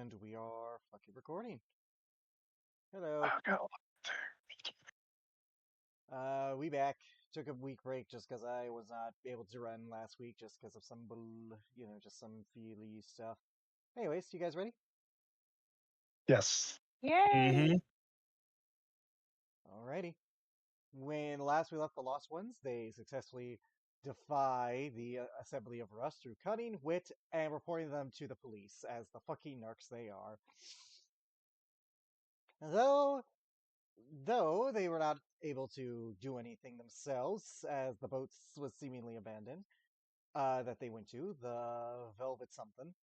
And we are fucking recording. Hello. Oh, God. We back. Took a week break just because I was not able to run last week just because of some, just some feely stuff. Anyways, you guys ready? Yes. Yay! Alrighty. When last we left the Lost Ones, they successfully defy the Assembly of Rust through cunning, wit, and reporting them to the police as the fucking narcs they are. Though they were not able to do anything themselves, as the boat was seemingly abandoned, that they went to, the Velvet something,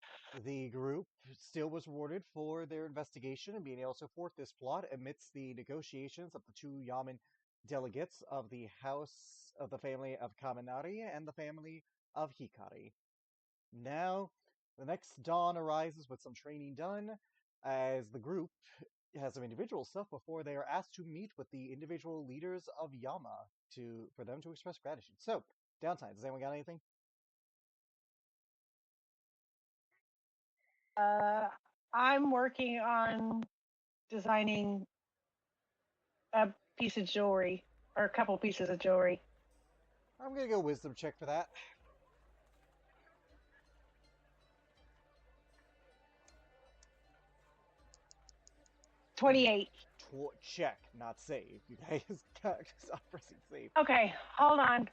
the group still was rewarded for their investigation and being able to thwart this plot amidst the negotiations of the two Yamen delegates of the House of the Family of Kaminari and the Family of Hikari. Now, the next dawn arises with some training done, as the group has some individual stuff before they are asked to meet with the individual leaders of Yama for them to express gratitude. So, downtime. Does anyone got anything? I'm working on designing a piece of jewelry, or a couple pieces of jewelry. I'm gonna go wisdom check for that. 28. Check, not save. You guys got stop pressing save. Okay, hold on.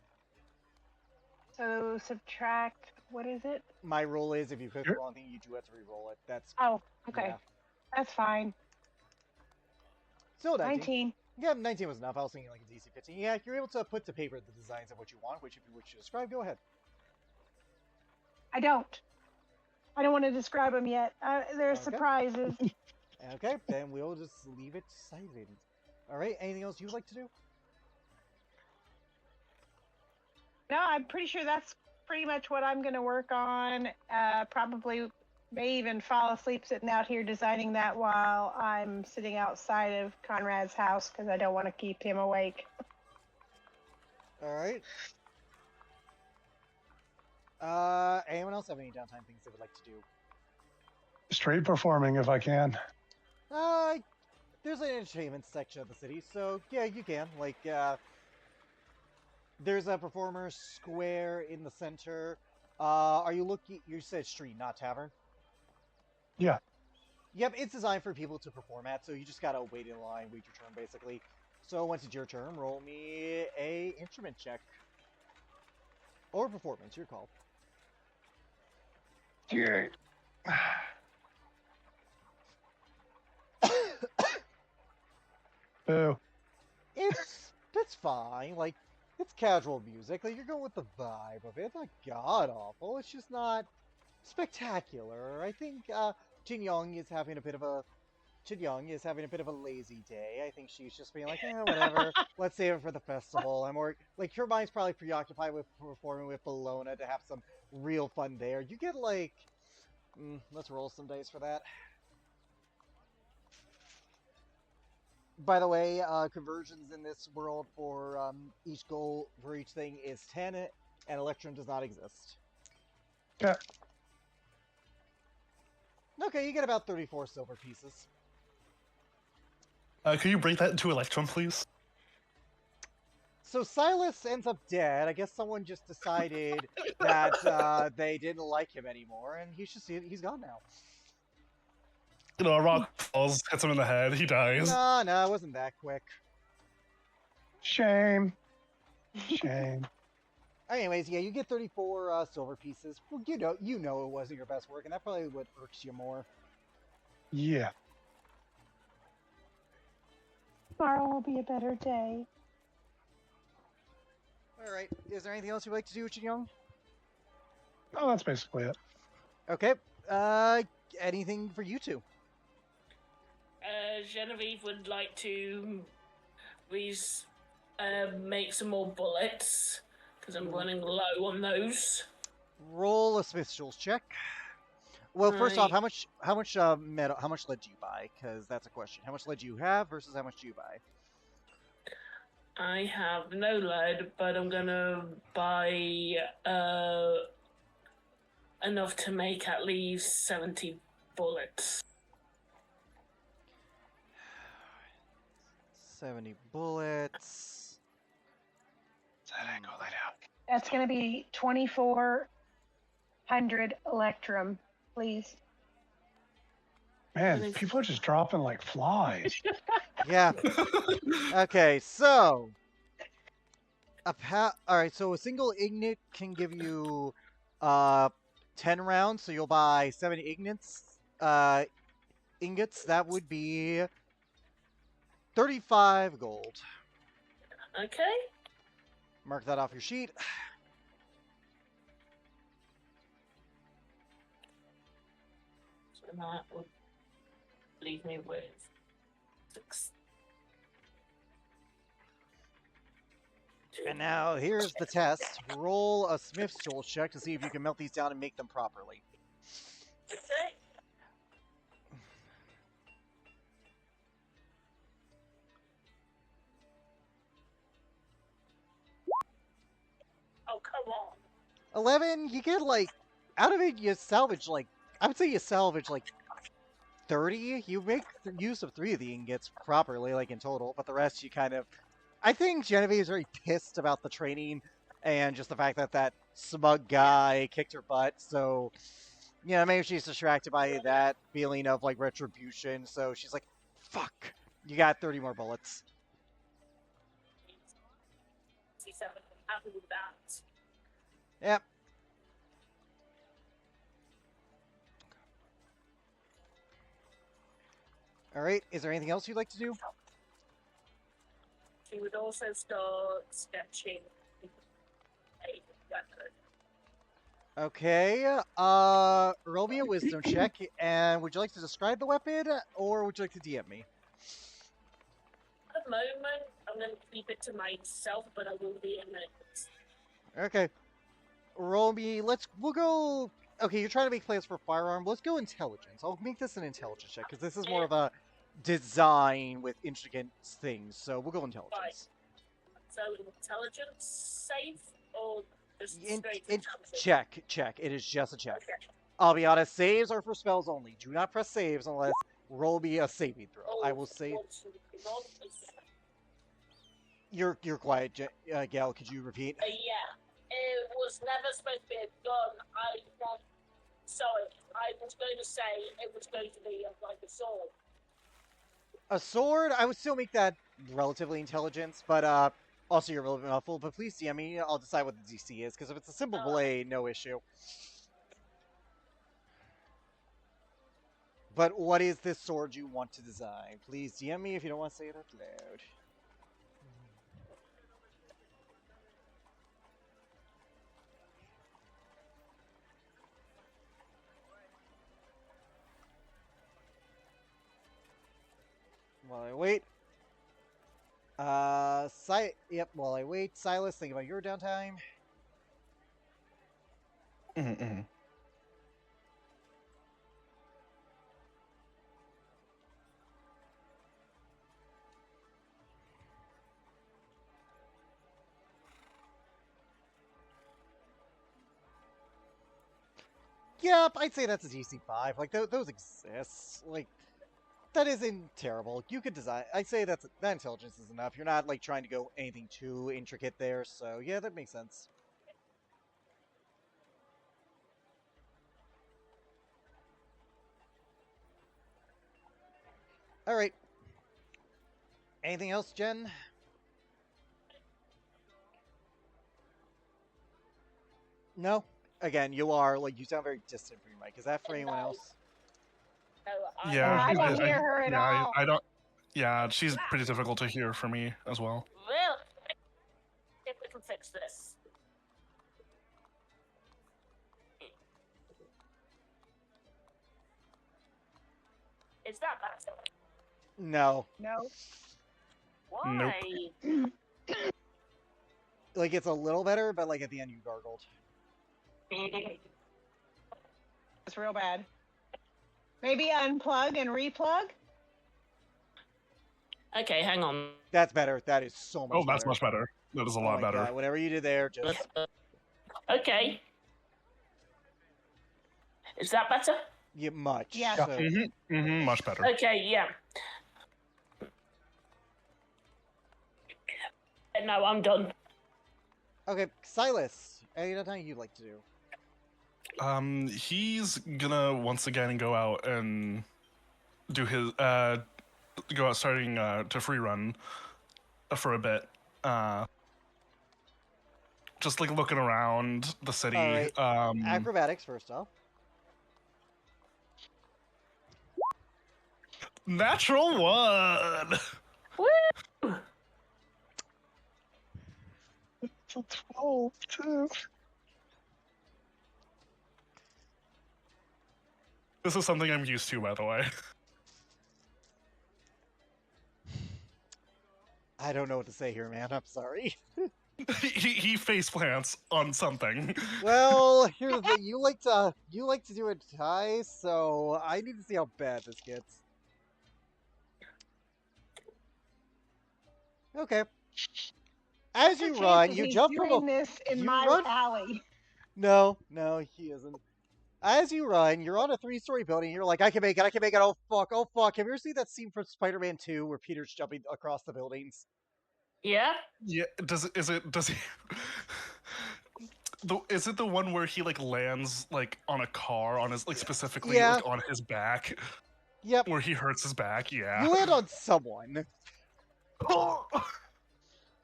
So subtract, what is it? My rule is if you click the wrong thing, you do have to re-roll it. That's Oh, okay. Yeah. That's fine. Still 19. Yeah, 19 was enough. I was thinking like a DC 15. Yeah, you're able to put to paper the designs of what you want, which if you wish to describe, go ahead. I don't want to describe them yet. There's surprises. Okay, then we'll just leave it silent. Alright, anything else you'd like to do? No, I'm pretty sure that's pretty much what I'm going to work on. Probably may even fall asleep sitting out here designing that while I'm sitting outside of Conrad's house because I don't want to keep him awake. Alright. Anyone else have any downtime things they would like to do? Straight performing if I can. There's an entertainment section of the city, so yeah, you can. Like, there's a performer square in the center. Are you looking? You said street, not tavern. Yeah. Yep, it's designed for people to perform at, so you just gotta wait in line, wait your turn, basically. So once it's your turn, roll me a instrument check. Or performance, your call. Yeah. Boo. That's fine. Like, it's casual music. Like, you're going with the vibe of it. It's not god-awful. It's just not spectacular. I think, Jin Young is having a bit of a lazy day. I think she's just being like, whatever. Let's save it for the festival. I'm more like her mind's probably preoccupied with performing with Bologna to have some real fun there. You get like, let's roll some dice for that. By the way, conversions in this world for each goal for each thing is 10, and Electrum does not exist. Yeah. Okay, you get about 34 silver pieces. Could you break that into Electrum, please? So Silas ends up dead. I guess someone just decided that they didn't like him anymore, and he's gone now. You know, a rock falls, hits him in the head, he dies. No, it wasn't that quick. Shame. Shame. Anyways, yeah, you get 34 silver pieces. Well, you know it wasn't your best work, and that probably what irks you more. Yeah. Tomorrow will be a better day. Alright, is there anything else you'd like to do, Jin Young? Oh, that's basically it. Okay, anything for you two? Genevieve would like to please make some more bullets because I'm running low on those. Roll a Smith's Tools check. Well, first off, how much metal? How much lead do you buy? Because that's a question. How much lead do you have versus how much do you buy? I have no lead, but I'm gonna buy enough to make at least 70 bullets. 70 bullets. Go lay down. That's going to be 2,400 electrum, please. Man, people are just dropping like flies. Yeah. Okay, so alright, so a single ignit can give you 10 rounds, so you'll buy 70 ingots. That would be 35 gold. Okay. Mark that off your sheet. So that would leave me with 6. And now here's the test. Roll a Smith's Tool check to see if you can melt these down and make them properly. Okay. Oh, come on. 11, you get like, out of it you salvage like, I would say you salvage like 30. You make use of 3 of the ingots properly, like in total, but the rest you kind of, I think Genevieve is very pissed about the training and just the fact that that smug guy kicked her butt, so, yeah, maybe she's distracted by that feeling of like retribution, so she's like, fuck, you got 30 more bullets. 67. Happy with that. Yep. Alright, is there anything else you'd like to do? She would also start sketching a weapon. Okay, roll me a wisdom check, and would you like to describe the weapon, or would you like to DM me? At the moment, I'm going to keep it to myself, but I will be in it. Okay. Roll me, we'll go, okay, you're trying to make plans for firearm, let's go intelligence. I'll make this an intelligence check, because this is more of a design with intricate things, so we'll go intelligence. Right. So, intelligence save, or just straight Check, it is just a check. Okay. I'll be honest, saves are for spells only. Do not press saves unless roll me a saving throw. Oh, I will say... roll is- You're quiet, Gal, could you repeat? yeah. It was never supposed to be a gun. Sorry, I was going to say it was going to be like a sword. A sword? I would still make that relatively intelligence, but also you're relevant muffled, but please DM me, I'll decide what the DC is, because if it's a simple blade, no issue. But what is this sword you want to design? Please DM me if you don't want to say it out loud. While I wait. While I wait, Silas, think about your downtime. Mm-hmm. Yep, I'd say that's a DC 5. Like, those exist. Like, that isn't terrible. You could design... I'd say that intelligence is enough. You're not, like, trying to go anything too intricate there, so yeah, that makes sense. Alright. Anything else, Jen? No? Again, you sound very distant from your mic. Is that for anyone else? No, Yeah, I don't hear her at all. I don't. Yeah, she's pretty difficult to hear for me as well. Well, if we can fix this. Is that better? No. No. Why? Like, it's a little better, but, like, at the end you gargled. It's real bad. Maybe unplug and replug? Okay, hang on. That's better. That is so much better. Oh, that's much better. That is a Oh lot my better. God, whatever you did there, just... Okay. Is that better? Yeah, much. Yeah. So, Much better. Okay, yeah. No, I'm done. Okay, Silas, anything you'd like to do? He's gonna once again go out and do his go out starting to free run for a bit. Just like looking around the city. All right, acrobatics first off. Natural one. Woo! It's a 12, too. This is something I'm used to, by the way. I don't know what to say here, man. I'm sorry. he face plants on something. Well, here's the thing. You like to do a tie, so I need to see how bad this gets. Okay. As you Good run, chances you he's jump from doing a this in you my run- alley. No, he isn't. As you run, you're on a 3-story building. You're like, I can make it. Oh fuck. Have you ever seen that scene from Spider-Man 2 where Peter's jumping across the buildings? Yeah. Yeah. Does he? Is it the one where he like lands like on a car on his like specifically Yeah. like on his back Yep. where he hurts his back? Yeah. You land on someone,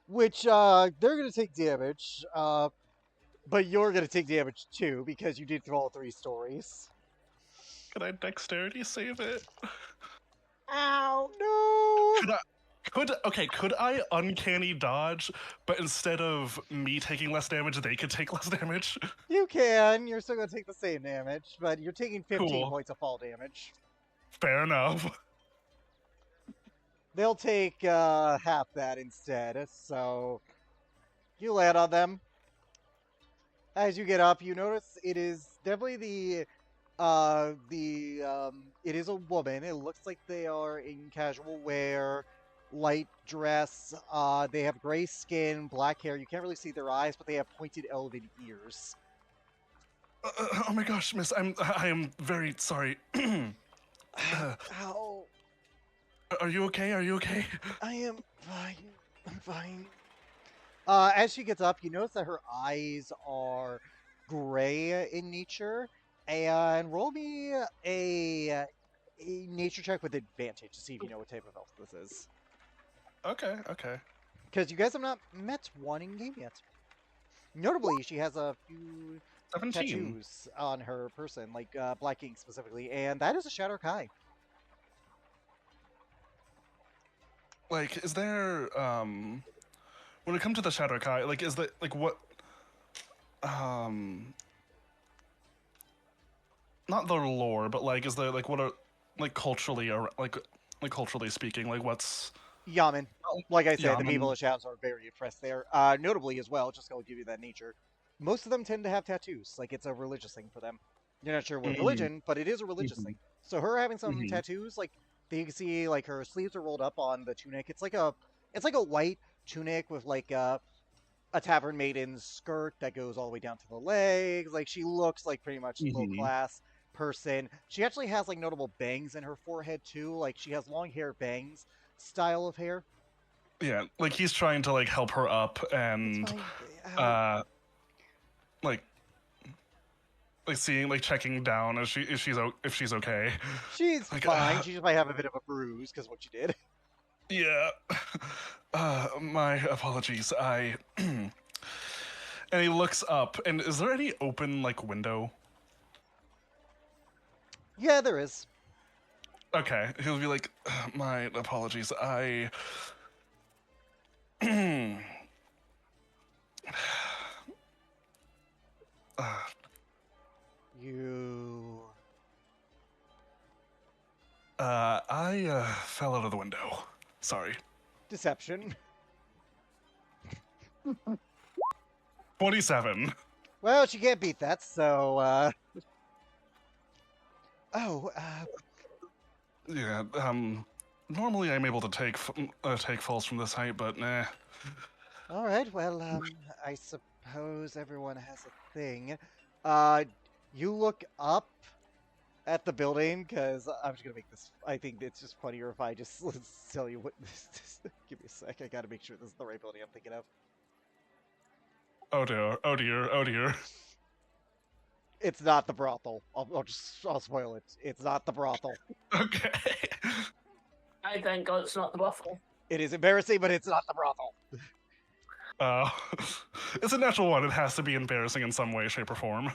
which they're gonna take damage. But you're gonna take damage too because you did through all 3 stories. Can I dexterity save it? Ow. No. Could I uncanny dodge, but instead of me taking less damage, they could take less damage? You can. You're still gonna take the same damage, but you're taking 15 Cool. points of fall damage. Fair enough. They'll take half that instead, so you land on them. As you get up, you notice it is definitely it is a woman. It looks like they are in casual wear, light dress. They have gray skin, black hair. You can't really see their eyes, but they have pointed elevated ears. Oh my gosh, miss, I am very sorry. Ow. Are you okay? Are you okay? I am fine. I'm fine. As she gets up, you notice that her eyes are gray in nature. And roll me a nature check with advantage to see if you know what type of elf this is. Okay. Because you guys have not met one in game yet. Notably, she has a few 17. tattoos on her person, like black ink specifically, and that is a Shadow Kai. Like, is there when it comes to the Shadow Kai, like, is that like what not the lore, but like, is there like what are like culturally or like culturally speaking, like what's Yaman. Like I said, the Yaman. people of Shadows are very impressed there. Notably as well, just to give you that nature, most of them tend to have tattoos. Like it's a religious thing for them. You're not sure what Mhm. religion, but it is a religious Mhm. thing. So her having some Mhm. tattoos, like you can see, like her sleeves are rolled up on the tunic. It's like a white tunic with like a tavern maiden's skirt that goes all the way down to the legs. Like she looks like pretty much low Mhm. class person. She actually has like notable bangs in her forehead too. Like she has long hair bangs style of hair. Yeah, like he's trying to like help her up and It's fine. Ow. like seeing like checking down if she's okay. She's like, fine. She just might have a bit of a bruise because of what she did. Yeah. My apologies. I and he looks up and is there any open like window? Yeah, there is. Okay. He'll be like, my apologies. I You. I fell out of the window. Sorry. Deception. 27. Well, she can't beat that, so, Yeah, normally I'm able to take falls from this height, but nah. alright, well, I suppose everyone has a thing. You look up, at the building, because I'm just gonna make this. I think it's just funnier if I just let's tell you what this. Give me a sec. I gotta make sure this is the right building I'm thinking of. Oh dear, oh dear, oh dear. It's not the brothel. I'll spoil it. It's not the brothel. Okay. I thank God it's not the brothel. It is embarrassing, but it's not the brothel. Uh, it's a natural one. It has to be embarrassing in some way, shape, or form.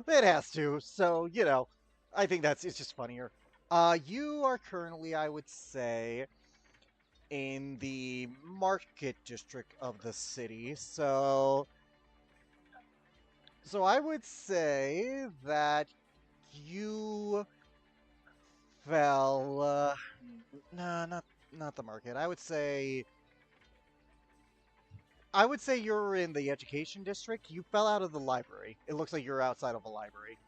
It has to. So I think it's just funnier. You are currently, I would say, in the market district of the city. So I would say that you fell. No, not the market. I would say you're in the education district. You fell out of the library. It looks like you're outside of a library.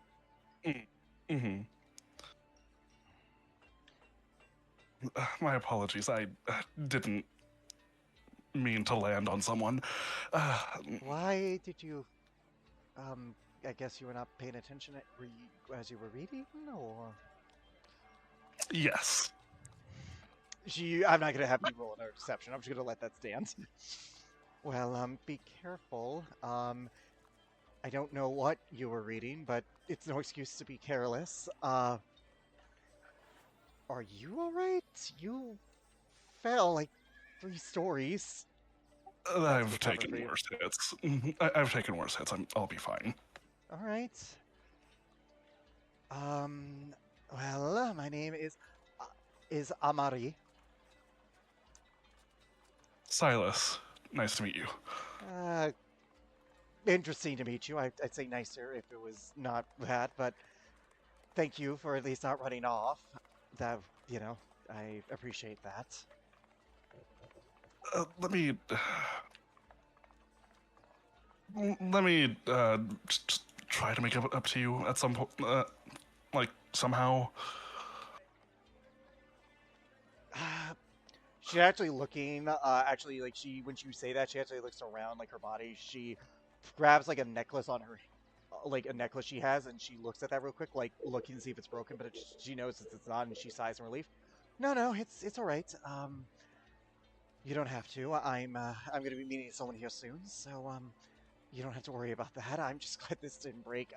Mm-hmm. My apologies. I didn't mean to land on someone. Why did you? I guess you were not paying attention as you were reading, or Yes. I'm not gonna have you roll an interception. I'm just gonna let that stand. Well, be careful. I don't know what you were reading, but it's no excuse to be careless. Are you alright? You fell like 3 stories. I've taken worse hits. I've taken worse hits. I'll be fine. Alright. Well, my name is Amari. Silas, nice to meet you. Interesting to meet you. I'd say nicer if it was not that, but thank you for at least not running off. That, I appreciate that. Let me just try to make it up to you at some point, like somehow. She's actually looking. Like when you say that, she actually looks around like her body. She grabs like a necklace on her, like a necklace she has, and she looks at that real quick, like looking to see if it's broken. But she knows it's not, and she sighs in relief. No, it's all right. You don't have to. I'm gonna be meeting someone here soon, so you don't have to worry about that. I'm just glad this didn't break.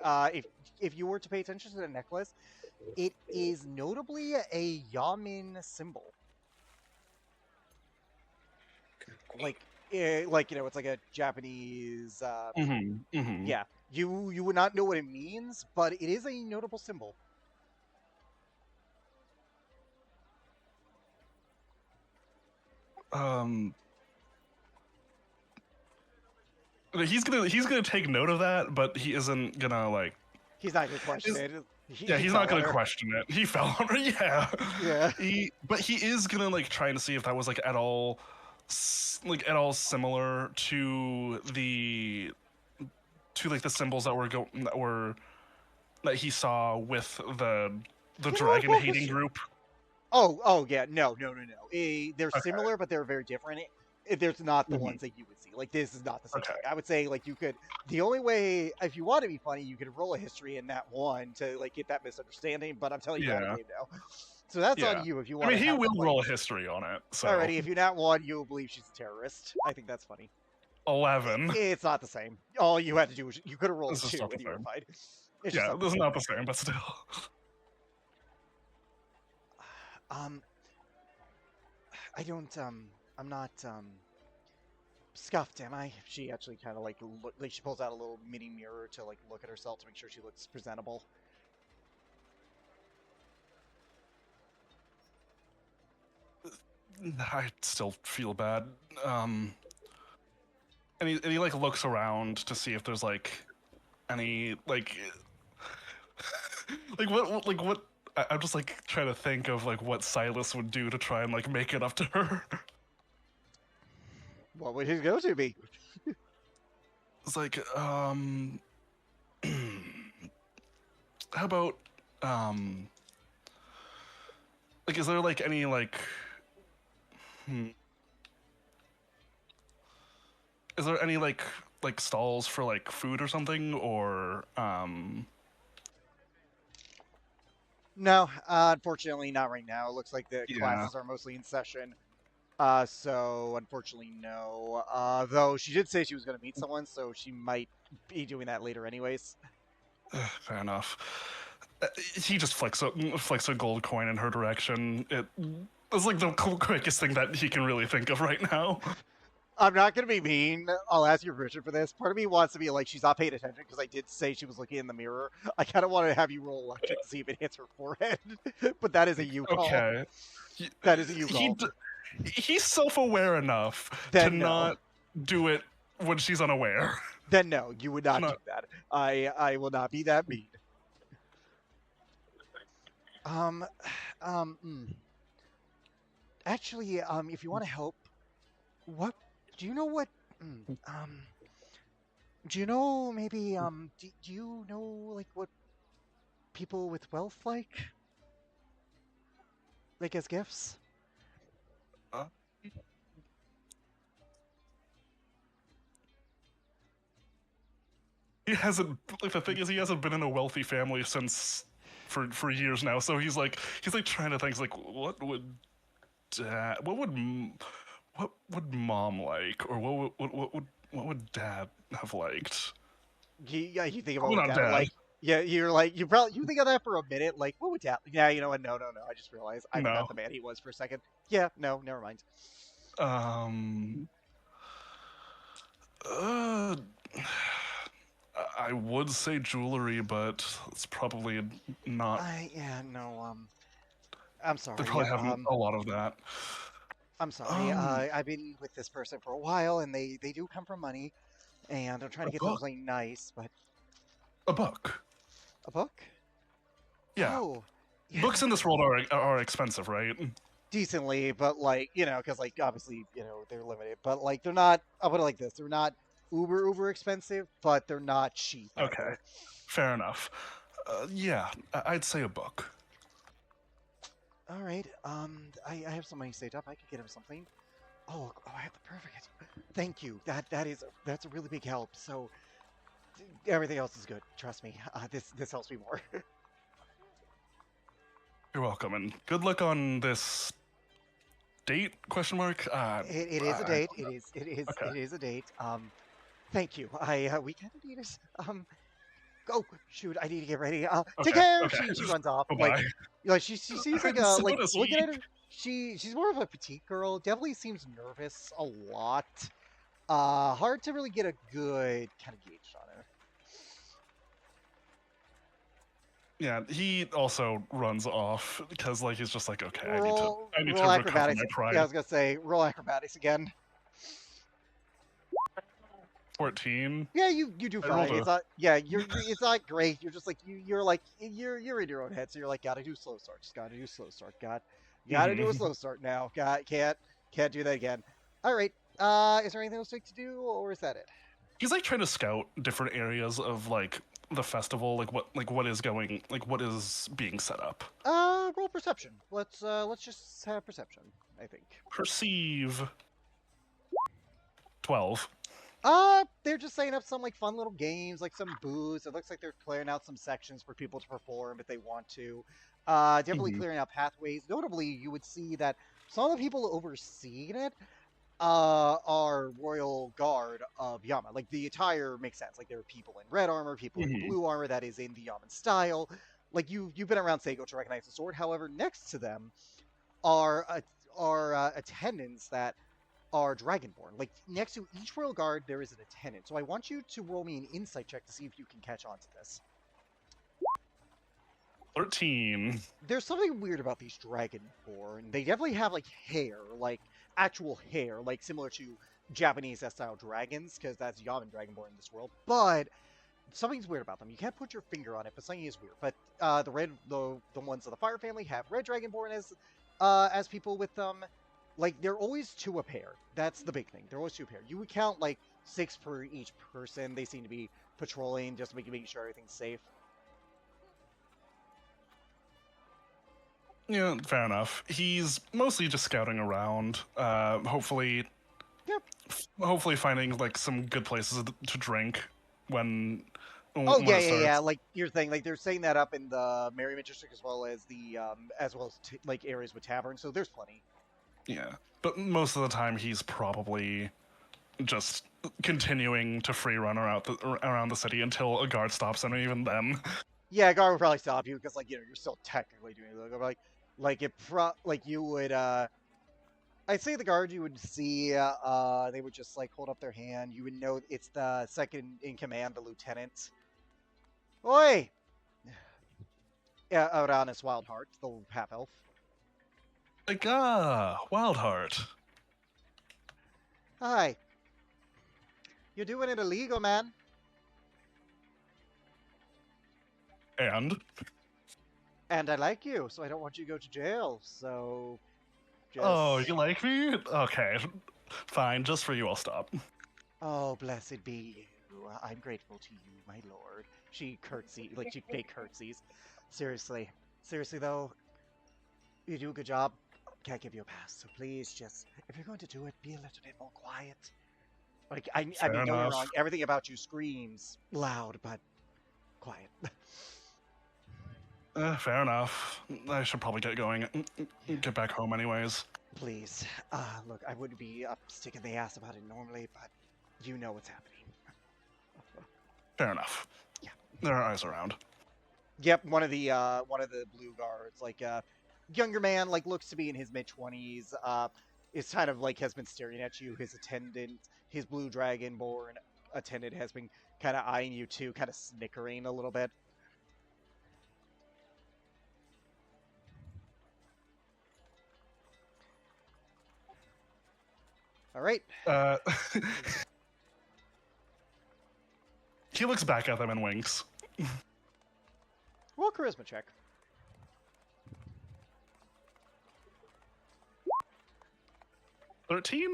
If you were to pay attention to the necklace, it is notably a Yamin symbol. Like it's like a Japanese. Yeah, you would not know what it means, but it is a notable symbol. He's gonna take note of that, but he isn't gonna like. He's not gonna question it. He's not gonna question it. He fell on her. Yeah. Yeah. But he is gonna like try to see if that was like at all similar to the symbols that he saw with the dragon hating group. Oh yeah, no. They're similar, but they're very different. There's not the ones that you would see. Like this is not the same thing. I would say like you could. The only way, if you want to be funny, you could roll a history in that one to like get that misunderstanding. But I'm telling you, how the game now. So that's on you if you want. I mean, he will roll a history on it. So. Alrighty, if you're not one, you'll believe she's a terrorist. I think that's funny. 11. It's not the same. All you had to do was you could have rolled 2 and you were fine. Yeah, this is not the same, but still. I don't. I'm not scuffed, am I? She actually kind of like she pulls out a little mini mirror to like look at herself to make sure she looks presentable. I still feel bad. And he like looks around to see if there's like any like what I'm just like trying to think of like what Silas would do to try and like make it up to her. What would his go-to be? It's like how about like is there like any like is there any like stalls for like food or something, or No, unfortunately, not right now. It looks like the Yeah. classes are mostly in session. So unfortunately, no. Though she did say she was going to meet someone, so she might be doing that later, anyways. Fair enough. He just flicks a gold coin in her direction. It's like the quickest thing that he can really think of right now. I'm not going to be mean. I'll ask your permission for this. Part of me wants to be like, she's not paying attention because I did say she was looking in the mirror. I kind of want to have you roll electric to see if it hits her forehead. But that is a you call. Okay. That is a you call. He's self-aware enough Then to no. not do it when she's unaware. Then no, you would not do Not- that. I will not be that mean. Actually, if you want to help, what do you know? What do you know? Maybe do you know like what people with wealth like as gifts? Uh, he hasn't. Like the thing is, he hasn't been in a wealthy family since for years now. So he's like trying to think. He's like, what would mom like, or what would dad have liked? Yeah, you think about Probably what not dad dad. like. Yeah, you think of that for a minute. Like, what would dad? Yeah, you know what? No. I just realized I No. forgot the man he was for a second. Yeah, no, never mind. Uh, I would say jewelry, but it's probably not. Yeah, no. I'm sorry. They probably have a lot of that. I'm sorry. Um, I've been with this person for a while, and they do come from money, and I'm trying to A get book? something nice, but A book. a book? Yeah. Oh, yeah, Books in this world are expensive, right? decently, but like because like obviously they're limited, but like they're not. I'll put it like this: they're not uber expensive, but they're not cheap. Okay. either. Fair enough. Yeah, I'd say a book. All right. I have some money saved up. I could get him something. Oh, I have the perfect. Thank you. That's a really big help. So everything else is good. Trust me. This helps me more. You're welcome, and good luck on this date? Question mark. It is a date. Okay. It is a date. Thank you. We kind of need it. Oh shoot! I need to get ready. Take Okay, care. okay. She runs off. Bye-bye. Like she seems like So like does looking he. at her. She's more of a petite girl. Definitely seems nervous a lot. Hard to really get a good kind of gauge on her. Yeah, he also runs off because like he's just like, okay, Roll I need to roll recover acrobatics. my pride. Yeah, I was gonna say roll acrobatics again. 14. Yeah, you do I rolled fine. It's not. Yeah, it's not great. You're just like you're in your own head. So you're like, gotta do slow start. Just gotta do slow start. Gotta do a slow start now. Can't do that again. All right. Is there anything else to do, or is that it? He's like trying to scout different areas of like the festival, like what is going, like what is being set up. Roll perception. Let's just have perception. I think. Perceive. 12. They're just setting up some like fun little games, like some booths. It looks like they're clearing out some sections for people to perform if they want to. Definitely Mhm. clearing out pathways. Notably, you would see that some of the people overseeing it are royal guard of Yama. Like the attire makes sense. Like there are people in red armor, people in Mhm. blue armor that is in the Yaman style. Like you've been around Seigo to recognize the sword. However, next to them are attendants that are Dragonborn. Like next to each royal guard, there is an attendant. So I want you to roll me an insight check to see if you can catch on to this. 13. There's something weird about these Dragonborn. They definitely have like hair, like actual hair, like similar to Japanese style dragons, because that's Yaman Dragonborn in this world. But something's weird about them. You can't put your finger on it, but something is weird. But the ones of the Fire family have red Dragonborn as people with them. Like they're always two a pair. That's the big thing. They're always two a pair. You would count like 6 per each person. They seem to be patrolling just making sure everything's safe. Yeah, fair enough. He's mostly just scouting around. Hopefully, Yep. hopefully finding like some good places to drink when Oh when yeah, it yeah, yeah. starts. Like you're saying, like they're saying that up in the Merryman district as well as like areas with taverns. So there's plenty. Yeah, but most of the time he's probably just continuing to free run around the city until a guard stops him, and even then. Yeah, guard would probably stop you because like you're still technically doing it. Like you would. I'd say the guard you would see. They would just like hold up their hand. You would know it's the second in command, the lieutenant. Oi! Yeah, Oranus Wildheart, the half elf. Like, Wildheart. Hi. You're doing it illegal, man. And And I like you, so I don't want you to go to jail. So, just. oh, you like me? Okay, fine. Just for you, I'll stop. Oh, blessed be you. I'm grateful to you, my lord. She fake curtsies. Seriously. Seriously, though, you do a good job. Can't give you a pass, so please just, if you're going to do it, be a little bit more quiet. Like, I Fair mean, don't get me enough. wrong, everything about you screams loud, but quiet. Fair enough. I should probably get going. Get back home, anyways. Please. Look, I wouldn't be up sticking the ass about it normally, but you know what's happening. Fair enough. Yeah. There are eyes around. Yep, one of the blue guards, like younger man, like looks to be in his mid-20s, is kind of like has been staring at you. His attendant, his blue dragonborn attendant has been kind of eyeing you too, kind of snickering a little bit. All right. He looks back at them and winks. Roll a charisma check. 13?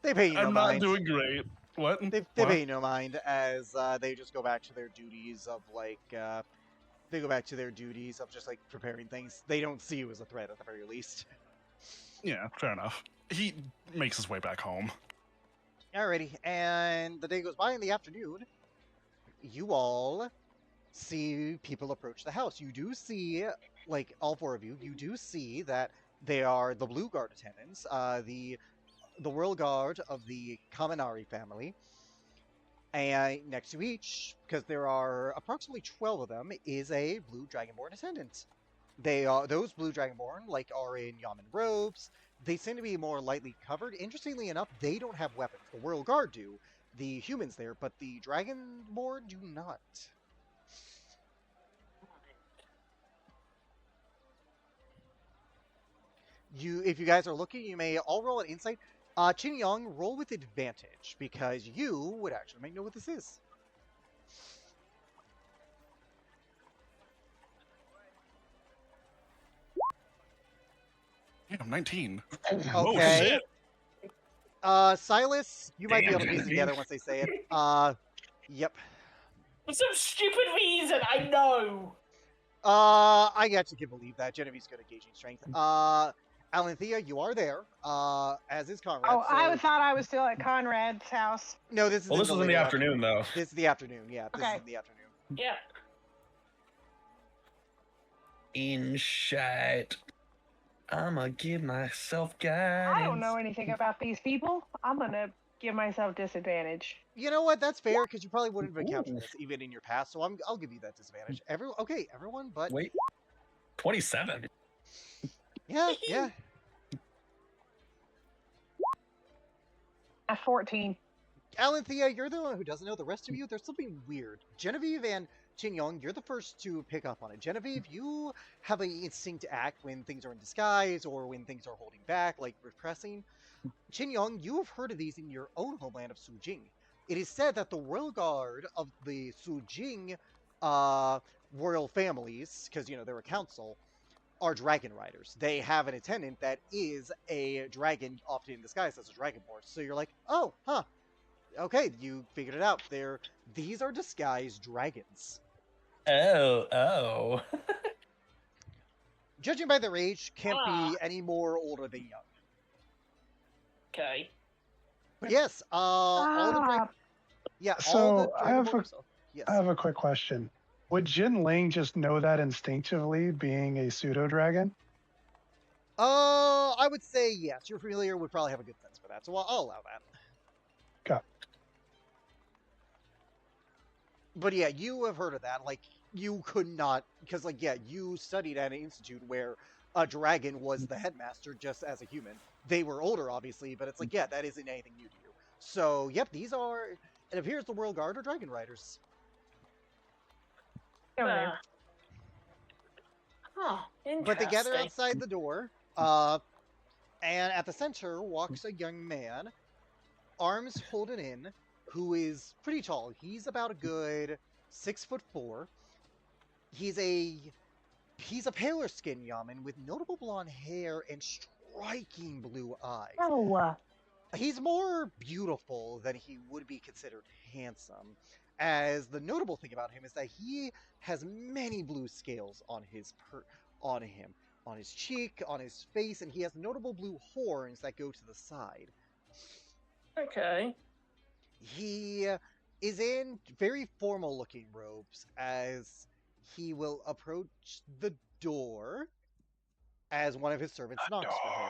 They pay you no I'm not mind. doing great. What? They What? pay you no mind as they just go back to their duties of like they go back to their duties of just like preparing things. They don't see you as a threat at the very least. Yeah, fair enough. He makes his way back home. Alrighty, and the day goes by in the afternoon. You all see people approach the house. You do see, like all four of you, you do see that they are the Blue Guard attendants, the Royal Guard of the Kaminari family. And next to each, because there are approximately 12 of them, is a Blue Dragonborn attendant. Those Blue Dragonborn are in Yaman robes. They seem to be more lightly covered. Interestingly enough, they don't have weapons. The Royal Guard do, the humans there, but the Dragonborn do not. If you guys are looking, you may all roll an insight. Chin Young, roll with advantage because you would actually know what this is. Yeah, I'm 19. Oh, Okay. shit. Silas, you might be able to Damn, piece it Genevieve. together once they say it. Yep. For some stupid reason, I know. I actually can believe that. Genevieve's good at gauging strength. Alanthea, you are there. As is Conrad. Oh, I so- thought I was still at Conrad's house. No, this is Well, this was in the later afternoon, though. This is the afternoon. Yeah, this Okay. is in the afternoon. Yeah. In shite. I'ma give myself guidance. I don't know anything about these people. I'm gonna give myself disadvantage. You know what? That's fair because you probably wouldn't have encountered Ooh. this even in your past. So I'll give you that disadvantage. Everyone, but Wait. 27. yeah. At 14. Alanthea, you're the one who doesn't know. The rest of you, there's something weird. Genevieve and Chin Yong, you're the first to pick up on it. Genevieve, you have an instinct to act when things are in disguise or when things are holding back, like repressing. Chin Yong, you have heard of these in your own homeland of Sujing. It is said that the royal guard of the Sujing royal families, because they're a council, are dragon riders. They have an attendant that is a dragon, often in disguise as a dragonborn. So you're like, oh, huh. Okay, you figured it out. These are disguised dragons. Oh. Judging by their age, can't be any more older than young. Okay. But yes, all the Ah, Yeah, all So, the I have Dragonborn himself. Yes. I have a quick question. Would Jin Ling just know that instinctively, being a pseudo dragon? I would say yes. Your familiar would probably have a good sense for that, so I'll allow that. Okay. But yeah, you have heard of that. Like, you could not, because, like, yeah, you studied at an institute where a dragon was the headmaster just as a human. They were older, obviously, but it's like, yeah, that isn't anything new to you. So, yep, these are, it appears the World Guard are dragon riders. Okay. Huh, But they gather interesting. outside the door, and at the center walks a young man, arms folded in, who is pretty tall. He's about a good 6'4". He's a paler skinned Yaman with notable blonde hair and striking blue eyes. Oh, He's more beautiful than he would be considered handsome, as the notable thing about him is that he has many blue scales on his cheek, on his face, and he has notable blue horns that go to the side. Okay. He is in very formal looking robes as he will approach the door as one of his servants knocks for him.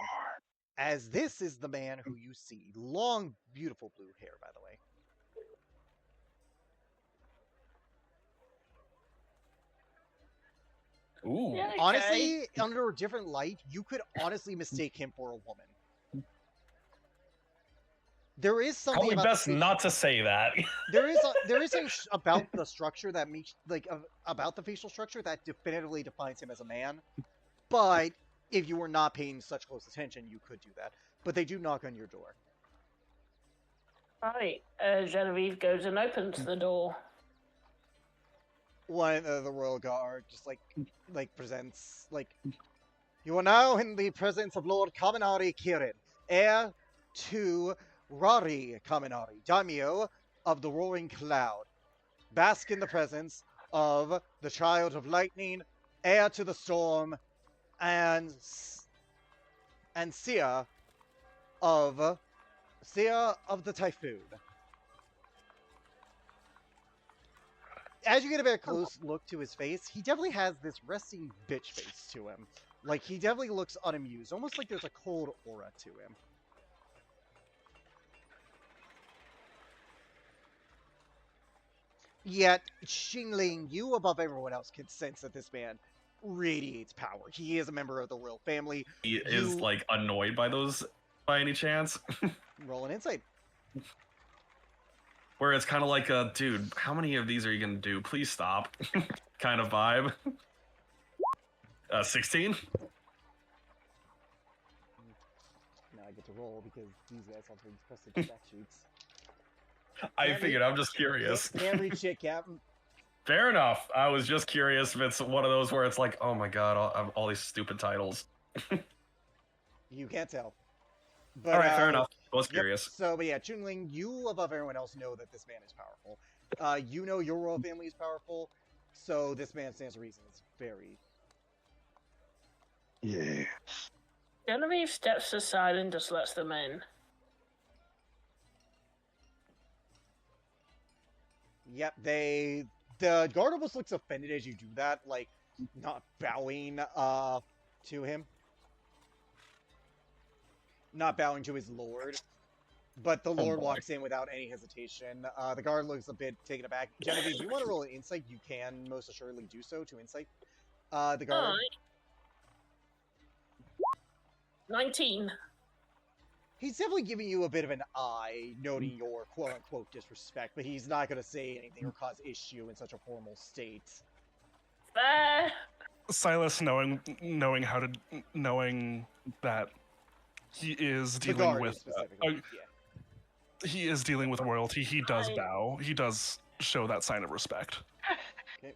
As this is the man who you see. Long, beautiful blue hair, by the way. Ooh. Yeah, okay. Honestly, under a different light, you could honestly mistake him for a woman. There is something Probably about best not to say that. there is something about the structure that makes about the facial structure that definitively defines him as a man. But if you were not paying such close attention, you could do that. But they do knock on your door. Right. Genevieve goes and opens the door. One of the royal guard just presents you are now in the presence of Lord Kaminari Kirin, heir to Rari Kaminari, daimyo of the Roaring Cloud. Bask in the presence of the Child of Lightning, heir to the storm, and seer of the typhoon. As you get a very close look to his face, he definitely has this resting bitch face to him. Like, he definitely looks unamused, almost like there's a cold aura to him. Yet, Xingling, you above everyone else can sense that this man radiates power. He is a member of the royal family. He is like annoyed by those by any chance. Roll an insight. Where it's kind of like a, dude, how many of these are you gonna do? Please stop. kind of vibe. 16? Now I get to roll because these guys have the impressive stat sheets. I figured, I'm just curious. Can't read shit, Captain. Fair enough. I was just curious if it's one of those where it's like, oh my god, all these stupid titles. You can't tell. But, all right, fair enough. I was curious. So, but yeah, Chungling, you above everyone else know that this man is powerful. You know your royal family is powerful, so this man stands to reason is very... Yeah. Genevieve steps aside and just lets them in. Yep, the guard almost looks offended as you do that, like, not bowing, to him. Not bowing to his lord. But the lord walks in without any hesitation. The guard looks a bit taken aback. Genevieve, if you want to roll an insight, you can most assuredly do so to insight the guard. Alright. 19. He's definitely giving you a bit of an eye, noting your quote-unquote disrespect, but he's not going to say anything or cause issue in such a formal state. Fair. Silas, knowing that he is The dealing guard with specifically, yeah. he is dealing with royalty, he does bow. He does show that sign of respect.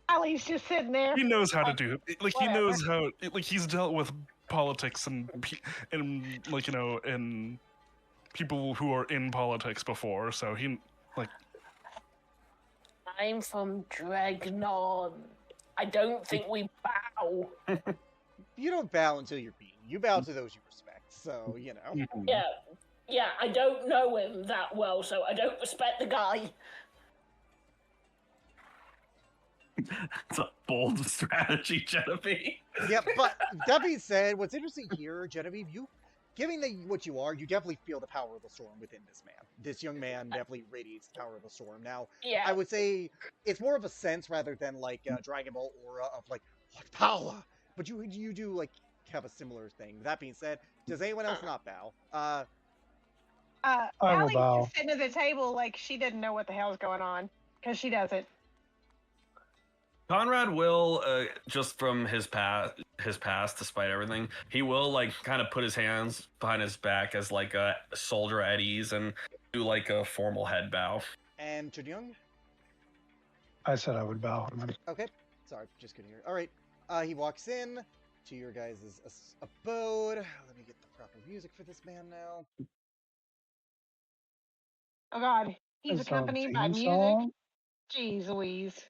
Ali's just sitting there. He knows how to do like he Whatever. knows how like he's dealt with politics and like and people who are in politics before, so he like I'm from Dragnon. I don't think we bow. You don't bow until you're beaten. You bow to those you respect, so, you know. Yeah, I don't know him that well, so I don't respect the guy. It's a bold strategy, Genevieve. Yeah, but that being said, what's interesting here, Genevieve, given that what you are, you definitely feel the power of the storm within this man. This young man definitely radiates the power of the storm. Now, Yeah. I would say it's more of a sense rather than like a Dragon Ball aura of like, what power? But you do like have a similar thing. That being said, does anyone else not bow? I will Allie's bow. just sitting at the table like she didn't know what the hell's going on because she doesn't. Conrad will, just from his past, despite everything, he will like kind of put his hands behind his back as like a soldier at ease and do like a formal head bow. And Chunyoung? I said I would bow. Okay, sorry, just couldn't hear. All right, he walks in to your guys' abode. Let me get the proper music for this man now. Oh God, he's Is that a accompanied by theme music. song? Jeez Louise.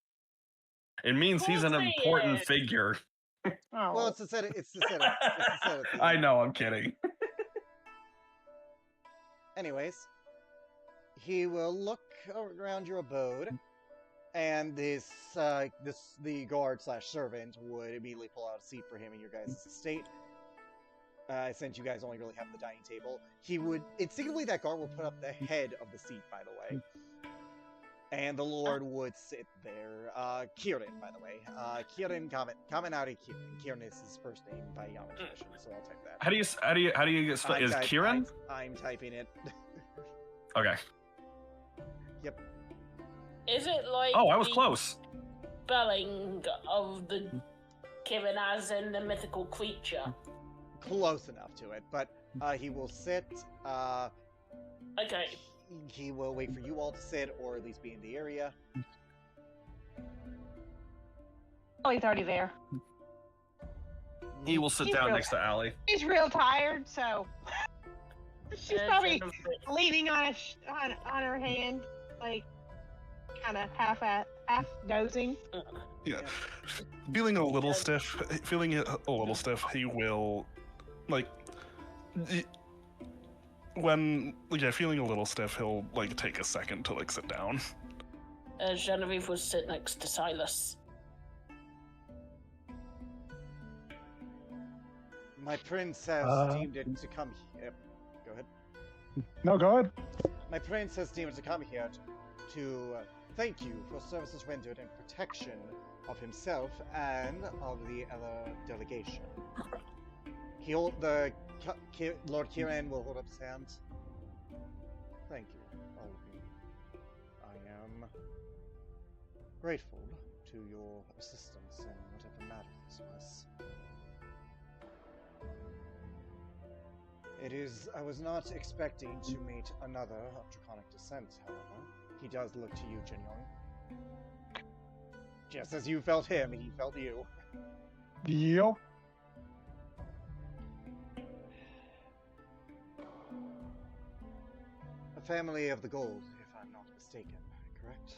It means he's an Course he important is. figure. Oh, Well, it's the set. It's the set. It's the set. I know, I'm kidding. Anyways, he will look around your abode, and the guard slash servant would immediately pull out a seat for him in your guys' estate. Since you guys only really have the dining table, he would instinctively that guard will put up the head of the seat, by the way. And the Lord would sit there. Kieran, by the way. Kieran Kaminari Kieran. Kieran is his first name by Yaman tradition, so I'll type that. How do you spell? Is Kieran? I'm typing it. Okay. Yep. Is it like Oh, I was the close. spelling of the Kieran as in the mythical creature? Close enough to it, but he will sit. Okay. He will wait for you all to sit, or at least be in the area. oh, he's already there. He will sit He's down real- next to Allie. He's real tired, so she's That's probably inappropriate. leaning on on her hand, like kind of half dozing. Yeah. Feeling a little stiff, he will, like, feeling a little stiff, he'll, like, take a second to, like, sit down. Genevieve would sit next to Silas. My prince has deemed it to come here. Go ahead. No, go ahead. My prince has deemed it to come here to thank you for services rendered in protection of himself and of the other delegation. Lord Kieran will hold up his hand. Thank you, all of you. I am grateful to your assistance in whatever matter this was. I was not expecting to meet another of draconic descent, however. He does look to you, Jinyoung. Just as you felt him, he felt you. Yup. A family of the gold, if I'm not mistaken, correct?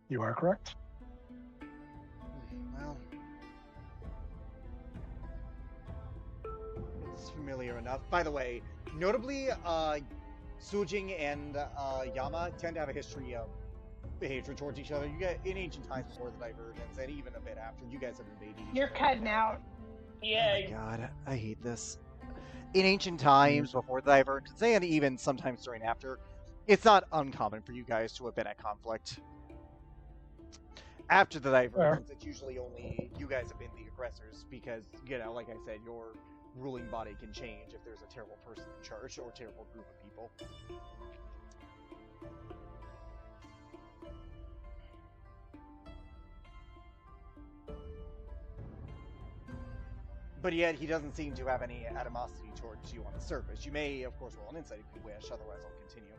You are correct. Well, it's familiar enough. By the way, notably, Sujing and Yama tend to have a history of hatred towards each other. You get in ancient times before the divergence, and even a bit after, you guys have invaded each You're other. cutting out. Yeah. Oh my god, I hate this. In ancient times, before the divergence, and even sometimes during after, it's not uncommon for you guys to have been at conflict. After the divergence, it's usually only you guys have been the aggressors because, like I said, your ruling body can change if there's a terrible person in charge or a terrible group of people. But yet, he doesn't seem to have any animosity towards you on the surface. You may, of course, roll an insight if you wish, otherwise I'll continue.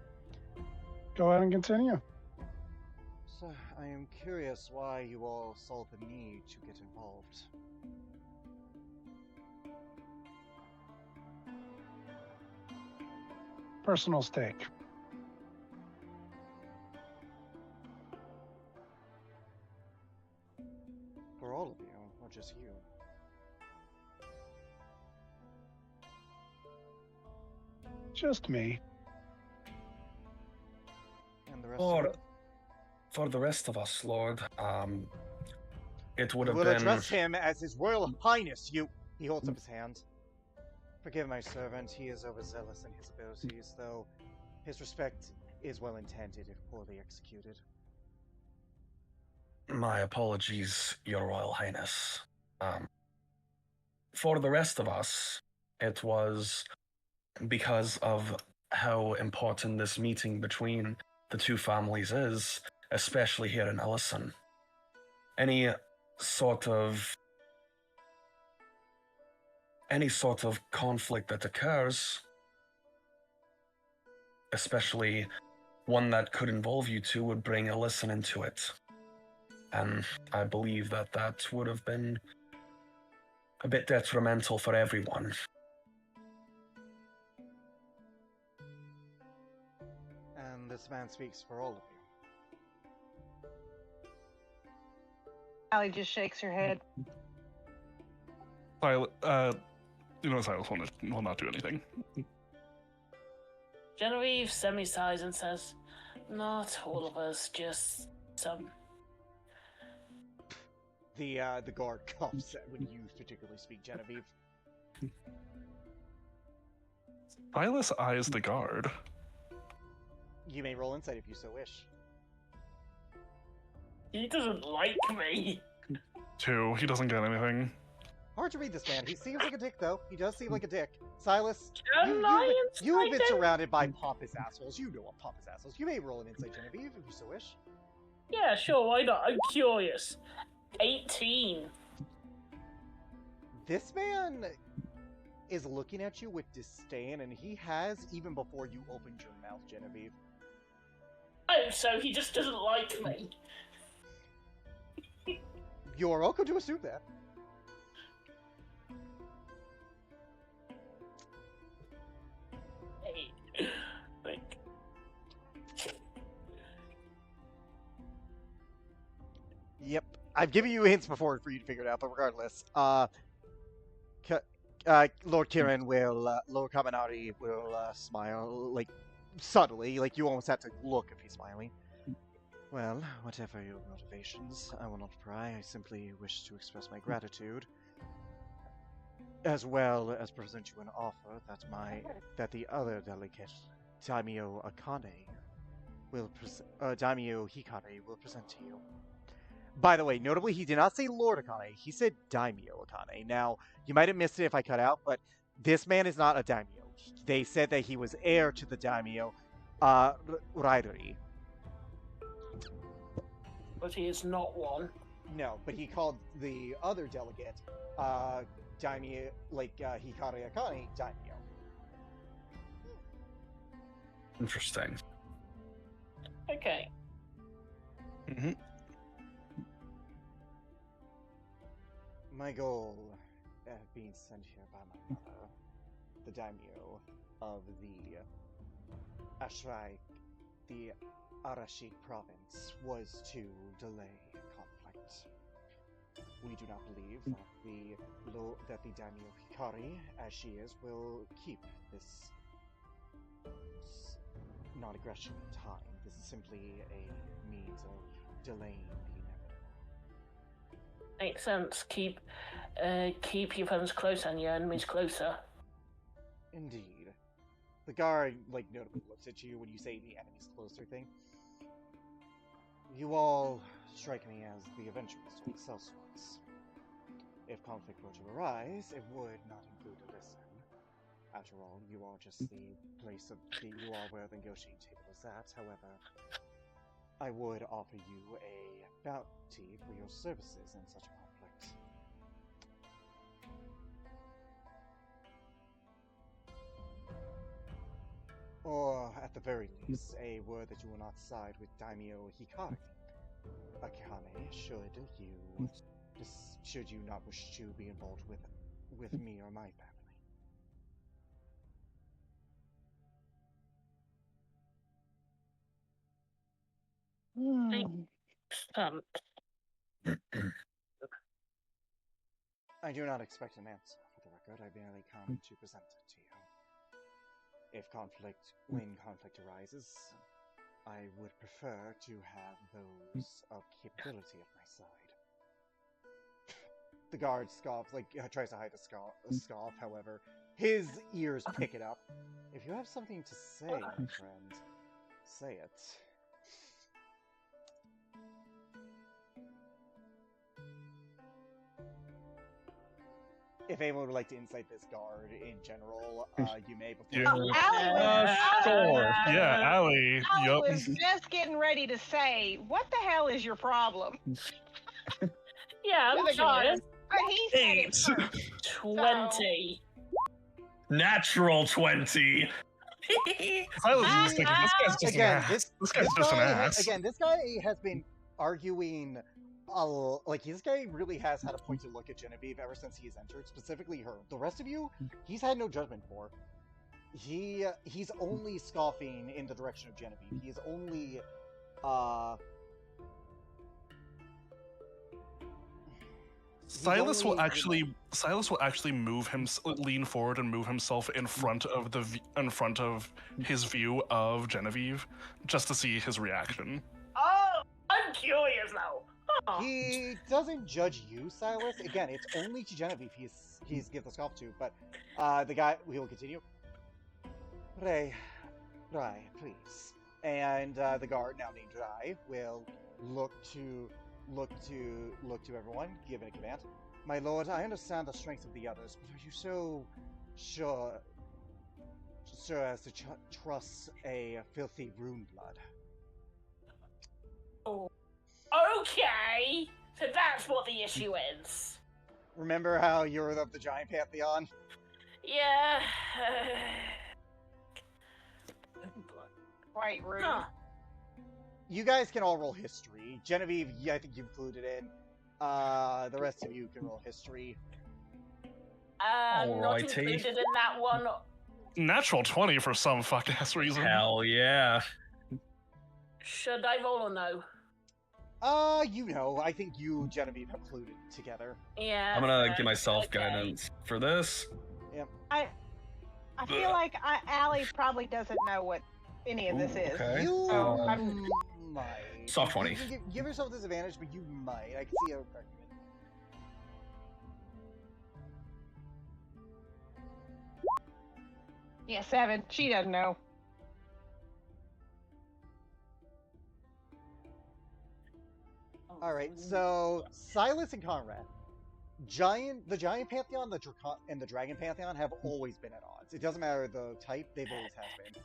Go ahead and continue. So, I am curious why you all saw the need to get involved. Personal stake. For all of you, or just you? Just me. And the rest Or of you? For the rest of us, Lord, it would You have will been. address him as His Royal Highness. He holds up his hand. Forgive my servant. He is overzealous in his abilities, though his respect is well intended if poorly executed. My apologies, Your Royal Highness. For the rest of us, it was because of how important this meeting between the two families is, especially here in Ellison. Any sort of conflict that occurs, especially one that could involve you two, would bring Ellison into it. And I believe that would have been a bit detrimental for everyone. And this man speaks for all of you. Allie just shakes her head. Silas will not do anything. Genevieve semi-sighs and says, "Not all of us, just some." The guard coughs when you particularly speak, Genevieve. Silas eyes the guard. You may roll insight if you so wish. He doesn't like me. 2, he doesn't get anything. Hard to read this man. He seems like a dick, though. He does seem like a dick. Silas, Can I you have been insight him? surrounded by pompous assholes. You know what pompous assholes. You may roll an insight, Genevieve, if you so wish. Yeah, sure, why not? I'm curious. 18. This man is looking at you with disdain, and he has even before you opened your mouth, Genevieve. Oh, so he just doesn't like me. You're welcome to assume that. Hey, like, Yep. I've given you hints before for you to figure it out, but regardless, Lord Kirin will, Lord Kaminari will smile, like, subtly, like you almost have to look if he's smiling. Well, whatever your motivations, I will not pry. I simply wish to express my gratitude, as well as present you an offer that the other delegate, Daimyo Akane, Daimyo Hikare, will present to you. By the way, notably, he did not say Lord Akane. He said Daimyo Akane. Now, you might have missed it if I cut out, but this man is not a daimyo. They said that he was heir to the daimyo, Raidori. but he is not one. No, but he called the other delegate, daimyo, like Hikari Akane, daimyo. Interesting. Okay. Mm-hmm. My goal, being sent here by my mother, the daimyo of the the Arashik province, was to delay conflict. We do not believe that the daimyo Hikari, as she is, will keep this non-aggression in time. This is simply a means of delaying the inevitable. Makes sense. Keep your friends close and your enemies closer. Indeed. The guard, like, notably looks at you when you say the enemy's closer thing. You all strike me as the adventurers or the sellswords. If conflict were to arise, it would not include Elysium. After all, you are just you are where the negotiating table is at. However, I would offer you a bounty for your services in such a conflict. Or, at the very least, a word that you will not side with Daimyo Hikari Akane should you not wish to be involved with me or my family. I do not expect an answer, for the record. I merely come to present it to you. When conflict arises, I would prefer to have those of capability at my side. The guard scoffs, like, tries to hide a scoff, however. His ears pick it up. If you have something to say, my friend, say it. If anyone would like to insight this guard in general, you may before. Yeah. Sure. Yeah, Allie. I Yup. was just getting ready to say, what the hell is your problem? Yeah, To I'm the guard. curious. But he said it first. 20. Natural 20. Silas is just thinking, this guy's just an Again, ass. This guy's just an ass. Again, this guy has been arguing. Like, this guy really has had a pointed look at Genevieve ever since he's entered, specifically her. The rest of you, he's had no judgment for. He's only scoffing in the direction of Genevieve. He is only Silas will actually lean forward and move himself in front of his view of Genevieve, just to see his reaction. Oh, I'm curious now. Huh. He doesn't judge you, Silas. Again, it's only to Genevieve he's give the scoff to, but the guy, we will continue. Ray, please. And the guard, now named Rai, will look to everyone, give it a command. My lord, I understand the strength of the others, but are you so sure as to trust a filthy rune blood? Oh. Okay, so that's what the issue is. Remember how you were of the giant pantheon? Yeah. Quite rude. Huh. You guys can all roll history. Genevieve, yeah, I think you included in. The rest of you can roll history. Not Alrighty. included in that one. Natural 20 for some fuck ass reason. Hell yeah. Should I roll or no? You know, I think you, Genevieve, have included together. Yeah. I'm gonna so- give myself okay. guidance for this. I feel like Allie probably doesn't know what any of this is. Okay. You I'm- might. Soft 20. You can give yourself disadvantage, but you might. I can see a argument. Yeah, 7. She doesn't know. Alright, so Silas and Conrad. The Giant Pantheon and the Dragon Pantheon have always been at odds. It doesn't matter the type, they've always have been.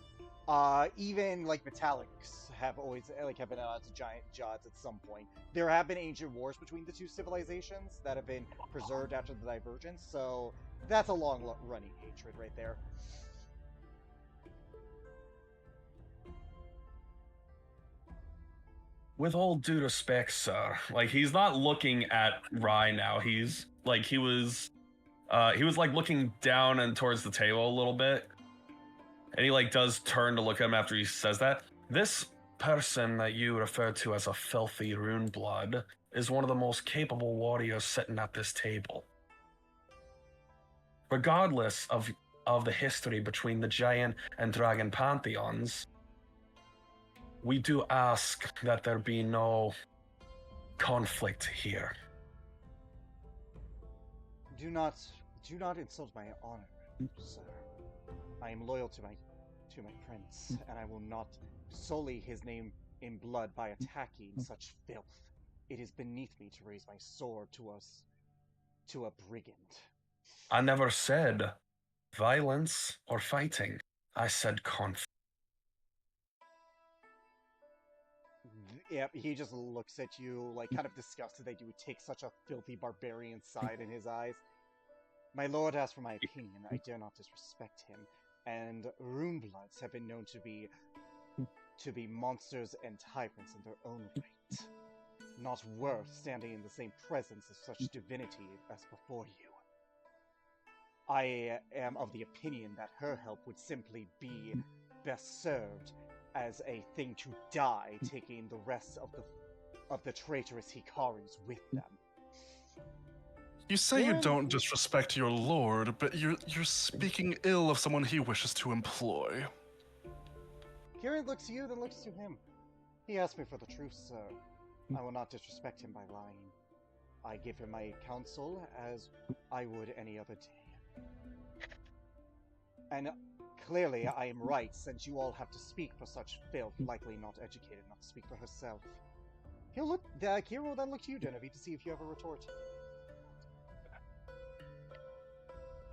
Even like Metallics have been at odds with Giant Jods at some point. There have been ancient wars between the two civilizations that have been preserved after the divergence, so that's a long-running hatred right there. With all due respect, sir, like he's not looking at Rye now. He was like looking down and towards the table a little bit. And he like does turn to look at him after he says that. This person that you refer to as a filthy rune blood is one of the most capable warriors sitting at this table. Regardless of the history between the giant and dragon pantheons, we do ask that there be no conflict here. Do not insult my honor, sir. I am loyal to my prince, and I will not sully his name in blood by attacking such filth. It is beneath me to raise my sword to a brigand. I never said violence or fighting. I said conflict. Yep, he just looks at you, like, kind of disgusted that you would take such a filthy barbarian side in his eyes. My lord asked for my opinion. I dare not disrespect him. And runebloods have been known to be monsters and tyrants in their own right. Not worth standing in the same presence of such divinity as before you. I am of the opinion that her help would simply be best served as a thing to die, taking the rest of the traitorous Hikaris with them. You say you don't disrespect your lord, but you're speaking ill of someone he wishes to employ. Kieran looks to you, then looks to him. He asked me for the truth, sir. I will not disrespect him by lying. I give him my counsel as I would any other day. And clearly I am right, since you all have to speak for such filth, likely not educated enough to speak for herself. Kira will then look to you, Genevieve, to see if you have a retort.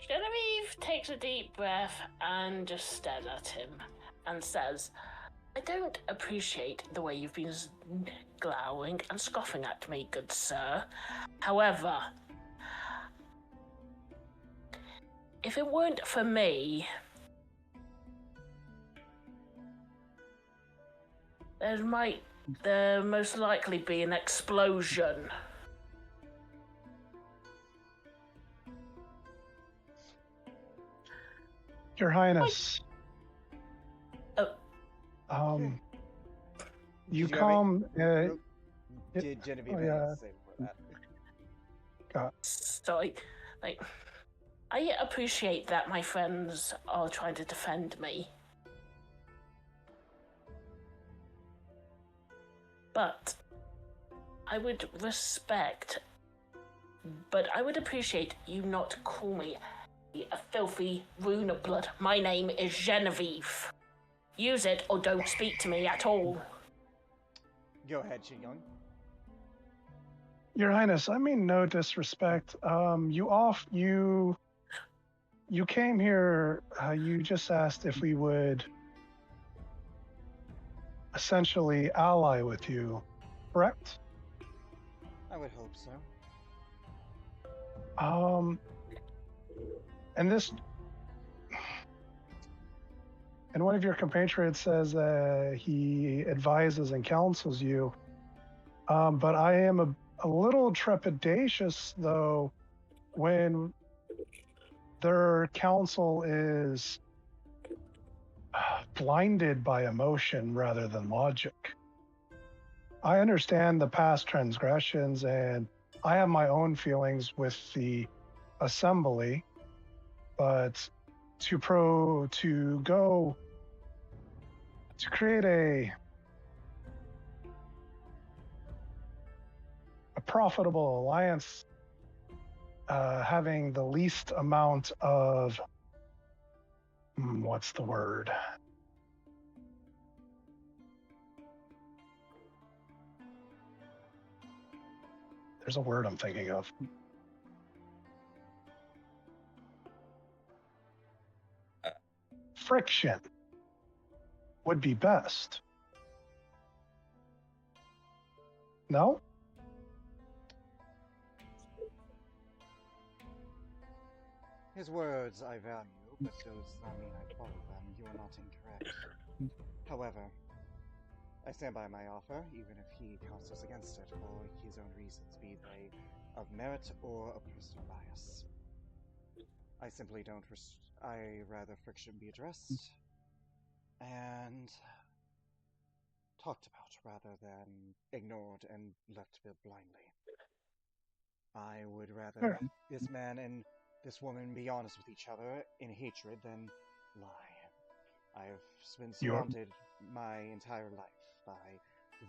Genevieve takes a deep breath and just stares at him and says, I don't appreciate the way you've been glowering and scoffing at me, good sir. However, if it weren't for me, there most likely be an explosion. Your Highness. Oh. You come. Did Genevieve have anything to say before that? So, I appreciate that my friends are trying to defend me. But I would appreciate you not call me a filthy rune of blood. My name is Genevieve. Use it or don't speak to me at all. Go ahead, Shingyong. Your Highness, I mean no disrespect. You came here. You just asked if we would essentially ally with you, correct? I would hope so. And one of your compatriots says he advises and counsels you. But I am a little trepidatious, though, when their counsel is blinded by emotion rather than logic. I understand the past transgressions, and I have my own feelings with the assembly, but to create a profitable alliance, having the least amount of what's the word? There's a word I'm thinking of. Friction would be best. No? His words I value, but does not mean I follow them. You are not incorrect. However, I stand by my offer, even if he counsels against it for his own reasons, be they of merit or of personal bias. I simply don't I rather friction be addressed and talked about rather than ignored and left blindly. I would rather this man and this woman be honest with each other in hatred than lie. I've been surrounded my entire life by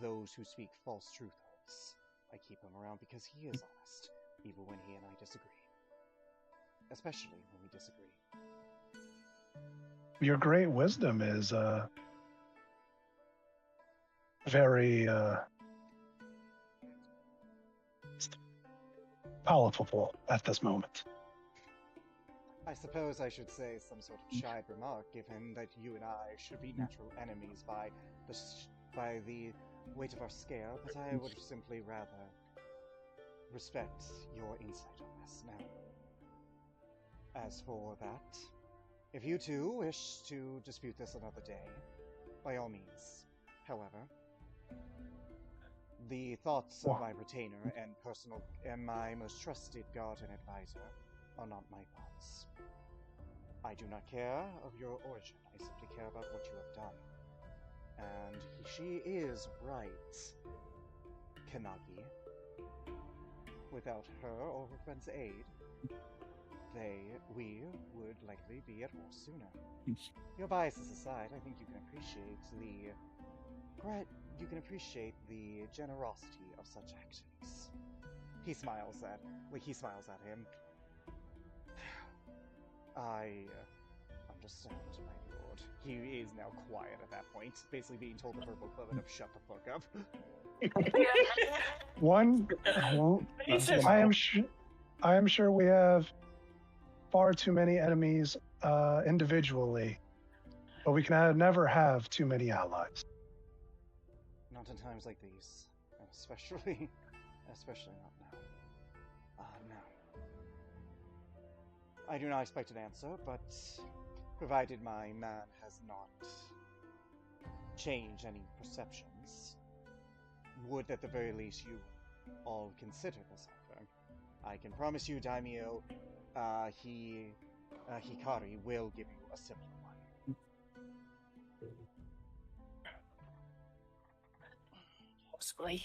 those who speak false truth oaths. I keep him around because he is honest, even when he and I disagree. Especially when we disagree. Your great wisdom is very palatable at this moment. I suppose I should say some sort of chide remark, given that you and I should be natural enemies by the weight of our scale, but I would simply rather respect your insight on this. Now, as for that, if you two wish to dispute this another day, by all means. However, the thoughts of my retainer and my most trusted guard and advisor are not my thoughts. I do not care of your origin. I simply care about what you have done. And she is right, Kanagi. Without her or her friend's aid, we would likely be at war sooner. Your biases aside, I think you can appreciate the you can appreciate the generosity of such actions. He smiles at him. I understand, my lord. He is now quiet at that point, basically being told the verbal equivalent of shut the fuck up. I am sure we have far too many enemies individually, but we can never have too many allies. Not in times like these, and especially not now. Now. I do not expect an answer, but provided my man has not changed any perceptions, would at the very least you all consider this offer. I can promise you, Daimyo, Hikari will give you a similar one. Possibly.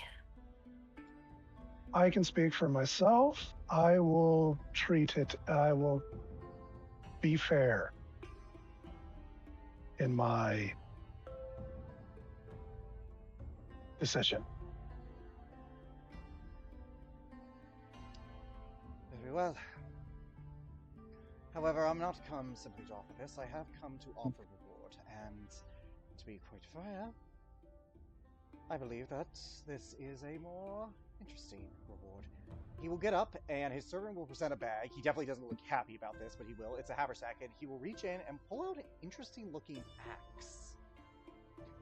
I can speak for myself. I will be fair in my decision. Very well. However, I'm not come simply to offer this. I have come to offer reward, and to be quite fair, I believe that this is a more interesting reward. He will get up, and his servant will present a bag. He definitely doesn't look happy about this, but he will. It's a haversack, and he will reach in and pull out an interesting-looking axe.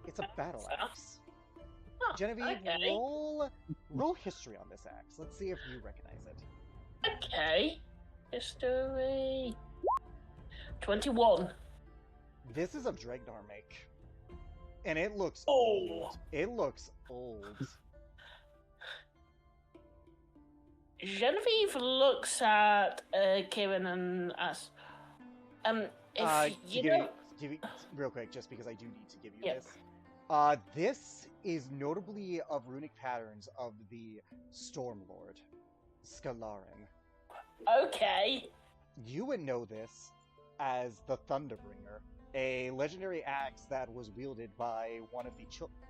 It's a battle axe. Oh, Genevieve, okay. roll history on this axe. Let's see if you recognize it. Okay. History. 21. This is a Dregnar make. And it looks Oh. old. It looks old. Genevieve looks at Kieran and asks, if you know... Give you, real quick, just because I do need to give you Yeah. this. This is notably of runic patterns of the Stormlord, Scalarin. Okay. You would know this as the Thunderbringer, a legendary axe that was wielded by one of the children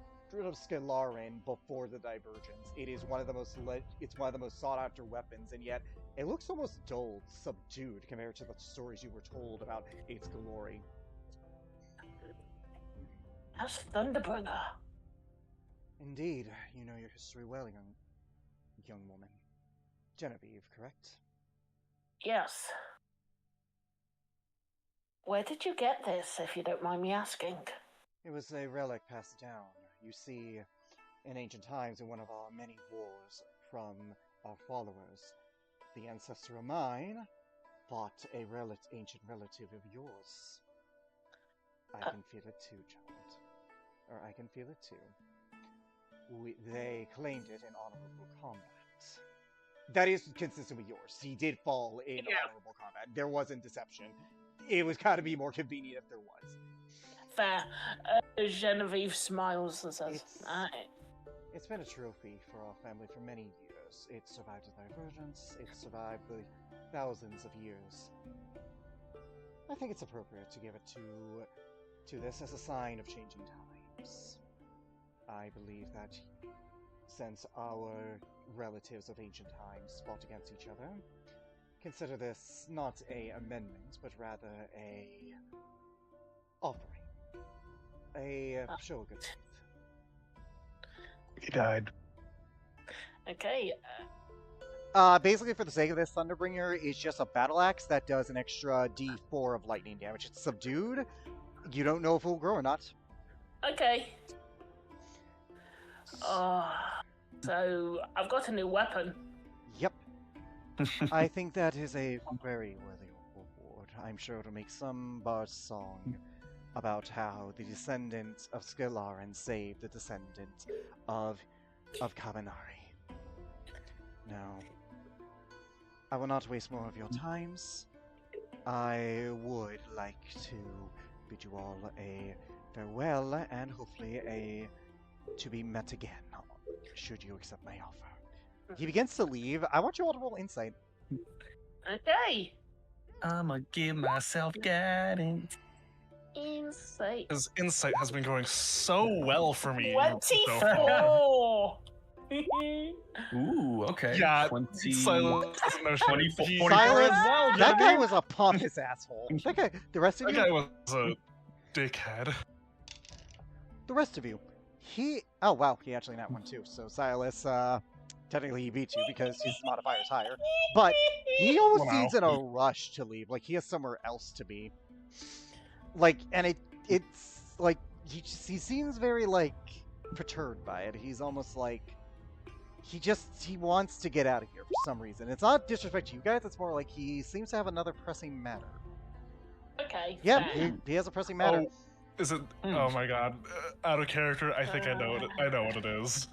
of Scalarin before the Divergence. It is one of the most sought-after weapons, and yet it looks almost dull, subdued compared to the stories you were told about its glory. That's Thunderbringer. Indeed, you know your history well, young woman. Genevieve, correct? Yes. Where did you get this, if you don't mind me asking? It was a relic passed down. You see, in ancient times, in one of our many wars from our followers, the ancestor of mine fought a ancient relative of yours. I can feel it too, child. Or I can feel it too. They claimed it in honorable combat. That is consistent with yours. He did fall in honorable combat. There wasn't deception. It was kind of be more convenient if there was. Fair. Genevieve smiles and says, It's been a trophy for our family for many years. It survived the Divergence. It survived the thousands of years. I think it's appropriate to give it to this as a sign of changing times. I believe that since our relatives of ancient times fought against each other, consider this not a amendment, but rather a offering. A show of good faith. He died. Okay. Basically, for the sake of this, Thunderbringer is just a battle axe that does an extra D4 of lightning damage. It's subdued. You don't know if it will grow or not. Okay. So I've got a new weapon. Yep. I think that is a very worthy reward. I'm sure it'll make some bard's song about how the descendant of Scalarin saved the descendant of Kaminari. Now, I will not waste more of your times. I would like to bid you all a farewell and hopefully to be met again, should you accept my offer. He begins to leave. I want you all to roll insight. Okay. I'ma give myself guidance. Insight. His insight has been going so well for me. So 24! Ooh, okay. yeah, 20. Silas doesn't know shit. 24. He- 24 Silas, as well, that guy Genevieve. was a pompous asshole. That guy, the rest of That you, guy was a dickhead. the rest of you, oh wow, he actually not one too. So Silas, technically he beats you because his modifier is higher, but he almost Wow. seems in a rush to leave. Like he has somewhere else to be. Like, and it's like he seems very like perturbed by it. He's almost like he wants to get out of here for some reason. It's not disrespect to you guys. It's more like he seems to have another pressing matter. Okay. Yeah, fair. he has a pressing matter. Oh, is it? Oh my god, out of character. I think I know it. I know what it is.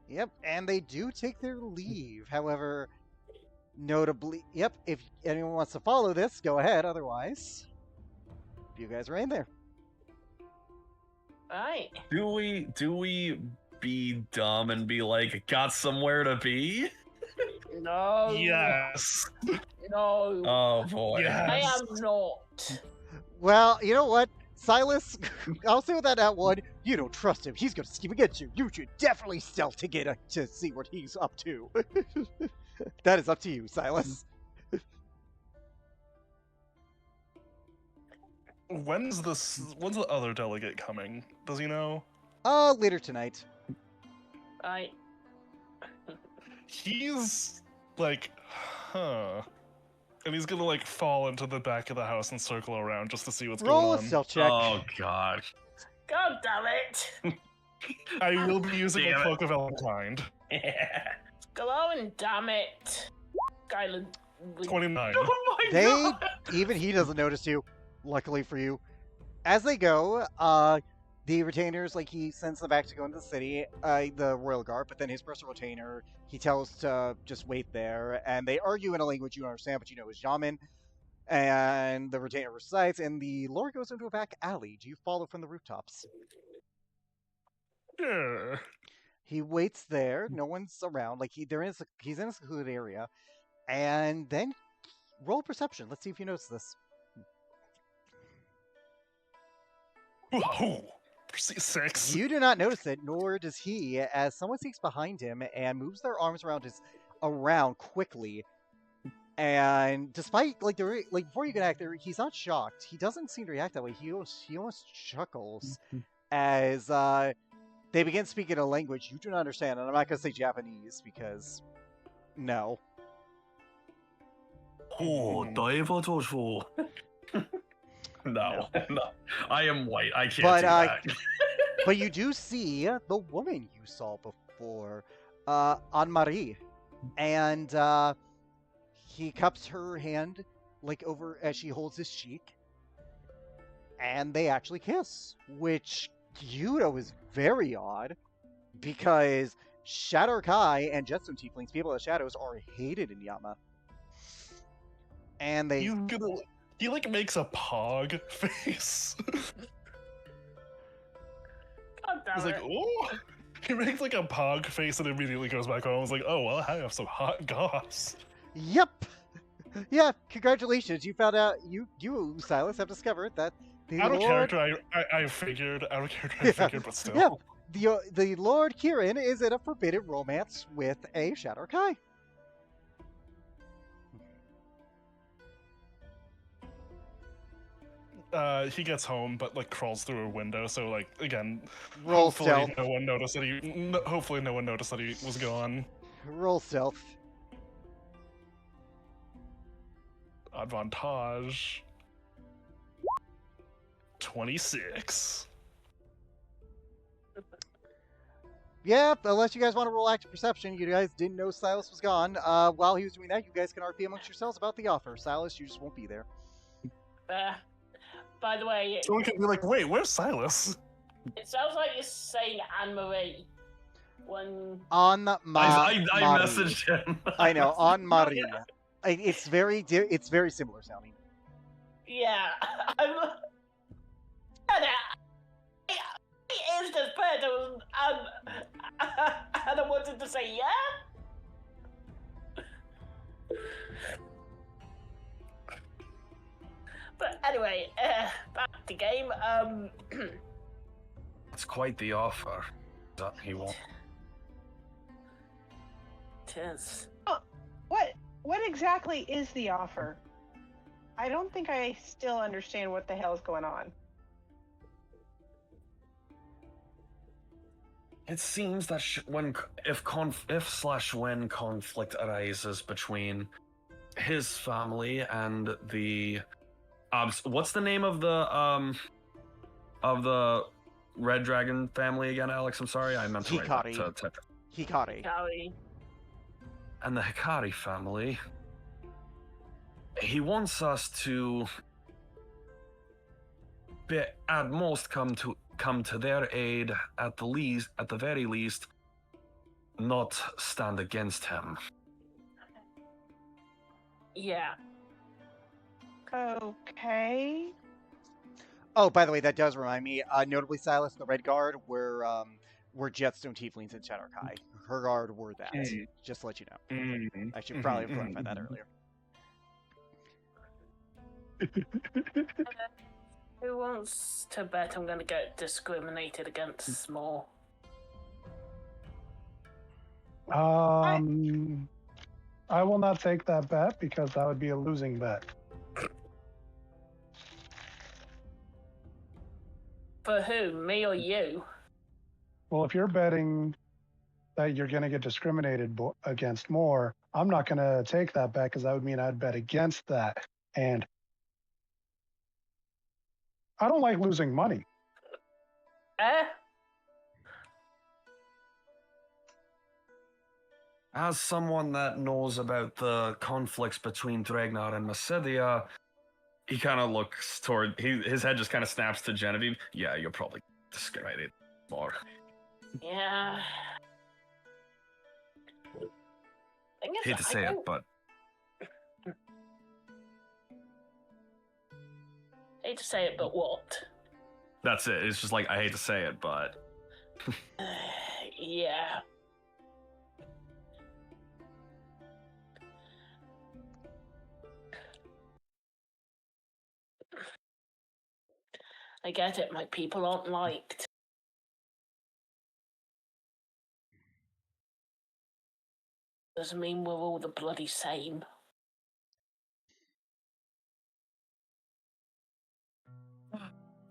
Yep, and they do take their leave. However, notably, yep, if anyone wants to follow this, go ahead. Otherwise, you guys remain there. Right. Do we be dumb and be like, got somewhere to be? No. Yes. No. Oh boy. Yeah. I am not. Well, you know what, Silas, I'll say with that one, you don't trust him. He's gonna scheme against you. You should definitely stealth to get to see what he's up to. That is up to you, Silas. When's the other delegate coming? Does he know? Later tonight. Right. He's like, huh. And he's gonna like fall into the back of the house and circle around just to see what's Roll going a on. stealth check. Oh god. God damn it. I will be using Damn a it. cloak of Elvenkind. Glowing, damn it. Skyland. 29. Oh my They, god. even he doesn't notice you, luckily for you. As they go, the retainers, like, he sends them back to go into the city, the royal guard, but then his personal retainer, he tells to just wait there, and they argue in a language you don't understand, but you know is Yaman, and the retainer recites, and the lord goes into a back alley. Do you follow from the rooftops? Yeah. He waits there, no one's around, like, he's in a secluded area, and then roll perception. Let's see if you notice this. Whoa. 6. You do not notice it, nor does he, as someone sneaks behind him and moves their arms around quickly. And despite before you can act there, he's not shocked. He doesn't seem to react that way. He almost chuckles as they begin speaking a language you do not understand. And I'm not going to say Japanese because no. Oh, No, no. I am white. I can't But, do that. But you do see the woman you saw before, Anne-Marie, and he cups her hand like over as she holds his cheek, and they actually kiss, which you know is very odd because Shadow Kai and Jetstone Tieflings, people of the shadows, are hated in Yama, and they. He like makes a pog face. God damn He's like, it. oh. He makes like a pog face and immediately goes back home. I was like, oh well, I have some hot goss. Yep. Yeah. Congratulations. You found out. You Silas have discovered that the Out of Lord. character, I figured. Out of character, I Yeah, figured, but still. Yeah. The Lord Kirin is in a forbidden romance with a Shadow Kai. He gets home, but like crawls through a window. So like again, Roll hopefully stealth. no one noticed that hopefully no one noticed that he was gone. Roll stealth. Advantage. 26. Yeah, unless you guys want to roll active perception, you guys didn't know Silas was gone. While he was doing that, you guys can RP amongst yourselves about the offer. Silas, you just won't be there. By the way, Someone can be like, wait, where's Silas? it sounds like you're saying Anne-Marie. When... On I Marie. messaged him. I know, on Marie. It's very similar sounding. Yeah. It is this person, and I wanted to say yeah. But Anyway, back to game. It's quite the offer that he wants. Tis. What exactly is the offer? I don't think I still understand what the hell's going on. It seems that when conflict arises between his family and the what's the name of the Red Dragon family again, Alex? I'm sorry, I meant to write that. Hikari. Hikari. And the Hikari family. He wants us to at most come to their aid, at the very least, not stand against him. Yeah. Okay. Oh, by the way, that does remind me. Notably, Silas, the Red Guard were Jetstone Tieflings in Shadow Kai. Her guard were that. Just to let you know. I should probably have clarified that earlier. Who wants to bet I'm going to get discriminated against more? I will not take that bet because that would be a losing bet. For who? Me or you? Well, if you're betting that you're going to get discriminated against more, I'm not going to take that bet because that would mean I'd bet against that. And I don't like losing money. As someone that knows about the conflicts between Dragnar and Massidia, he kind of looks toward... his head just kind of snaps to Genevieve. Yeah, you're probably discriminated more. Yeah. Hate to say it, but... Hate to say it, but what? That's it. It's just like, I hate to say it, but... Yeah. I get it, my people aren't liked. Doesn't mean we're all the bloody same.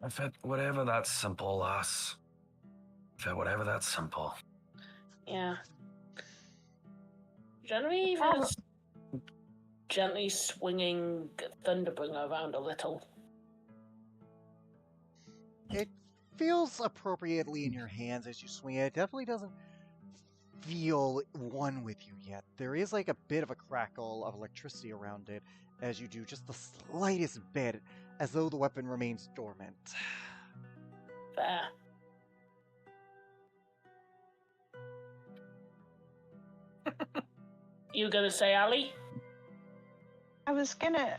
If it, whatever that's simple, lass. If it, whatever that's simple. Yeah. Genevieve is gently swinging Thunderbringer around a little. It feels appropriately in your hands as you swing it. It definitely doesn't feel one with you yet. There is like a bit of a crackle of electricity around it as you do just the slightest bit, as though the weapon remains dormant. Fair. You gonna say Ali? I was gonna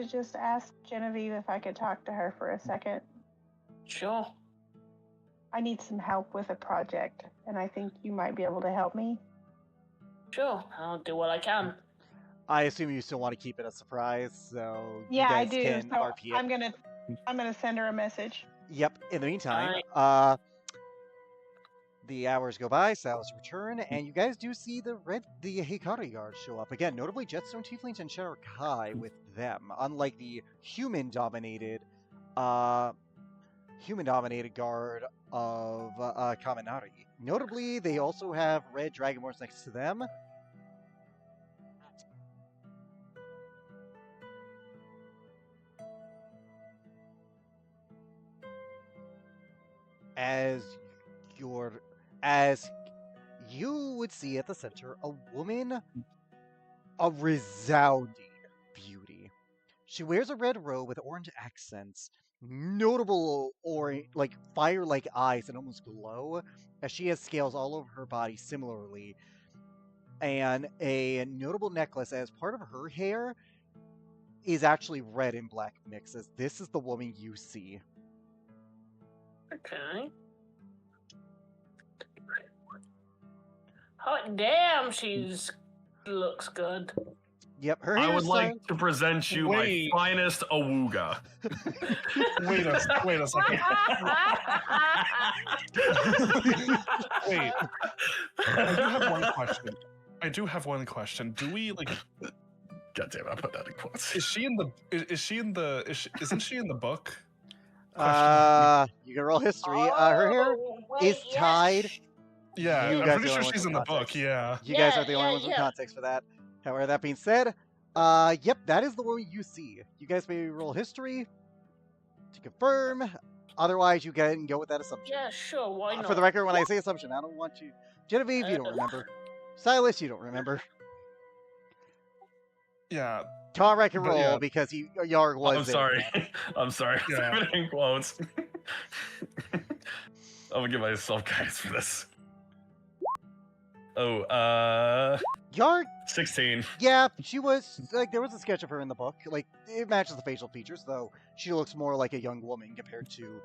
just ask Genevieve if I could talk to her for a second. Sure. I need some help with a project, and I think you might be able to help me. Sure, I'll do what I can. I assume you still want to keep it a surprise, so Yeah, I you guys do. can So RP it. I'm gonna send her a message. Yep. In the meantime, the hours go by, Silas return, and you guys do see the Hikari Guard show up again. Notably, Jetstone Tieflings and Shadow Kai with them, unlike the human-dominated guard of Kaminari. Notably, they also have red dragonborns next to them. As you would see at the center, a woman of resounding beauty. She wears a red robe with orange accents, notable like fire-like eyes that almost glow, as she has scales all over her body similarly, and a notable necklace as part of her hair is actually red and black mixes. This is the woman you see. Okay. Hot damn, she's looks good. Yep, her I hair would is like silent. to present you Wait. my finest awooga. Wait a second. Wait. I do have one question. Do we like? God damn it, I put that in quotes. Isn't she in the book? You can roll history. Her hair is tied. Yeah, You I'm guys pretty are the sure only ones she's with in the book. context. Yeah. You guys are the only Yeah, ones with yeah. context for that. However, that being said, yep, that is the one you see. You guys may roll history to confirm. Otherwise, you can go with that assumption. Yeah, sure. Why not? For the record, when I say assumption, I don't want you. Genevieve, you don't remember. Silas, you don't remember. Yeah. Conrad can But roll yeah. because Yarg was I'm in sorry. it. I'm sorry. Yeah. I put it in quotes. I'm gonna give myself guidance for this. Oh, Yarg, 16. yeah, she was like there was a sketch of her in the book. Like it matches the facial features, though she looks more like a young woman compared to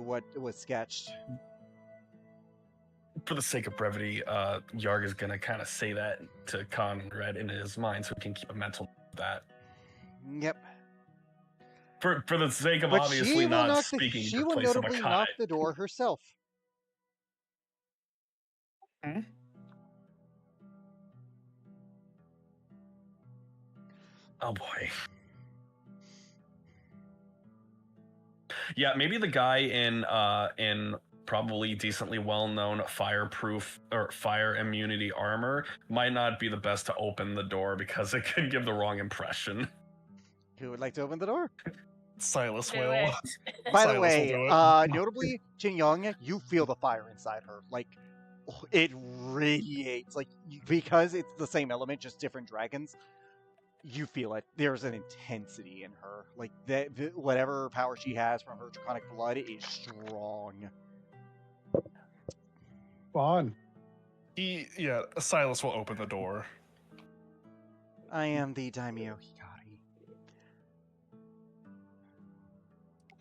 what was sketched. For the sake of brevity, Yarg is gonna kind of say that to Conrad in his mind so he can keep a mental note of that. Yep. For the sake of But obviously she will not knock speaking she to will place of a notably cut. knock the door herself. Hmm? Oh boy. Yeah, maybe the guy in probably decently well-known fireproof or fire immunity armor might not be the best to open the door because it could give the wrong impression. Who would like to open the door? Silas Do will. it. By the Silas will way, do it. notably, Jin Young, you feel the fire inside her. Like, it radiates. Like, because it's the same element, just different dragons, you feel it. There's an intensity in her. Like, whatever power she has from her draconic blood is strong. Fun. Silas will open the door. I am the Daimyo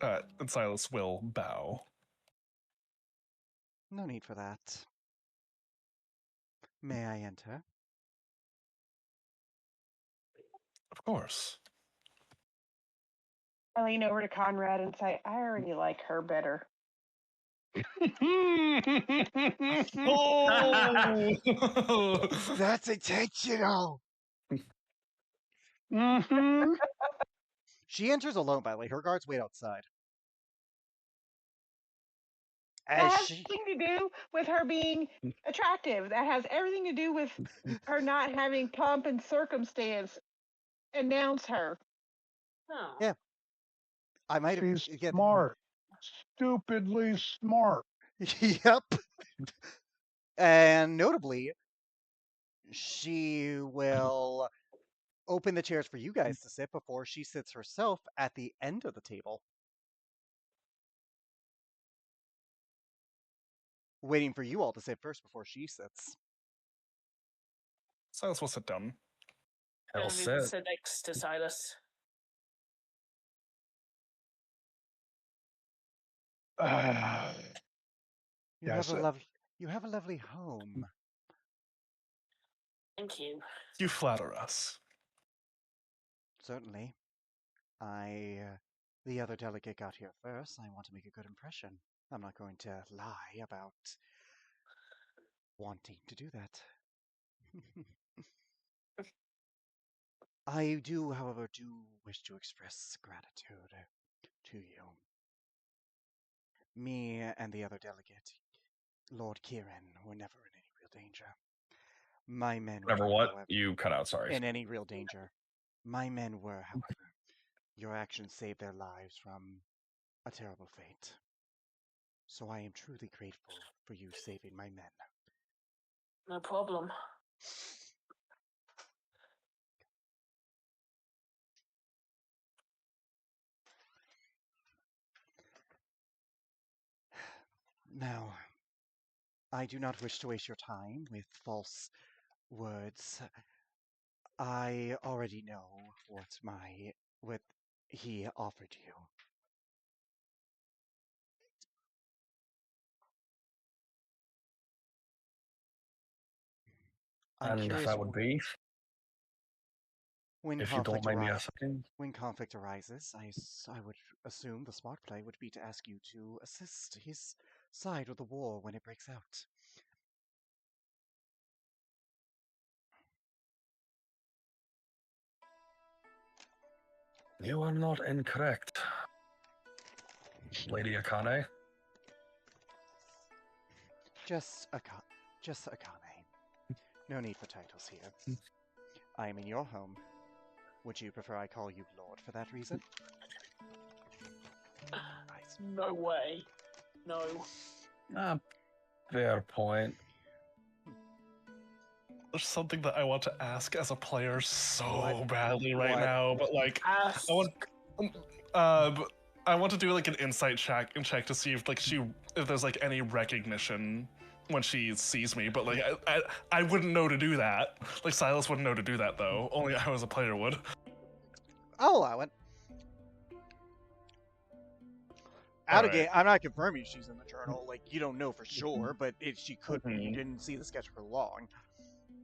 Hikari. And Silas will bow. No need for that. May I enter? Of course. I lean over to Conrad and say, I already like her better. Oh! That's intentional! Mm-hmm. She enters alone, by the way. Her guards wait outside. That As has she... nothing to do with her being attractive. That has everything to do with her not having pomp and circumstance announce her. Oh. Yeah. I might have... She's smart. Stupidly smart. Yep. And notably, she will open the chairs for you guys to sit before she sits herself at the end of the table, waiting for you all to sit first before she sits. Silas will sit down. I'll Genevieve sit. sit next to Silas. You Yes, have a lovely home. Thank you. You flatter us. Certainly. The other delegate got here first. I want to make a good impression. I'm not going to lie about wanting to do that. I do, however, wish to express gratitude to you. Me and the other delegate, Lord Kieran, were never in any real danger. My men Never were, what? however, You cut out, sorry. in any real danger. My men were, however. Your actions saved their lives from a terrible fate. So I am truly grateful for you saving my men. No problem. Now, I do not wish to waste your time with false words. I already know what he offered you. I'm And curious. that would be? When if you don't conflict mind me arises, asking. when conflict arises, I would assume the smart play would be to ask you to assist his side of the war when it breaks out. You are not incorrect, Lady Akane. Just Akane. No need for titles here. I am in your home. Would you prefer I call you Lord for that reason? Right. No way. No. Fair point. There's something that I want to ask as a player so What? badly right What? now, but like Ask. I want to do like an insight check to see if if there's like any recognition when she sees me, but like I wouldn't know to do that. Like Silas wouldn't know to do that though. Only I as a player would. I'll allow it. Out of Alright. game, I'm not confirming she's in the journal. Like, you don't know for sure, but she could be. You Mhm. didn't see the sketch for long.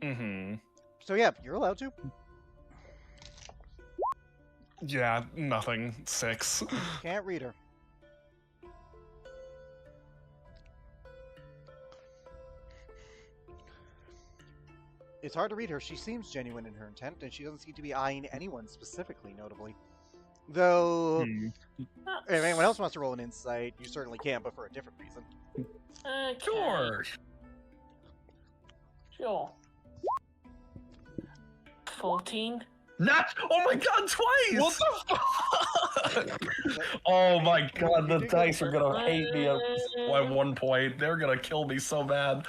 Mm-hmm. So yeah, you're allowed to. Yeah, nothing. 6. Can't read her. It's hard to read her. She seems genuine in her intent, and she doesn't seem to be eyeing anyone specifically, notably. Though, if anyone else wants to roll an insight, you certainly can, but for a different reason. Okay. Sure. Sure. 14. Not. Oh my god, twice! What the fuck? Oh my god, the You did dice are gonna hate me at 1 point. They're gonna kill me so bad.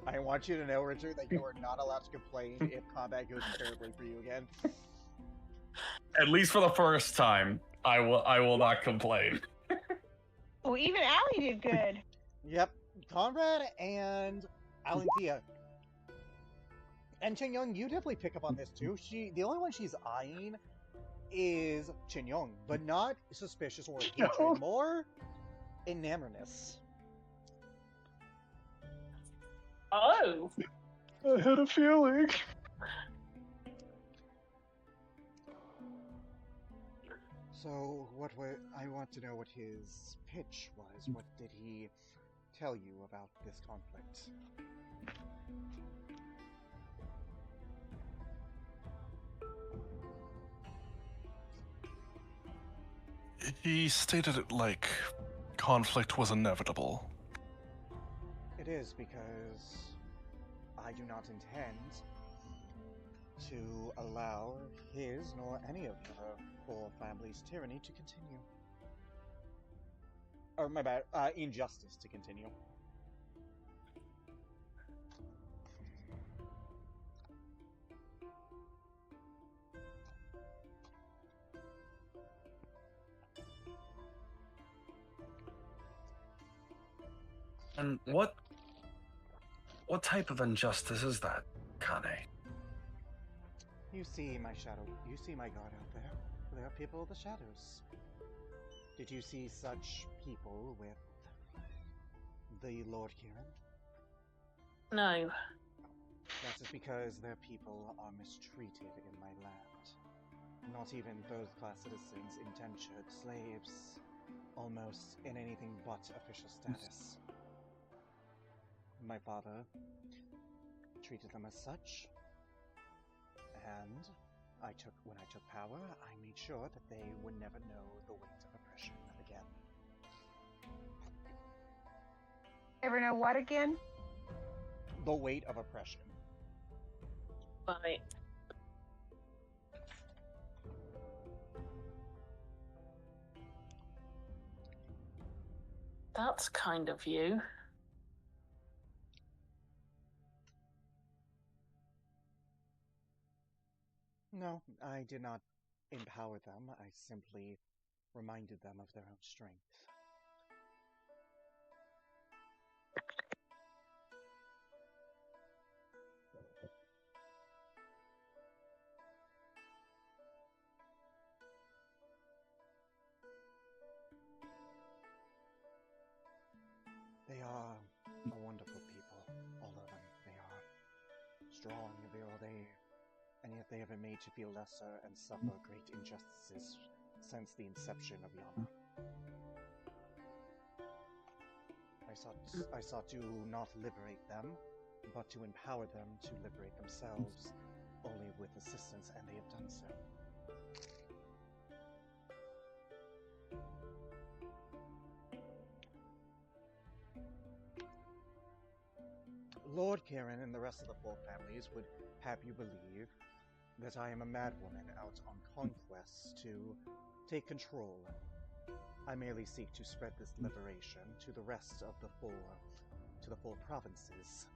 I want you to know, Richard, that you are not allowed to complain if combat goes terribly for you again. At least for the first time, I will not complain. Oh, even Allie did good. Yep, Conrad and Alanthea. And Chen Young, you definitely pick up on this too. The only one she's eyeing is Chen Young, but not suspicious or hatred, more enamoredness. Oh. I had a feeling. So, I want to know what his pitch was. What did he tell you about this conflict? He stated it like conflict was inevitable. It is because I do not intend to allow his nor any of the other 4 families' tyranny to continue. Or, my bad, injustice to continue. And what type of injustice is that, Kane? You see my shadow. You see my god out there. There are people of the shadows. Did you see such people with the Lord Kieran? No. That is because their people are mistreated in my land. Not even third-class citizens, indentured slaves, almost in anything but official status. My father treated them as such, and when I took power, I made sure that they would never know the weight of oppression again. Ever know what again? The weight of oppression. Right. That's kind of you. No, I did not empower them. I simply reminded them of their own strength. They are a wonderful people, all of them. They are strong, they and yet they have been made to feel lesser and suffer great injustices since the inception of Yama. I sought to not liberate them, but to empower them to liberate themselves, only with assistance, and they have done so. Lord Karen and the rest of the four families would have you believe that I am a madwoman out on conquest to take control. I merely seek to spread this liberation to the rest of the four provinces.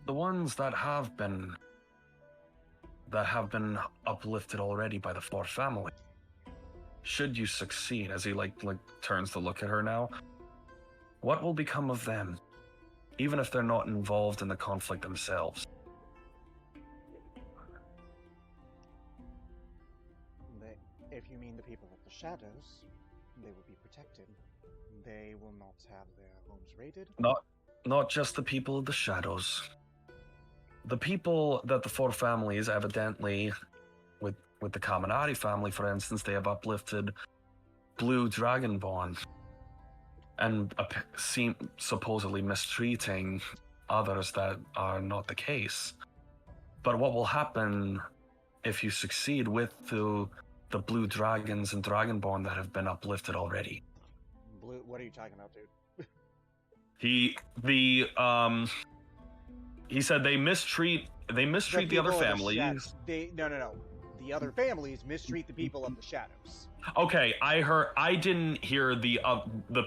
The ones that have been uplifted already by the fourth family. Should you succeed, as he like turns to look at her now, what will become of them, even if they're not involved in the conflict themselves? If you mean the people of the shadows, they will be protected. They will not have their homes raided. Not just the people of the shadows. The people that the four families evidently, with the Kaminari family, for instance, they have uplifted Blue Dragonborn and seem supposedly mistreating others that are not the case. But what will happen if you succeed with the Blue Dragons and Dragonborn that have been uplifted already? Blue, what are you talking about, dude? He said they mistreat the other families. No. The other families mistreat the people of the shadows. Okay, I didn't hear the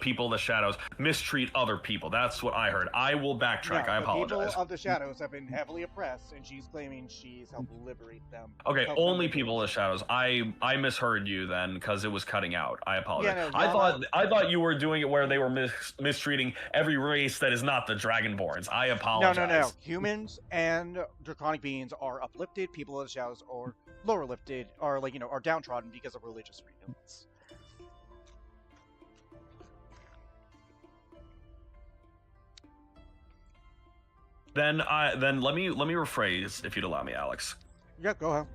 people of the shadows mistreat other people. That's what I heard. I will backtrack. No, I apologize. The people of the shadows have been heavily oppressed, and she's claiming she's helped liberate them. Okay, only people of the shadows. I misheard you then because it was cutting out. I apologize. Yeah, no, I thought you were doing it where they were mistreating every race that is not the Dragonborns. I apologize. No. Humans and draconic beings are uplifted. People of the shadows are lower lifted, are are downtrodden because of religious freedoms. Then let me rephrase, if you'd allow me, Alex. Yeah, go ahead.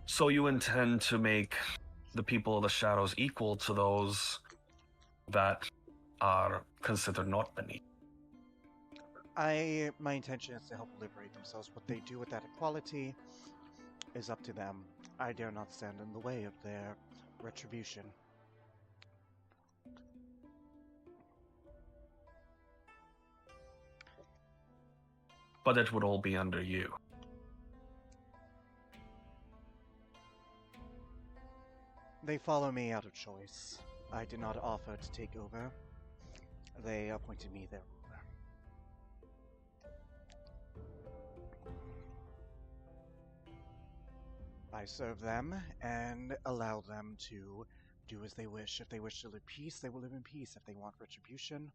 So you intend to make the people of the shadows equal to those that are considered not beneath? My intention is to help liberate themselves. What they do with that equality is up to them. I dare not stand in the way of their retribution. But it would all be under you. They follow me out of choice. I did not offer to take over. They appointed me their ruler. I serve them and allow them to do as they wish. If they wish to live peace, they will live in peace. If they want retribution,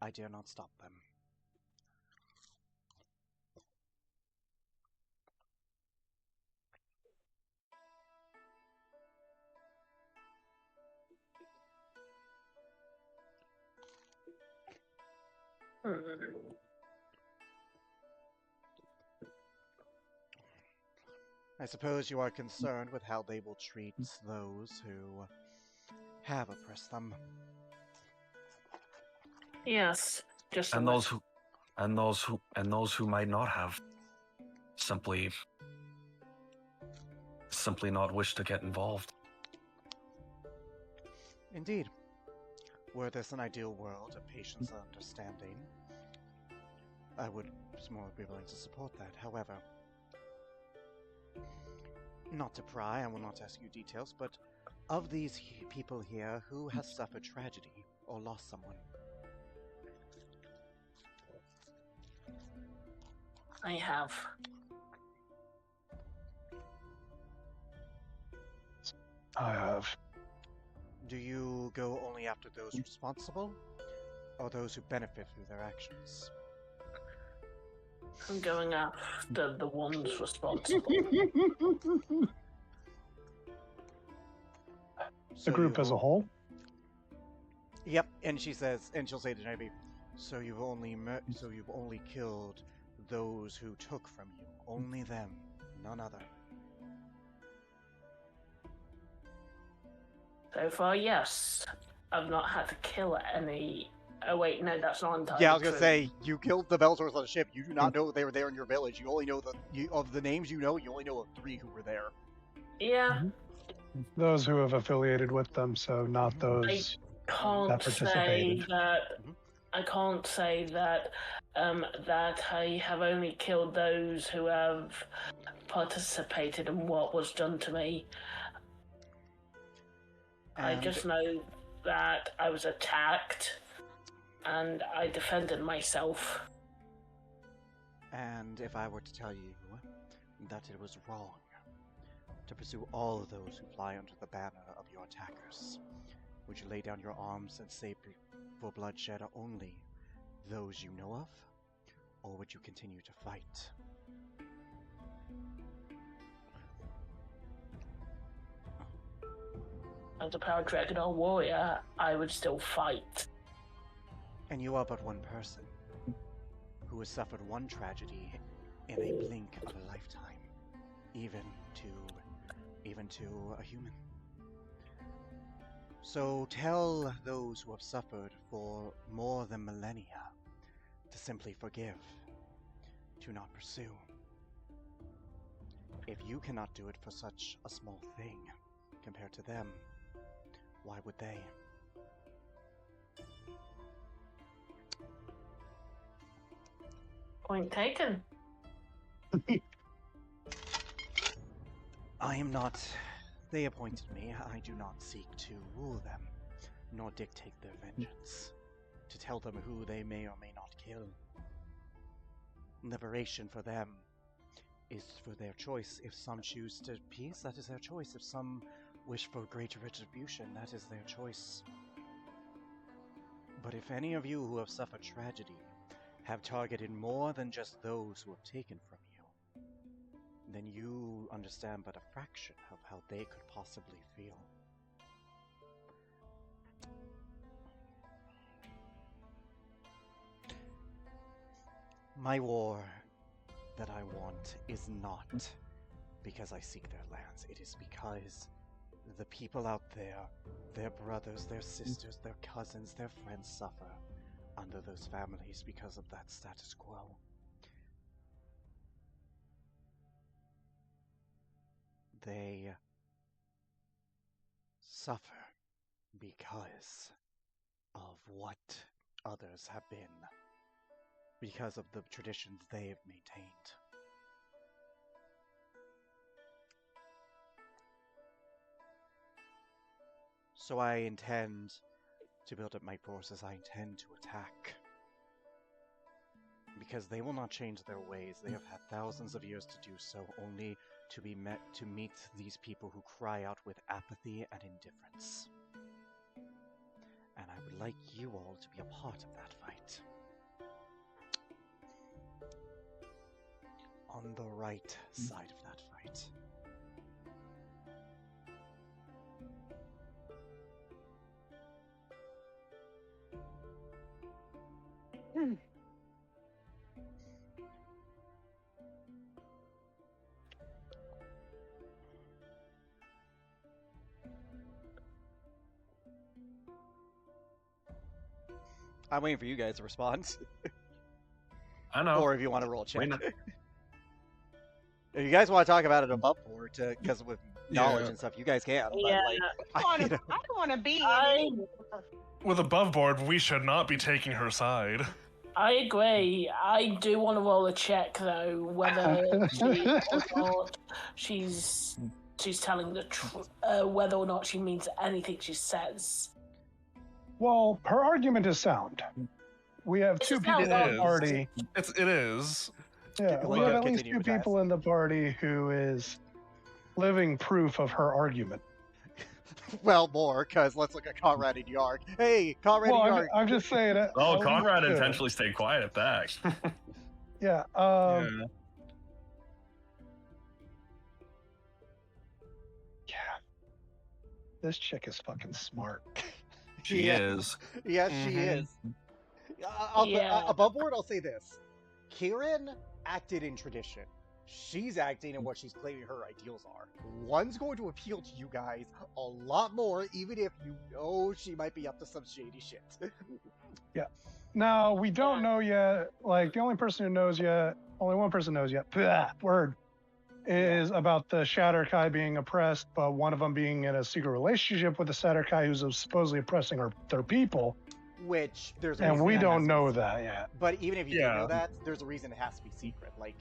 I dare not stop them. I suppose you are concerned with how they will treat those who have oppressed them. Yes, just and those who might not have simply not wish to get involved. Indeed. Were this an ideal world of patience and understanding, I would more be willing to support that. However, not to pry, I will not ask you details, but of these people here, who has suffered tragedy or lost someone? I have. I have. Do you go only after those responsible, or those who benefit through their actions? I'm going after the ones responsible. The group as a whole? Yep, and she'll say to Genevieve, so you've only killed those who took from you, only them, none other. So far, yes. I've not had to kill any. Oh wait, no, that's not entirely Yeah, I was gonna true. say, you killed the Veltors on the ship. You do not know they were there in your village. You only know of the names you only know of 3 who were there. Yeah. Those who have affiliated with them, so not those Can't that say participated. that. I can't say that that I have only killed those who have participated in what was done to me. I just know that I was attacked and I defended myself. And if I were to tell you that it was wrong to pursue all of those who fly under the banner of your attackers, would you lay down your arms and save for bloodshed only those you know of, or would you continue to fight? As a proud Dragonor warrior, I would still fight. And you are but one person who has suffered one tragedy in a blink of a lifetime, even to a human. So tell those who have suffered for more than millennia to simply forgive, to not pursue. If you cannot do it for such a small thing compared to them, why would they? Point taken. I am not. They appointed me. I do not seek to rule them, nor dictate their vengeance, to tell them who they may or may not kill. Liberation for them is for their choice. If some choose to peace, that is their choice. If some wish for greater retribution, that is their choice. But if any of you who have suffered tragedy have targeted more than just those who have taken from you, then you understand but a fraction of how they could possibly feel. My war that I want is not because I seek their lands. It is because the people out there, their brothers, their sisters, their cousins, their friends suffer under those families because of that status quo. They suffer because of what others have been, because of the traditions they have maintained. So I intend to build up my forces. I intend to attack. Because they will not change their ways. They have had thousands of years to do so, only to meet these people who cry out with apathy and indifference. And I would like you all to be a part of that fight. On the right side of that fight. I'm waiting for you guys to respond. I know. Or if you want to roll a check. Why not? If you guys want to talk about it above board, because with knowledge Yeah. and stuff, you guys can. But Yeah. I don't want to be. I With above board, we should not be taking her side. I agree. I do want to roll a check though, whether she or not she's telling the truth, whether or not she means anything she says. Well, her argument is sound. We have It's two a people in sound the It party. It is. Yeah, we Well, have at least continue, two Matthias. people in the party who is living proof of her argument. Well, more, because let's look at Conrad and Yarg. Hey, Conrad Well, and Yarg. I'm just saying it. Oh, at least Conrad two. intentionally stayed quiet back. Yeah. Yeah. Yeah. This chick is fucking smart. She Yeah. is. Yes, she Mhm. is. Yeah. Above board, I'll say this. Kieran acted in tradition. She's acting in what she's claiming her ideals are. One's going to appeal to you guys a lot more, even if you know she might be up to some shady shit. Now, we don't Yeah. know yet. Like, the only person who knows yet, only one person knows yet, word, is about the Shatterkai being oppressed, but one of them being in a secret relationship with the Shatterkai who's supposedly oppressing their people. Which, there's a And reason we that don't has to be know secret. that yet. But even if you Yeah. did know that, there's a reason it has to be secret. Like,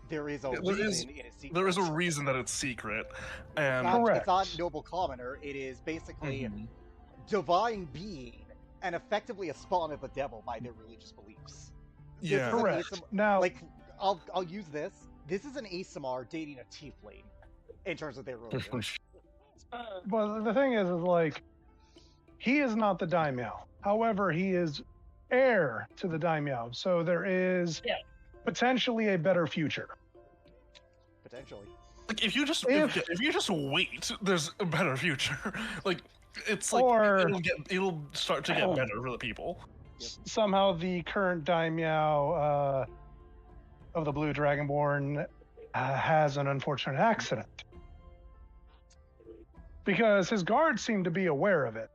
there is a There reason is- it is secret. There is a reason that it's secret, and It's not Correct. Noble Commoner. It is basically Mhm. divine being and effectively a spawn of the devil by their religious beliefs. This Yeah. is an Correct. ASMR Now, like I'll use this. This is an ASMR dating a tiefling in terms of their religion. well, the thing is like, he is not the daimyo. However, he is heir to the daimyo. So there is Yeah. potentially a better future. Potentially. Like if you just If- if you just wait, there's a better future. Like it's like Or- it'll start to get better for the people. Somehow the current daimyo of the Blue Dragonborn has an unfortunate accident. Because his guards seem to be aware of it.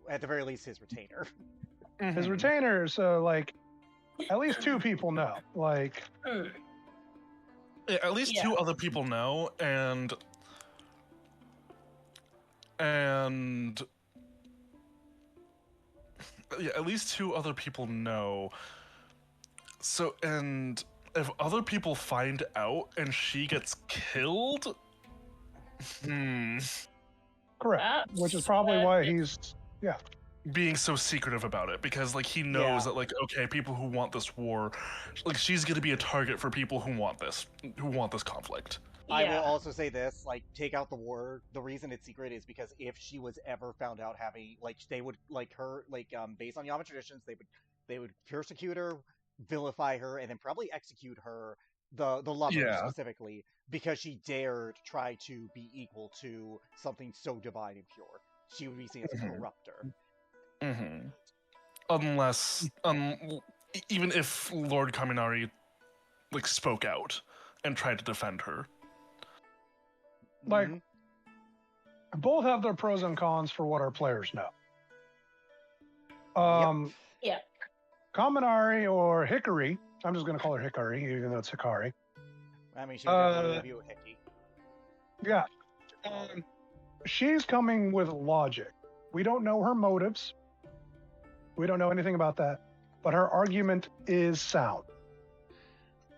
At the very least, his retainer. His Mhm. retainers, like, at least two people know. Like, Mm. Yeah, at least Yeah. two other people know, and yeah, at least two other people know. So, and if other people find out and she gets killed, correct. That's Which is probably where why it- he's, yeah. being so secretive about it, because like he knows Yeah. that like okay, people who want this war, like she's gonna be a target for people who want this conflict. I will Yeah. also say this, like, take out the war. The reason it's secret is because if she was ever found out having, like, they would, like, her, like, based on Yama traditions, they would persecute her, vilify her, and then probably execute her, the lover Yeah. specifically, because she dared try to be equal to something so divine and pure. She would be seen as a Mhm. corrupter. Mm-hmm. Unless, even if Lord Kaminari, like, spoke out and tried to defend her. Like, Mhm. both have their pros and cons for what our players know. Yeah. Kaminari or Hikari, I'm just going to call her Hikari, even though it's Hikari. I mean, she would definitely give you a hickey. Yeah. She's coming with logic. We don't know her motives. We don't know anything about that. But her argument is sound.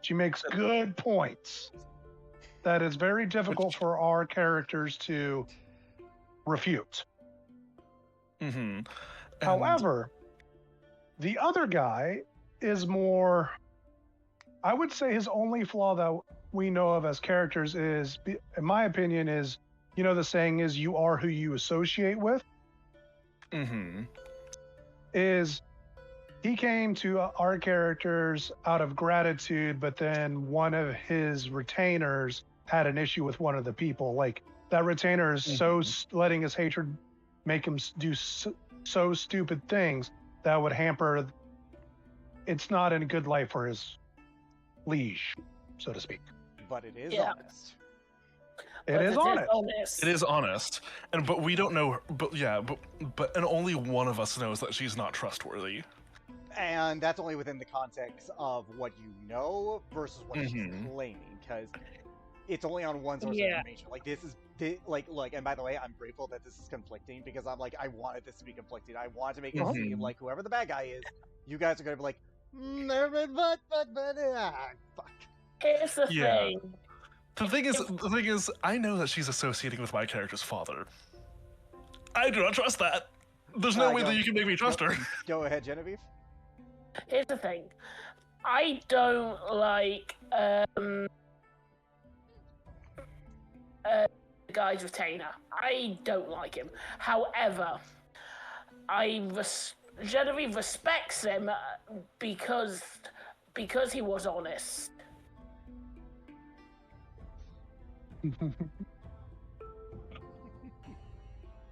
She makes good points that is very difficult for our characters to refute. Mm-hmm. However, the other guy is more, I would say his only flaw that we know of as characters is, in my opinion, is, you know, the saying is you are who you associate with, Mm-hmm. is he came to our characters out of gratitude, but then one of his retainers had an issue with one of the people. Like, that retainer is so letting his hatred make him do so stupid things that would hamper. It's not in a good light for his liege, so to speak. But it is Yeah. honest. It is honest. honest. It is honest, but we don't know. But yeah, but and only one of us knows that she's not trustworthy. And that's only within the context of what you know versus what she's Mhm. claiming, because it's only on one source of Yeah. information. Like, like, look, and by the way, I'm grateful that this is conflicting, because I'm like, I wanted this to be conflicting. I wanted to make it seem like whoever the bad guy is, you guys are gonna be like, fuck. Here's the Yeah. thing. The thing is, I know that she's associating with my character's father. I do not trust that. There's no way go- that you can make me trust her. Go ahead, Genevieve. Here's the thing. I don't like guy's retainer. I don't like him. However, Genevieve respects him because he was honest.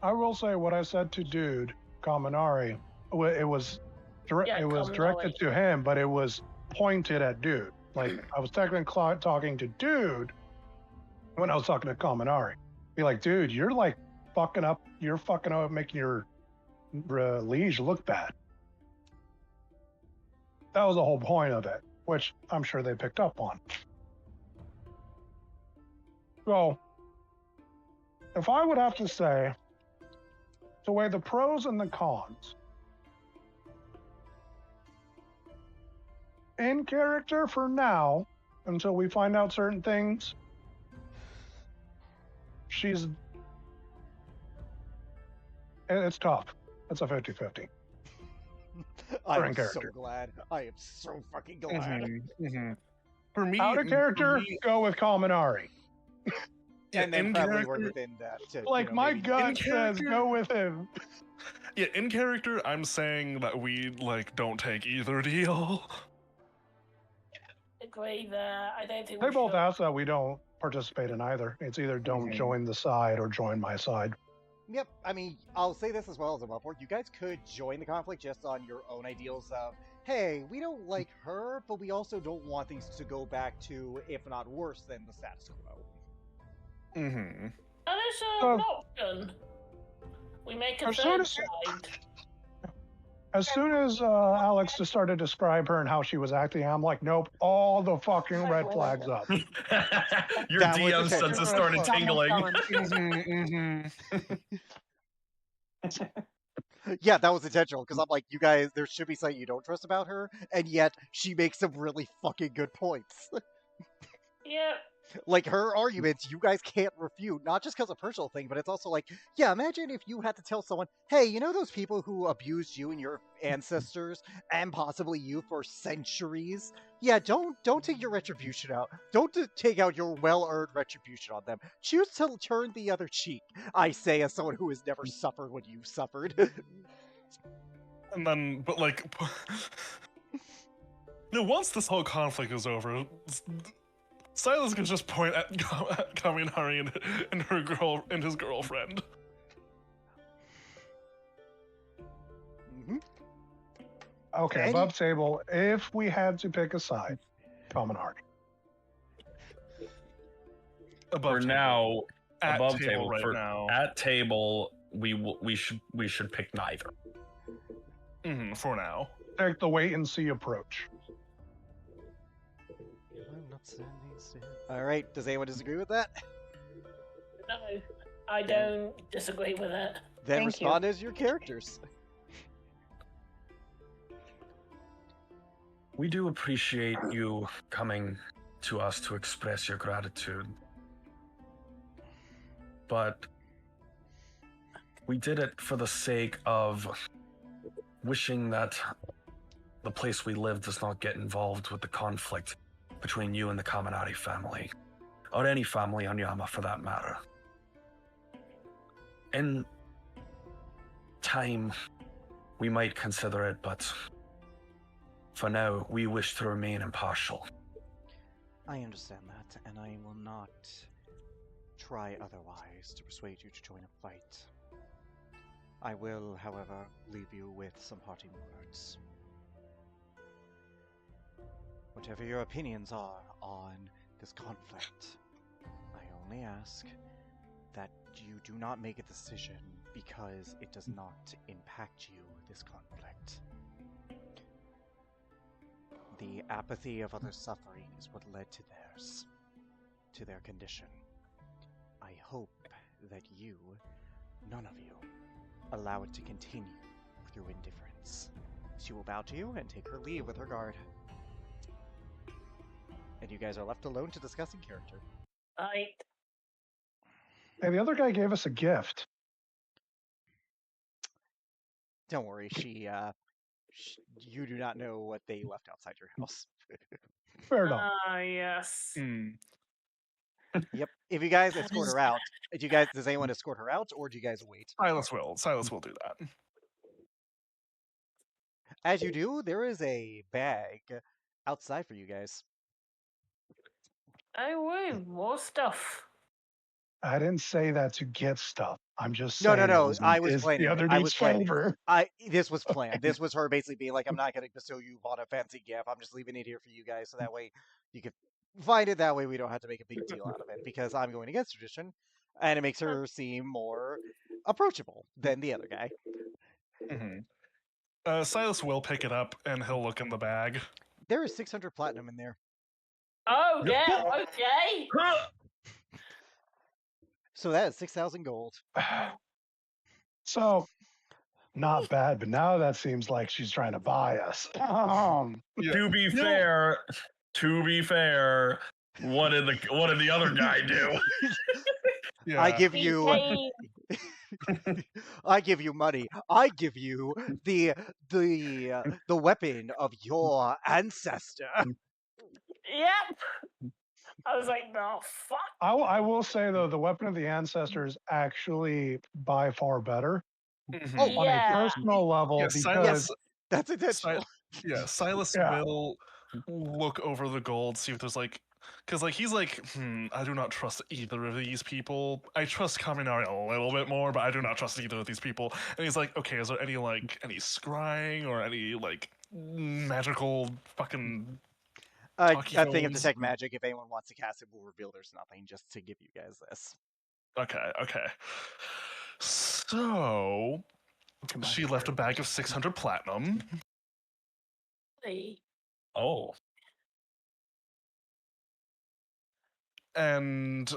I will say what I said to Dude Kaminari. It was Kaminari. directed to him, but it was pointed at Dude. Like I was technically talking to Dude when I was talking to Kaminari. Be like, dude, you're like fucking up. You're fucking up, making your liege look bad. That was the whole point of it, which I'm sure they picked up on. So, if I would have to say, to weigh the pros and the cons, in character for now, until we find out certain things, it's tough. It's a 50-50. I'm so glad. I am so fucking glad. For me, out of character, go with Kaminari. And then probably work within that. To, like my gut says, go with him. Yeah, in character, I'm saying that we like don't take either deal. Agree there. I don't think they both ask that we don't participate in either. It's either don't join the side or join my side. Yep, I mean, I'll say this as well as a buffer. You guys could join the conflict just on your own ideals of, hey, we don't like her, but we also don't want things to go back to, if not worse than the status quo. Mm-hmm. That is an option. We make a third side. As soon as Alex just started to describe her and how she was acting, I'm like, nope, all the fucking red flags up. Your DM senses started tingling. Yeah, that was intentional, because I'm like, you guys, there should be something you don't trust about her, and yet she makes some really fucking good points. Yeah. Like, her arguments, you guys can't refute, not just because of personal thing, but it's also like, yeah, imagine if you had to tell someone, hey, you know those people who abused you and your ancestors, and possibly you for centuries? Yeah, don't take your retribution out. Don't take out your well-earned retribution on them. Choose to turn the other cheek, I say as someone who has never suffered what you suffered. And then, but like, once this whole conflict is over, Silas can just point at Kaminari and his girlfriend. Mm-hmm. Okay, above table, if we had to pick a side, Kaminari. For now, above table right now. At table, we should pick neither. For now. Take the wait and see approach. I'm not standing still. All right, does anyone disagree with that? No, I don't disagree with it. Then respond as your characters. We do appreciate you coming to us to express your gratitude. But we did it for the sake of wishing that the place we live does not get involved with the conflict between you and the Kaminari family, or any family on Yama for that matter. In time, we might consider it, but for now, we wish to remain impartial. I understand that, and I will not try otherwise to persuade you to join a fight. I will, however, leave you with some parting words. Whatever your opinions are on this conflict, I only ask that you do not make a decision because it does not impact you, this conflict. The apathy of others' suffering is what led to theirs, to their condition. I hope that you, none of you, allow it to continue through indifference. She will bow to you and take her leave with her guard. And you guys are left alone to discuss in character. Hey, the other guy gave us a gift. Don't worry, you do not know what they left outside your house. Fair enough. Ah, yes. Yep. If you guys escort her out, does anyone escort her out, or do you guys wait? Silas will do that. As you do, there is a bag outside for you guys. Oh, woo, more stuff. I didn't say that to get stuff. I'm just No, no, saying no. I was is the planning it. other I dude's was planning. favor. This was planned. This was her basically being like, "I'm not going to bestow you on a fancy gift. I'm just leaving it here for you guys, so that way you can find it. That way we don't have to make a big deal out of it because I'm going against tradition, and it makes her seem more approachable than the other guy." Mm-hmm. Silas will pick it up and he'll look in the bag. There is 600 platinum in there. Oh, yeah, okay. So that is 6,000 gold. So, not bad, but now that seems like she's trying to buy us. Yeah. To be fair, what did the other guy do? Yeah. I give He you paid- I give you money. I give you the weapon of your ancestor. Yep. I was like, no, fuck. I will say though, the weapon of the ancestors actually by far better Mhm. Oh, on a Yeah. personal level Yeah, because That's intentional. Silas Yeah. will look over the gold, see if there's like, because like he's like, I do not trust either of these people. I trust Kaminari a little bit more, but I do not trust either of these people. And he's like, okay, is there any scrying or any like magical fucking A talkie thing of phones? detect magic. If anyone wants to cast it, will reveal there's nothing. Just to give you guys this. Okay. So she left a bag of 600 platinum. Oh, And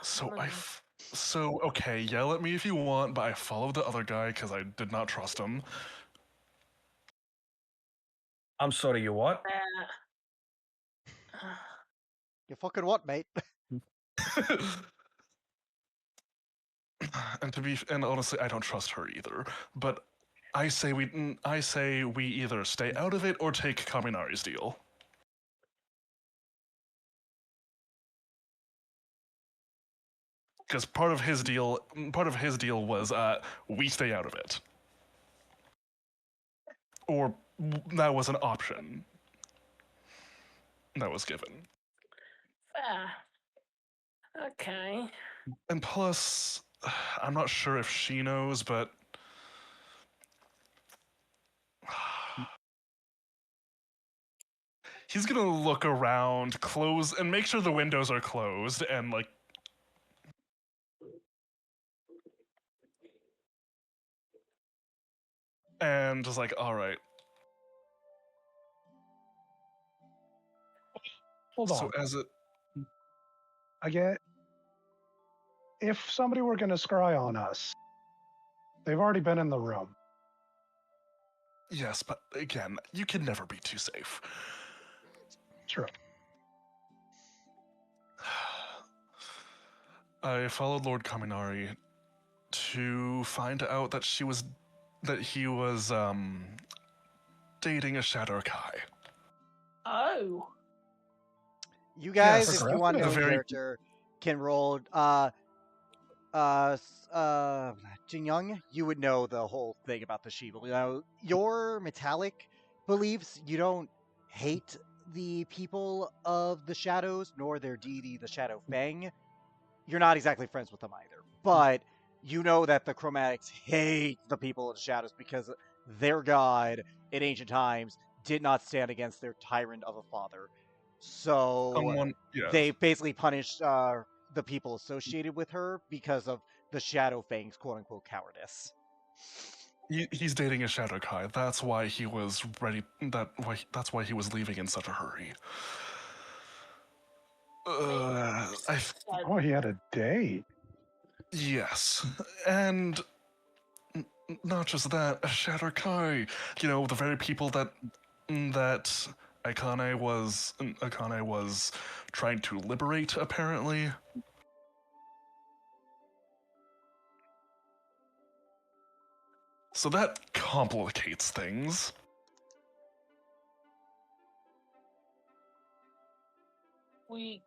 so okay, yell at me if you want, but I followed the other guy because I did not trust him. I'm sorry. You what? You fucking what, mate? And honestly, I don't trust her either. But I say we either stay out of it or take Kaminari's deal. Because part of his deal was we stay out of it, or that was an option that was given. Fair. Okay. And plus, I'm not sure if she knows, but he's gonna look around, close, and make sure the windows are closed, and like. And just like, all right. hold on. So as it, I get if somebody were going to scry on us, they've already been in the room. yes, but again, you can never be too safe. True. I followed Lord Kaminari to find out that he was dating a Shadow Kai. Oh. You guys, Yes, if you want to know the very- character, can roll. Jin Young, you would know the whole thing about the Shiva. You know, your metallic beliefs, you don't hate the people of the shadows, nor their deity, the Shadow Fang. You're not exactly friends with them either. But you know that the Chromatics hate the people of the shadows because their god in ancient times did not stand against their tyrant of a father. So Yes. they basically punished the people associated with her because of the Shadow Fang's quote-unquote cowardice. He's dating a Shadow Kai. That's why he was ready. That's why he was leaving in such a hurry. Oh, he had a date. Yes, and not just that, a Shadow Kai. You know, the very people that Akane was trying to liberate, apparently. So that complicates things. We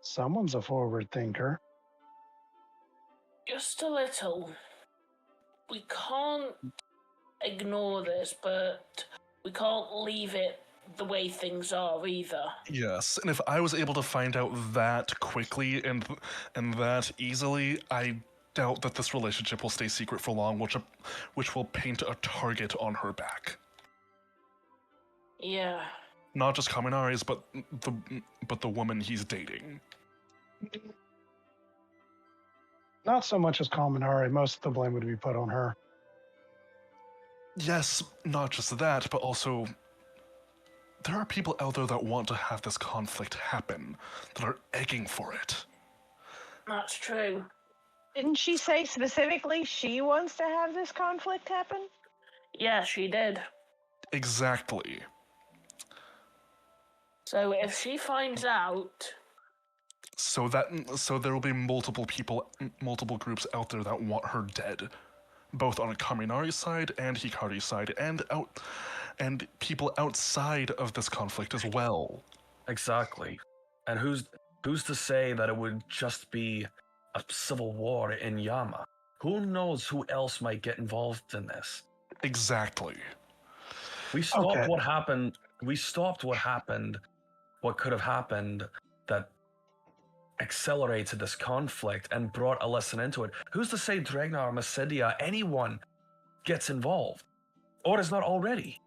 Someone's a forward thinker. Just a little. We can't ignore this, but we can't leave it the way things are either. Yes, and if I was able to find out that quickly and that easily, I doubt that this relationship will stay secret for long, which will paint a target on her back. Yeah. Not just Kaminari's, but the woman he's dating. Not so much as Kaminari. Most of the blame would be put on her. Yes, not just that, but also there are people out there that want to have this conflict happen, that are egging for it. That's true. Didn't she say specifically she wants to have this conflict happen? Yeah, she did. Exactly. So if she finds out, So there will be multiple groups out there that want her dead, both on Kaminari's side and Hikari's side, and people outside of this conflict as well. Exactly. And who's to say that it would just be a civil war in Yama? Who knows who else might get involved in this? Exactly. We stopped Okay. what happened. We stopped what could have happened that accelerated this conflict and brought a lesson into it. Who's to say Dregnar, Massidia, anyone gets involved? Or is not already?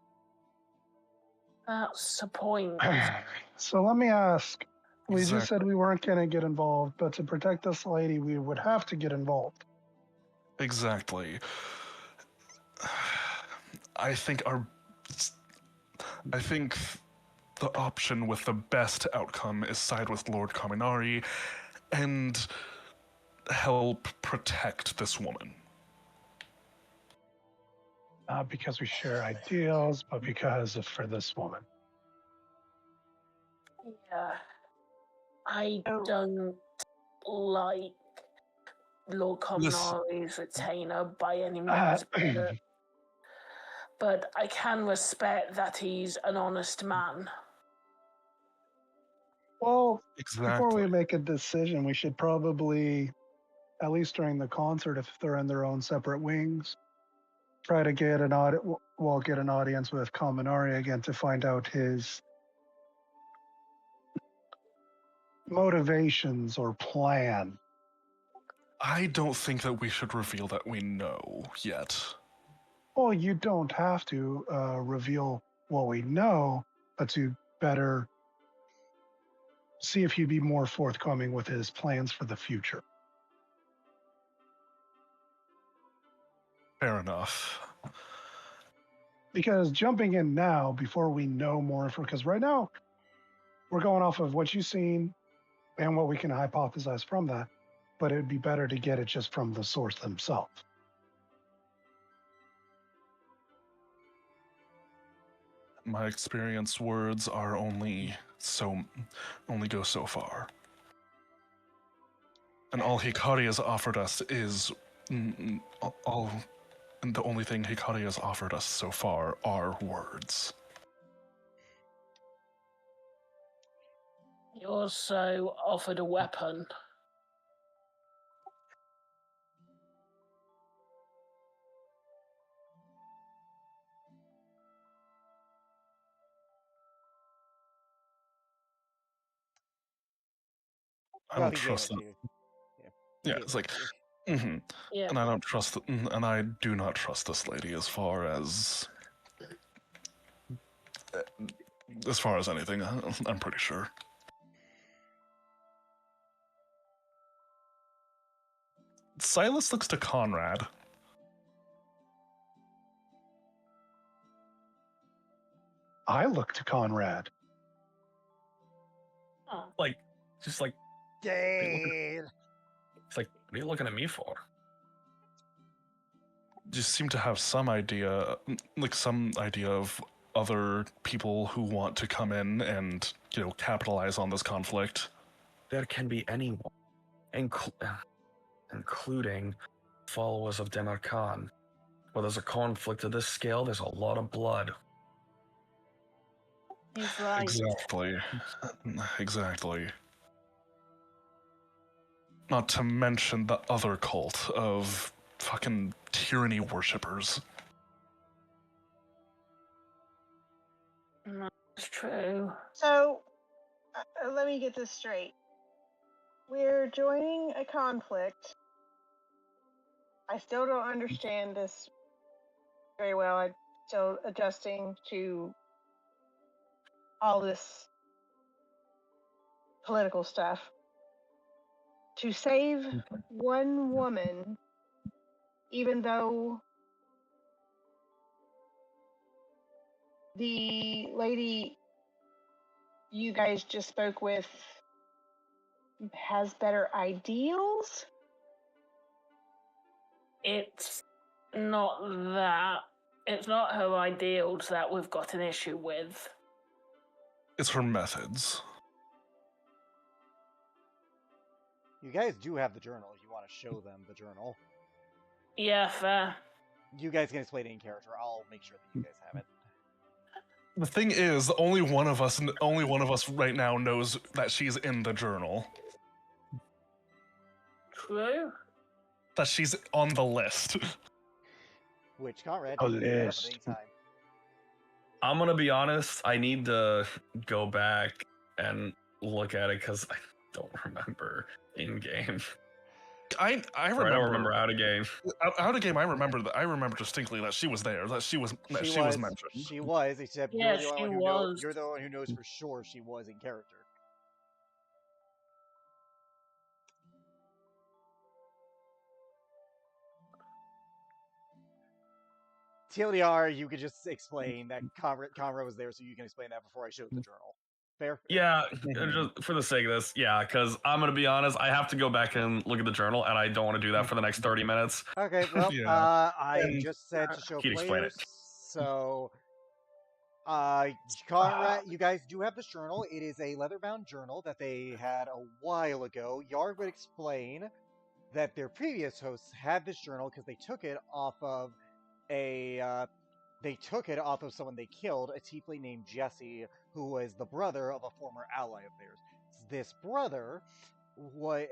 that's the point. So let me ask. We just Exactly. said we weren't going to get involved, but to protect this lady, we would have to get involved. Exactly. I think the option with the best outcome is side with Lord Kaminari and help protect this woman. Not because we share ideals, but because of for this woman. Yeah. I Oh. don't like Lord This- Kaminari's retainer by any means, but I can respect that he's an honest man. Well, Exactly. before we make a decision, we should probably, at least during the concert, if they're in their own separate wings, try to get an audience with Kaminari again to find out his motivations or plan. I don't think that we should reveal that we know yet. Well, you don't have to reveal what we know, but to better see if he'd be more forthcoming with his plans for the future. Fair enough. Because jumping in now before we know more info, because right now we're going off of what you've seen and what we can hypothesize from that, but it'd be better to get it just from the source themselves. My experience words are only go so far. And all Hikari has offered us is the only thing Hikari has offered us so far are words. He also offered a weapon. I Well, don't he gave trust it that. to you. Yeah, Yeah, gave it's it like, to you. mm-hmm. Yeah. And I don't trust, and I do not trust this lady as far as anything. I'm pretty sure. Silas looks to Conrad. I look to Conrad. Oh. Just like, Jade. it's like, what are you looking at me for? You seem to have some idea of other people who want to come in and, capitalize on this conflict. There can be anyone, including followers of Demar Khan. Where there's a conflict of this scale, there's a lot of blood. He's right. Exactly. Exactly. Not to mention the other cult of fucking tyranny worshippers. That's true. So, let me get this straight. We're joining a conflict. I still don't understand this very well. I'm still adjusting to all this political stuff. To save one woman, even though the lady you guys just spoke with has better ideals? It's not that. It's not her ideals that we've got an issue with. It's her methods. You guys do have the journal if you want to show them the journal. Yeah, fair. You guys can explain it in character. I'll make sure that you guys have it. The thing is, only one of us right now knows that she's in the journal. True. That she's on the list. Which Conrad, Oh, you can look it up list. at any time. I'm gonna be honest. I need to go back and look at it because I don't remember in game. I I remember. don't remember out of game. Out of game, I remember distinctly that she was there. That she was mentioned. She was, except Yeah, you're the she one who was. you're the one who knows for sure she was in character. TLDR, you could just explain that Conrad was there, so you can explain that before I showed the journal. Fair? Yeah, just for the sake of this, yeah, because I'm gonna be honest, I have to go back and look at the journal, and I don't want to do that for the next 30 minutes. Okay, well, Yeah. I And- just said to show He'd explain it. players, so Conrad, you guys do have this journal. It is a leather-bound journal that they had a while ago. Yard would explain that their previous hosts had this journal because they took it off of someone they killed, a tiefling named Jesse, who was the brother of a former ally of theirs. This brother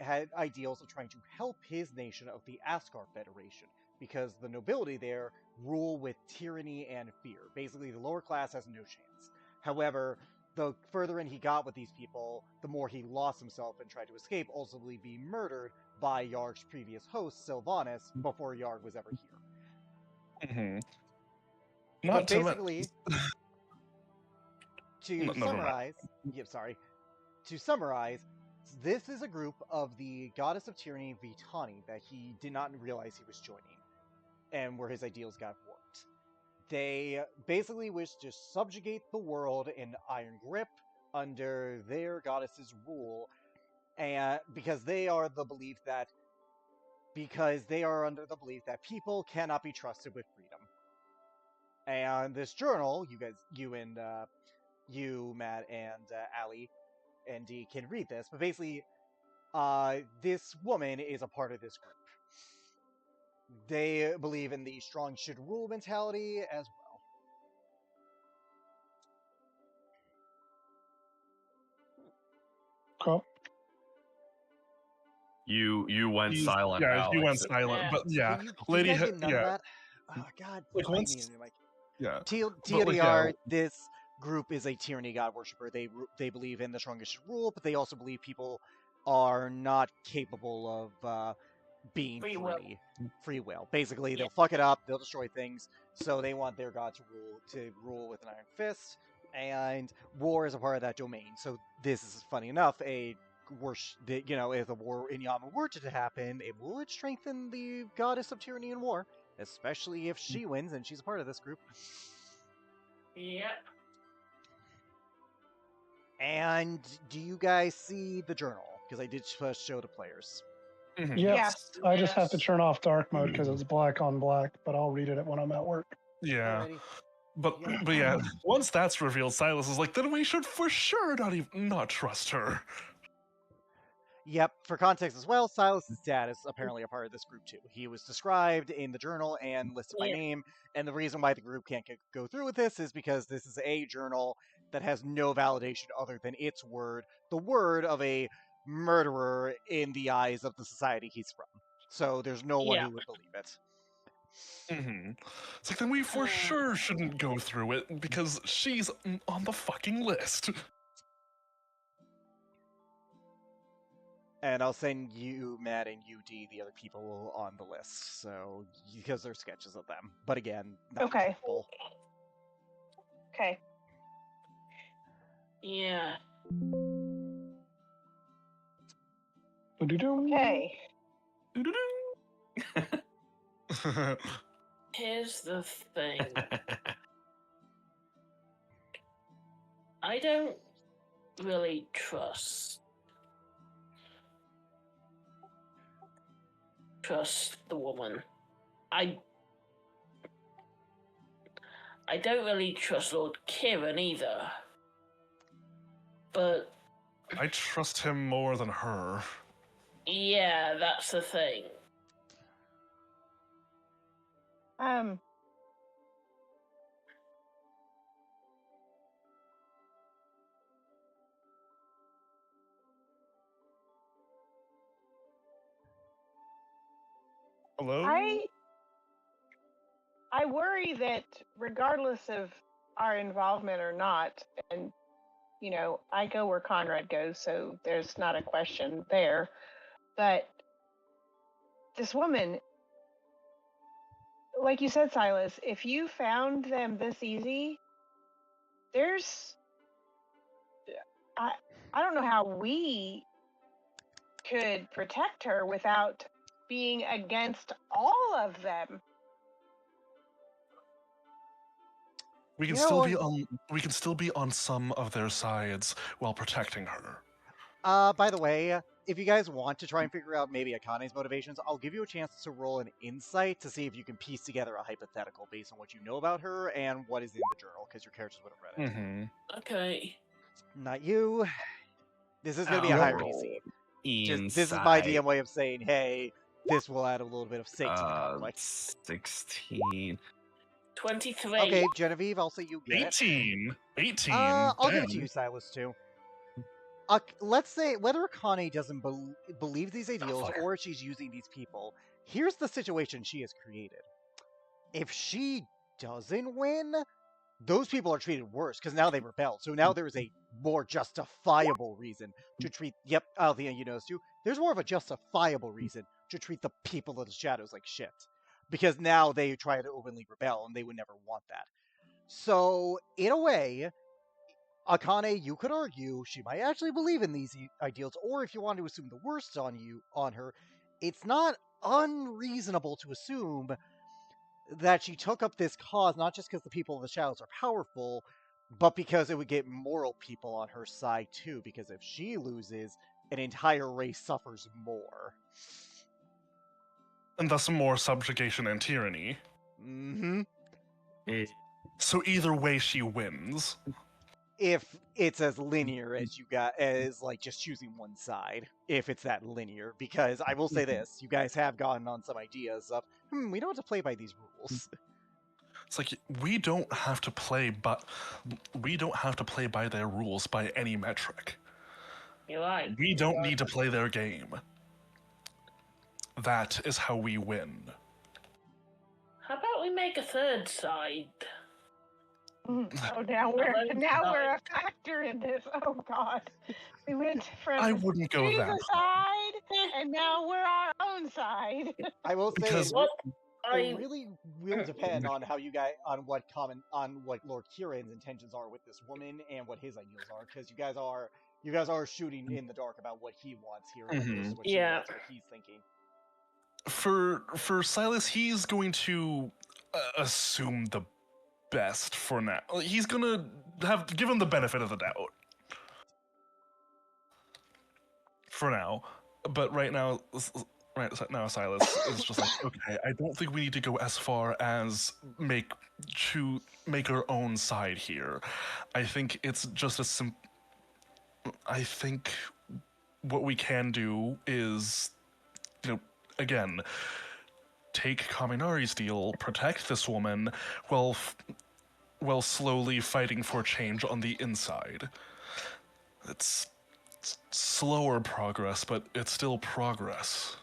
had ideals of trying to help his nation of the Asgard Federation, because the nobility there rule with tyranny and fear. Basically, the lower class has no chance. However, the further in he got with these people, the more he lost himself and tried to escape, ultimately be murdered by Yarg's previous host, Sylvanas, before Yarg was ever here. Mhm. But Not to basically, to summarize, this is a group of the goddess of tyranny, Vitani, that he did not realize he was joining, and where his ideals got warped. They basically wish to subjugate the world in iron grip under their goddess's rule, and because they are under the belief that people cannot be trusted with freedom. And this journal, you, Matt, and Allie, and Dee can read this, but basically, this woman is a part of this group. They believe in the strong should rule mentality as well. Cool. You went He's- silent. Yeah, Alex. he went silent. Yeah. But yeah, You Lady, guys get none of yeah, that? Oh, God. Like, I once- mean, like, yeah. TLDR, this group is a tyranny god worshiper. They believe in the strongest should rule, but they also believe people are not capable of being free will. Basically, they'll fuck it up, they'll destroy things, so they want their god to rule with an iron fist, and war is a part of that domain. So this is, funny enough, if a war in Yama were to happen, it would strengthen the goddess of tyranny and war, especially if she wins and she's a part of this group. Yep. And do you guys see the journal? Because I did first show the players. Mhm. Yes. I just have to Yes. turn off dark mode because it's black on black, but I'll read it when I'm at work. Yeah. Alrighty. But yeah, once that's revealed, Silas is like, then we should for sure not trust her. Yep, for context as well, Silas's dad is apparently a part of this group too. He was described in the journal and listed by Yeah. name, and the reason why the group can't go through with this is because this is a journal that has no validation other than its word, the word of a murderer in the eyes of the society he's from. So there's no one Yeah. who would believe it. It's like, then we for sure shouldn't go through it because she's on the fucking list. And I'll send you, Matt, and UD, the other people on the list, so because they're sketches of them. But again, not Okay. people. Okay. Yeah. Okay. Here's the thing. I don't really trust the woman. I don't really trust Lord Kieran either. But I trust him more than her. yeah, that's the thing. Hello? I worry that regardless of our involvement or not, and you know, I go where Conrad goes, so there's not a question there. But this woman, like you said, Silas, if you found them this easy, I don't know how we could protect her without being against all of them. We can You still know, be on. We can still be on some of their sides while protecting her. By the way, if you guys want to try and figure out maybe Akane's motivations, I'll give you a chance to roll an insight to see if you can piece together a hypothetical based on what you know about her and what is in the journal, because your characters would have read it. Mm-hmm. Okay. Not you. This is going to be a higher DC. This is my DM way of saying, hey, this will add a little bit of stake to the conflict. 16. 23. Okay, Genevieve, I'll say you get it. 18. 18. I'll give it to Damn. you, Silas, too. Let's say whether Akane doesn't believe these ideals fuck. or she's using these people, here's the situation she has created. If she doesn't win, those people are treated worse because now they rebelled. So now there is a more justifiable reason to treat. Yep, Althea, you noticed too. There's more of a justifiable reason to treat the people of the shadows like shit, because now they try to openly rebel and they would never want that. So in a way, Akane, you could argue she might actually believe in these ideals, or if you want to assume the worst on her, it's not unreasonable to assume that she took up this cause not just because the people of the shadows are powerful, but because it would get moral people on her side too, because if she loses, an entire race suffers more. And thus more subjugation and tyranny. Mm-hmm. So either way, she wins. If it's as linear as you got, as like just choosing one side, if it's that linear, because I will say this, you guys have gotten on some ideas of, we don't have to play by these rules. It's like we don't have to play, but we don't have to play by their rules by any metric. You're right. We don't need to play their game. That is how we win. How about we make a third side? Oh, now we're a factor in this. Oh God, we went from I wouldn't go she's that a side, and now we're our own side. I will say Because- it really will depend on how you guys, on what Lord Kieran's intentions are with this woman and what his ideals are, because you guys are shooting in the dark about what he wants here, versus what, Yeah. wants, what he's thinking. For Silas, he's going to assume the best for now. He's gonna give him the benefit of the doubt for now. But right now, Silas is just like, okay, I don't think we need to go as far as make our own side here. I think it's just as simple. I think what we can do is, again, take Kaminari's deal, protect this woman, while while slowly fighting for change on the inside. It's slower progress, but it's still progress.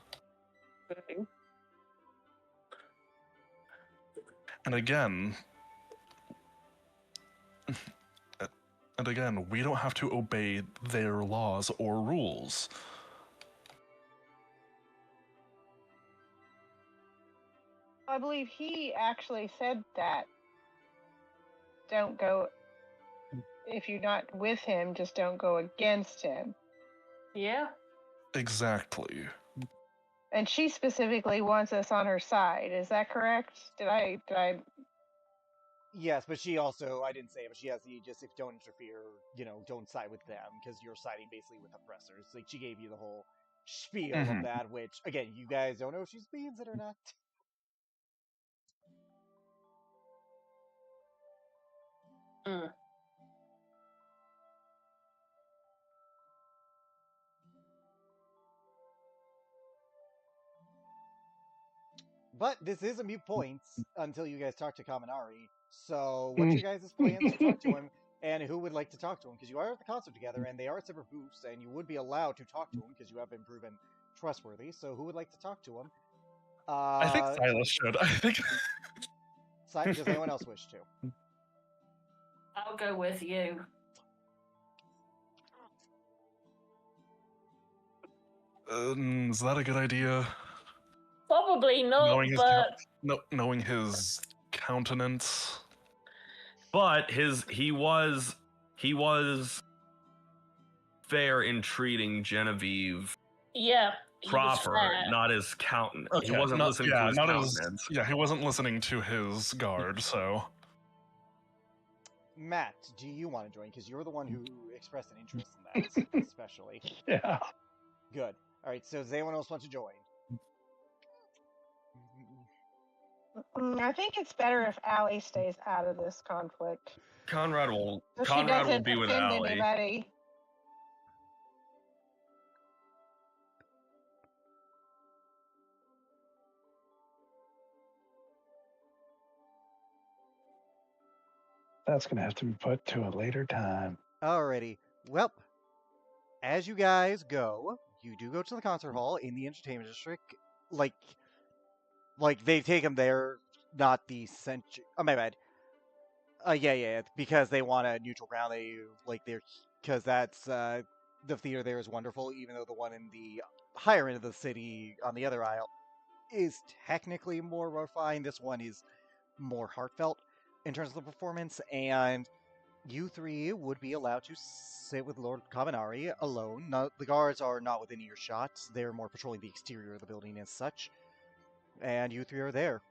And again, we don't have to obey their laws or rules. I believe he actually said that. Don't go, if you're not with him, just don't go against him. Yeah. Exactly. And she specifically wants us on her side. Is that correct? Did I Yes, but she also, I didn't say it, but she has the just, if don't interfere, don't side with them, because you're siding basically with oppressors. Like, she gave you the whole spiel of Mhm. that, which, again, you guys don't know if she means it or not. Mm. But this is a mute point until you guys talk to Kaminari. So, what's your guys' plans to talk to him, and who would like to talk to him? Because you are at the concert together, and they are at separate booths, and you would be allowed to talk to him because you have been proven trustworthy. So, who would like to talk to him? I think Silas should. I think. Does anyone else wish to? I'll go with you. Is that a good idea? Probably not, Knowing his countenance. But he was fair in treating Genevieve yeah, he was proper, fair. not his countenance. Okay, he wasn't listening to his countenance. He wasn't listening to his guard, so. Matt, do you want to join? Because you're the one who expressed an interest in that, especially. Yeah. Good. All right, so does anyone else want to join? I think it's better if Allie stays out of this conflict. Conrad will So she Conrad will doesn't be with offend Allie. anybody. That's going to have to be put to a later time. Alrighty. Well, as you guys go, you do go to the concert hall in the entertainment district. Like they take them there, not the center. Oh, my bad. Yeah, because they want a neutral ground. Because that's the theater there is wonderful, even though the one in the higher end of the city on the other aisle is technically more refined. This one is more heartfelt in terms of the performance, and you three would be allowed to sit with Lord Kaminari alone. The guards are not within earshot. They're more patrolling the exterior of the building as such. And you three are there.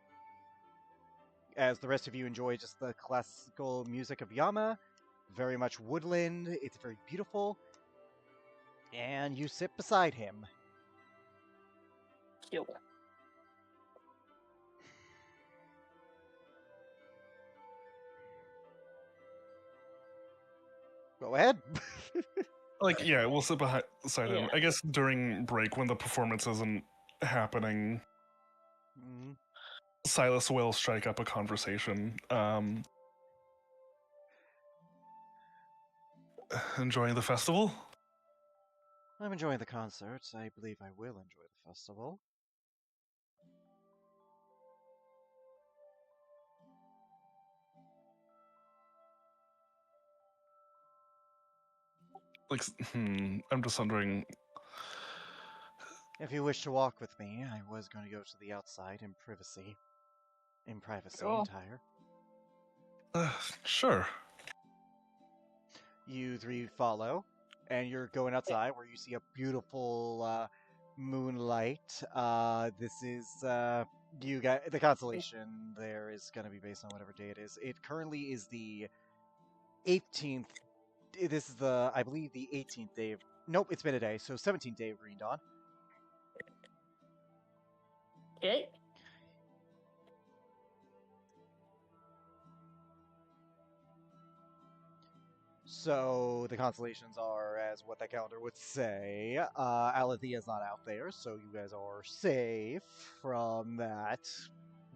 As the rest of you enjoy just the classical music of Yama, very much woodland, it's very beautiful. And you sit beside him. Yo. Go ahead. We'll sit beside him. I guess during break when the performance isn't happening, Silas will strike up a conversation. Enjoying the festival? I'm enjoying the concert. I believe I will enjoy the festival. I'm just wondering. If you wish to walk with me, I was going to go to the outside in privacy. Cool. Entire. Sure. You three follow, and you're going outside where you see a beautiful moonlight. This is you guys. The constellation there is going to be based on whatever day it is. It currently is the 18th. This is I believe, the 18th day of. Nope, it's been a day. So 17th day of Green Dawn. Okay. So the constellations are as what that calendar would say. Alethea is not out there, so you guys are safe from that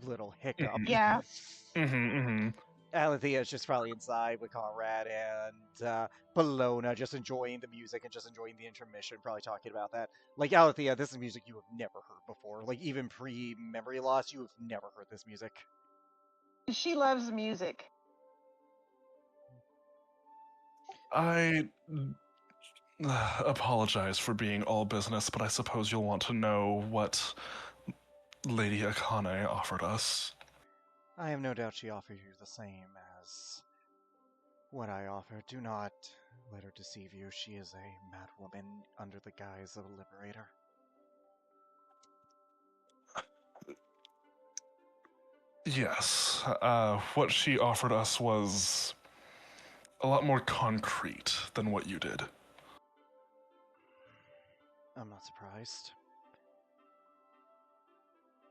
little hiccup. Yeah. Alethea is just probably inside with Conrad and Bologna, just enjoying the music and just enjoying the intermission, probably talking about that. Like, Alethea, this is music you have never heard before. Like, even pre-memory loss, you have never heard this music. She loves music. I apologize for being all business, but I suppose you'll want to know what Lady Akane offered us. I have no doubt she offered you the same as what I offer. Do not let her deceive you. She is a mad woman under the guise of a liberator. Yes, what she offered us was a lot more concrete than what you did. I'm not surprised.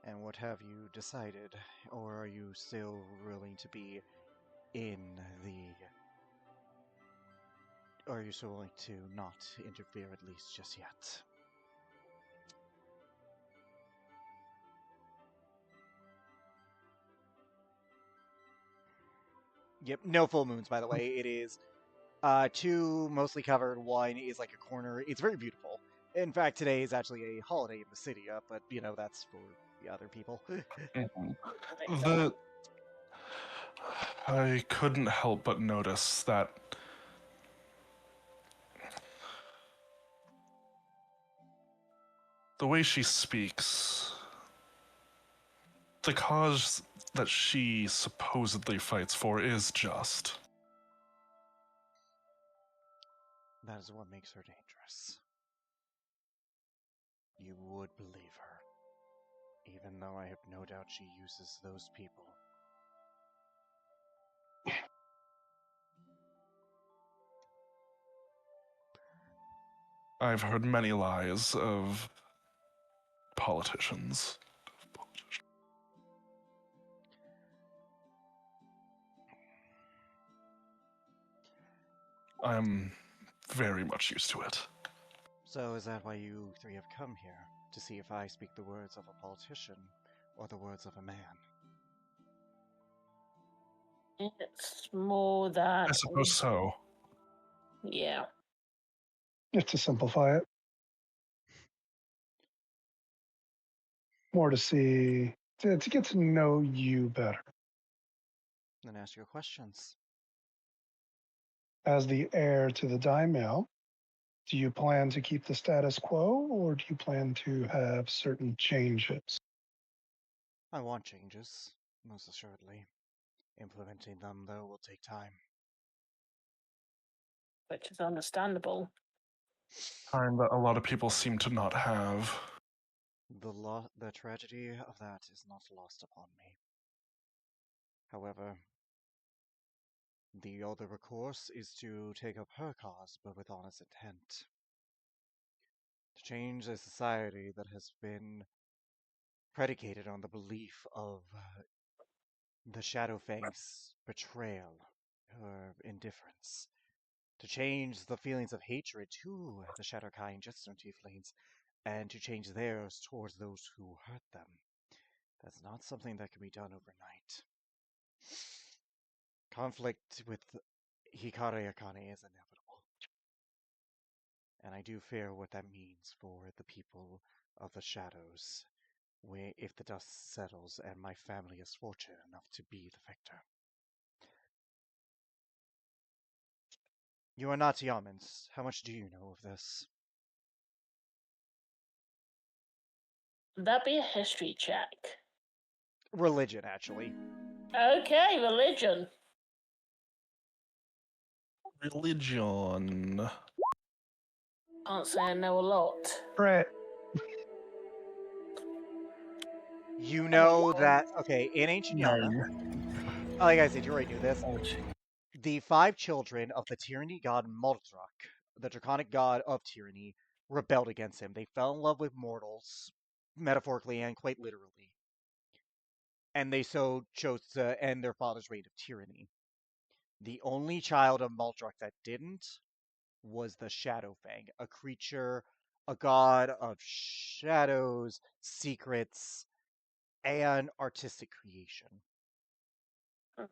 And what have you decided? Or are you still willing to be in the... Or are you still willing to not interfere, at least just yet? Yep, no full moons, by the way. It is two mostly covered. One is like a corner. It's very beautiful. In fact, today is actually a holiday in the city, but, you know, that's for the other people. I couldn't help but notice that the way she speaks, the cause that she supposedly fights for is just. That is what makes her dangerous. You would believe her, even though I have no doubt she uses those people. I've heard many lies of politicians. I'm very much used to it. So is that why you three have come here? To see if I speak the words of a politician or the words of a man? It's more that. I suppose so. Yeah. Just to simplify it, more to see, to get to know you better. Then ask your questions. As the heir to the daimyo, do you plan to keep the status quo or do you plan to have certain changes? I want changes, most assuredly. Implementing them, though, will take time. Which is understandable. Time that a lot of people seem to not have. The tragedy of that is not lost upon me. However, the other recourse is to take up her cause, but with honest intent. To change a society that has been predicated on the belief of the Shadowfang's betrayal or indifference. To change the feelings of hatred to the Shadowkind just on Tieflings, and to change theirs towards those who hurt them. That's not something that can be done overnight. Conflict with Hikari Akane is inevitable. And I do fear what that means for the people of the Shadows, if the dust settles and my family is fortunate enough to be the victor. You are not Yamans. How much do you know of this? Would that be a history check? Religion, actually. Okay, religion. Religion. Can't say I know a lot. Right. You know that, okay, in ancient Yama, like I said, you already knew this, the 5 children of the tyranny god Moldrak, the draconic god of tyranny, rebelled against him. They fell in love with mortals, metaphorically and quite literally. And they so chose to end their father's reign of tyranny. The only child of Moldrak that didn't was the Shadowfang, a creature, a god of shadows, secrets, and artistic creation.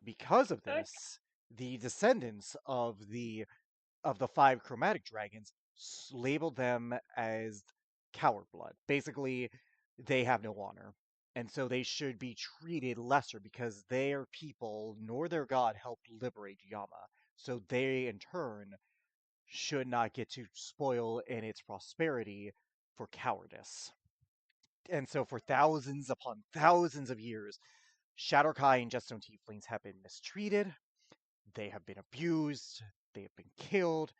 Because of Okay. this, the descendants of the 5 chromatic dragons labeled them as coward blood. Basically, they have no honor. And so they should be treated lesser because their people nor their god helped liberate Yama. So they, in turn, should not get to spoil in its prosperity for cowardice. And so for thousands upon thousands of years, Shadowkai and Jetstone Tieflings have been mistreated, they have been abused, they have been killed,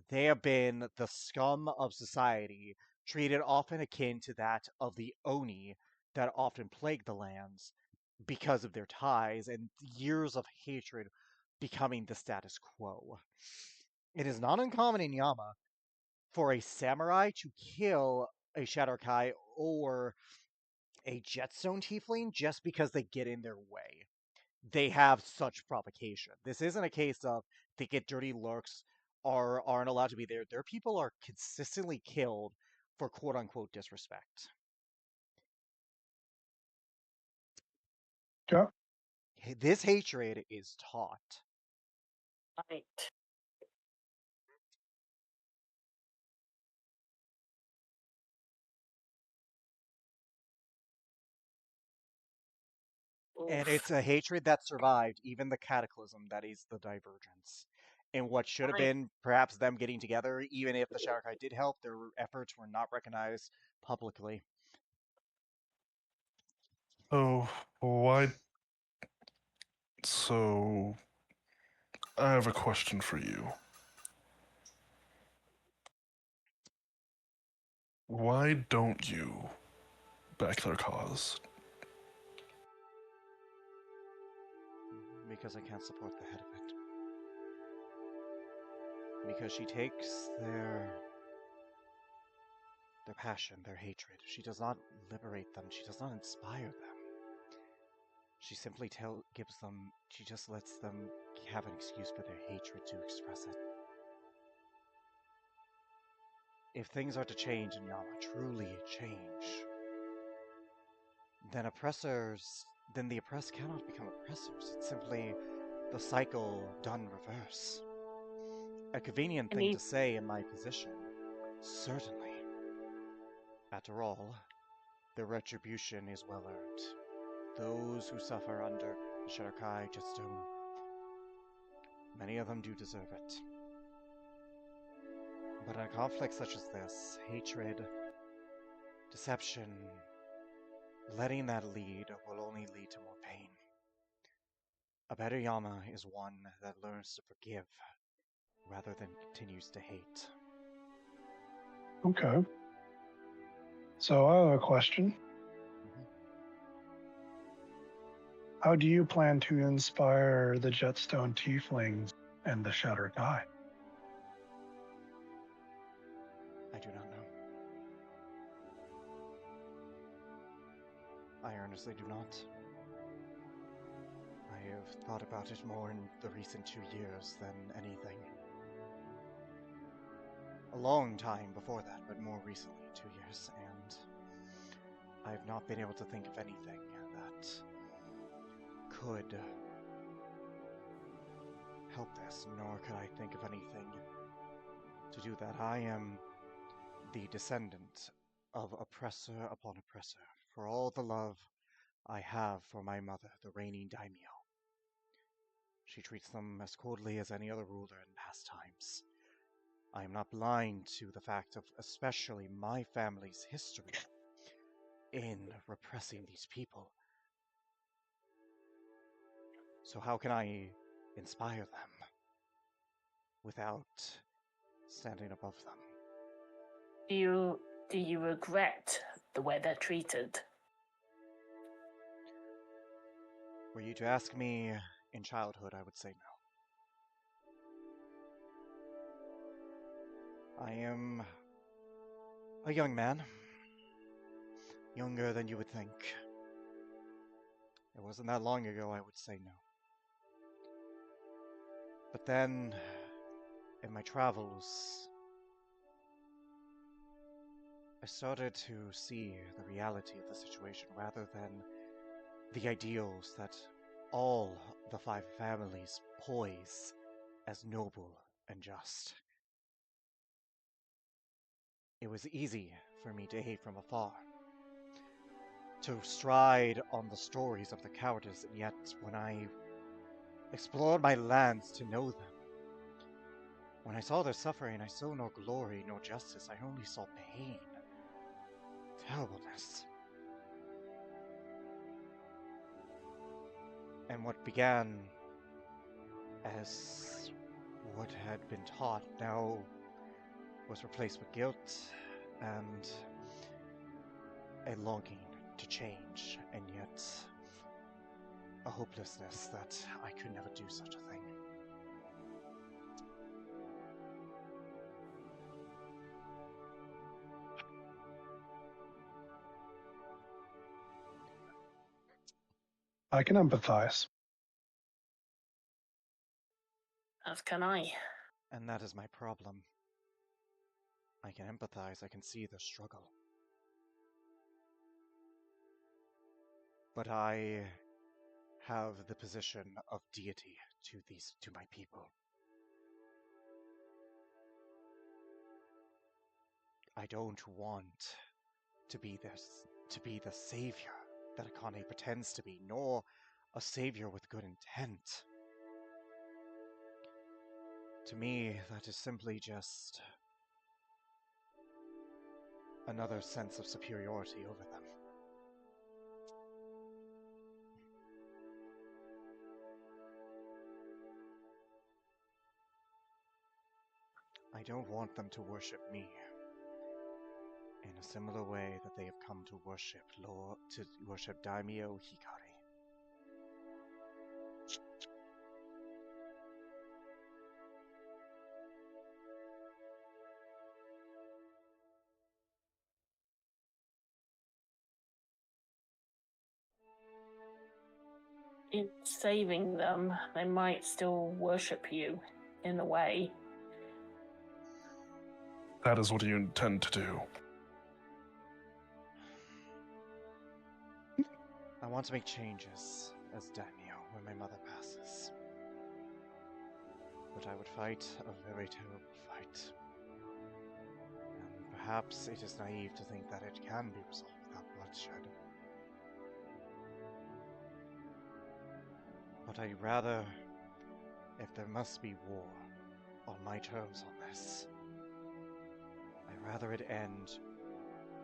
they have been the scum of society, treated often akin to that of the Oni that often plague the lands because of their ties and years of hatred becoming the status quo. It is not uncommon in Yama for a samurai to kill a Shadowkai or a Jetstone Tiefling just because they get in their way. They have such provocation. This isn't a case of they get dirty looks or aren't allowed to be there. Their people are consistently killed for quote unquote disrespect. Yeah. This hatred is taught. Right. And Oof. it's a hatred that survived even the cataclysm that is the divergence. And what should have Right. been perhaps them getting together, even if the Shadowkai did help, their efforts were not recognized publicly. Oh, why? So, I have a question for you. Why don't you back their cause? Because I can't support the head of it. Because she takes their passion, their hatred. She does not liberate them. She does not inspire them. She simply gives them. She just lets them have an excuse for their hatred to express it. If things are to change in Yama, truly change, then the oppressed cannot become oppressors. It's simply the cycle done reverse. A convenient I thing need to say in my position, certainly. After all, the retribution is well earned. Those who suffer under the Shadowkai Jetstone, many of them do deserve it. But in a conflict such as this, hatred, deception, letting that lead will only lead to more pain. A better Yama is one that learns to forgive rather than continues to hate. Okay. So I have a question. Mhm. How do you plan to inspire the Jetstone Tieflings and the Shattered Eye? I do not know. I earnestly do not. I have thought about it more in the recent 2 years than anything. A long time before that, but more recently, 2 years, and I have not been able to think of anything that could help this, nor could I think of anything to do that. I am the descendant of oppressor upon oppressor, for all the love I have for my mother, the reigning daimyo. She treats them as coldly as any other ruler in past times. I am not blind to the fact of especially my family's history in repressing these people. So how can I inspire them without standing above them? do you regret the way they're treated? Were you to ask me in childhood, I would say no. I am a young man. Younger than you would think. It wasn't that long ago I would say no. But then, in my travels, I started to see the reality of the situation rather than the ideals that all the 5 families poise as noble and just. It was easy for me to hate from afar, to stride on the stories of the cowardice, and yet when I explored my lands to know them, when I saw their suffering, I saw no glory, no justice. I only saw pain, terribleness. And what began as what had been taught now was replaced with guilt and a longing to change, and yet a hopelessness that I could never do such a thing. I can empathize. As can I. And that is my problem. I can empathize, I can see the struggle. But I have the position of deity to my people. I don't want to be the savior that Akane pretends to be, nor a savior with good intent. To me, that is simply just another sense of superiority over them. I don't want them to worship me in a similar way that they have come to worship Daimyo Hikari. In saving them, they might still worship you, in a way. That is what you intend to do. I want to make changes as Daimyo when my mother passes. But I would fight a very terrible fight. And perhaps it is naive to think that it can be resolved without bloodshed. But I'd rather, if there must be war, on my terms on this, I'd rather it end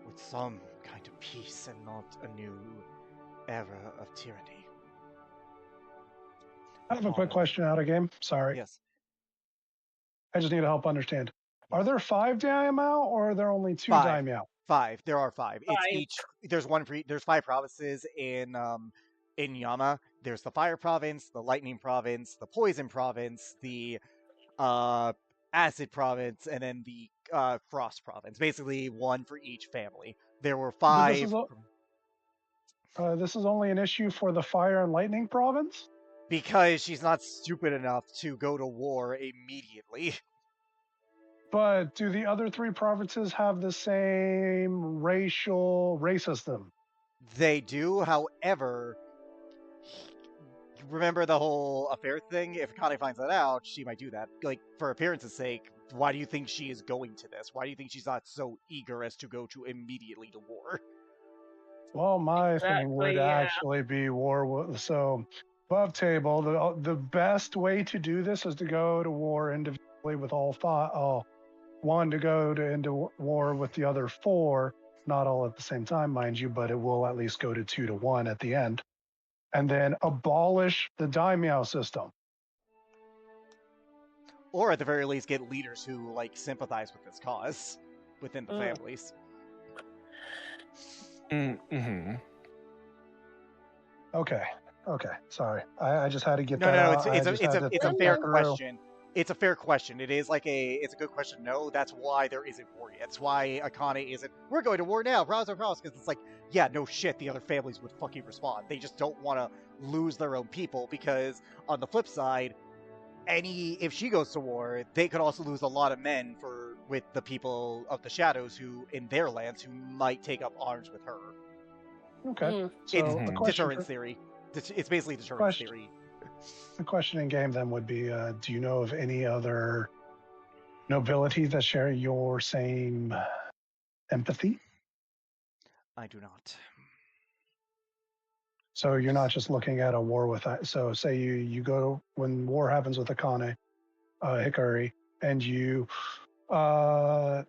with some kind of peace and not a new era of tyranny. I have a quick question out of game. Sorry. Yes. I just need to help understand. Are there 5 daimyo or are there only 2 5. daimyo? 5. There are 5. It's 5. each. There's 5 provinces in Yama. There's the Fire Province, the Lightning Province, the Poison Province, the Acid Province, and then the Frost Province. Basically, one for each family. There were 5. This is only an issue for the Fire and Lightning province? Because she's not stupid enough to go to war immediately. But do the other 3 provinces have the same race system? They do, however, remember the whole affair thing? If Akane finds that out, she might do that. Like, for appearance's sake, why do you think she is going to this? Why do you think she's not so eager as to go to immediately to war? Well, my thing would Exactly, yeah. actually be war. So, above table, the best way to do this is to go to war individually with all 5. One to go into war with the other 4, not all at the same time, mind you, but it will at least go to 2 to 1 at the end. And then abolish the daimyo system. Or at the very least, get leaders who, like, sympathize with this cause within the families. Mm-hmm. Okay. Sorry, I just had to get No, that out. It's a fair question. It's a fair question. It's a good question. No, that's why there isn't war yet. It's why Akane isn't, we're going to war now, browse, because it's like, yeah, no shit, the other families would fucking respond. They just don't want to lose their own people, because on the flip side, if she goes to war, they could also lose a lot of men with the people of the shadows who, in their lands, who might take up arms with her. Okay. It's a question deterrence theory. It's basically deterrence Question. theory. The question in game then would be, do you know of any other nobility that share your same empathy? I do not. So you're not just looking at a war with that. So say you go when war happens with Akane, Hikari, and you are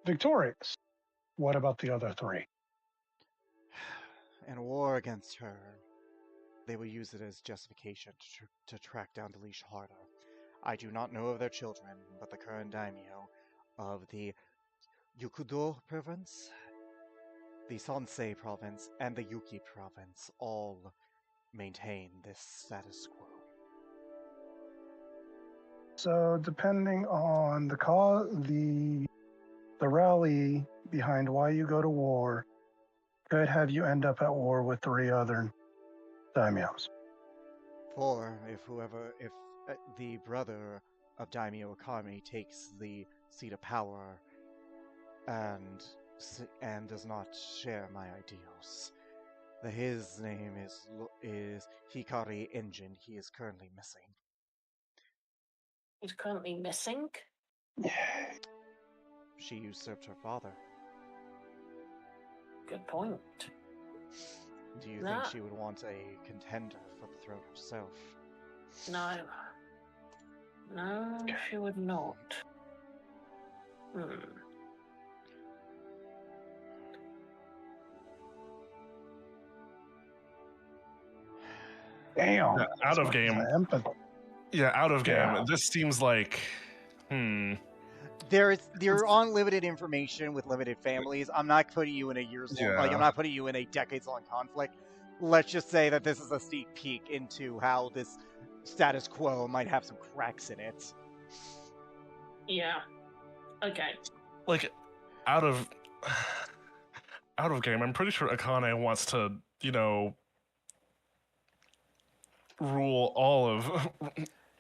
victorious. What about the other three? In a war against her, they will use it as justification to track down Delisha harder. I do not know of their children, but the current daimyo of the Yukudo province, the Sansei province, and the Yuki province all maintain this status quo. So depending on the cause, the rally behind why you go to war could have you end up at war with 3 other daimyos. For if the brother of Daimyo Akame takes the seat of power and does not share my ideals, his name is Hikari Engine. He is currently missing. He's currently missing. She usurped her father. Good point. Do you think she would want a contender for the throne herself? No. No, she would not. Damn. Yeah, out of game. Yeah, out of game. Yeah. This seems like, You're on limited information with limited families. I'm not putting you in a years long, like Yeah. I'm not putting you in a decades long conflict. Let's just say that this is a sneak peek into how this status quo might have some cracks in it. Yeah. Okay. like, out of game. I'm pretty sure Akane wants to, rule all of.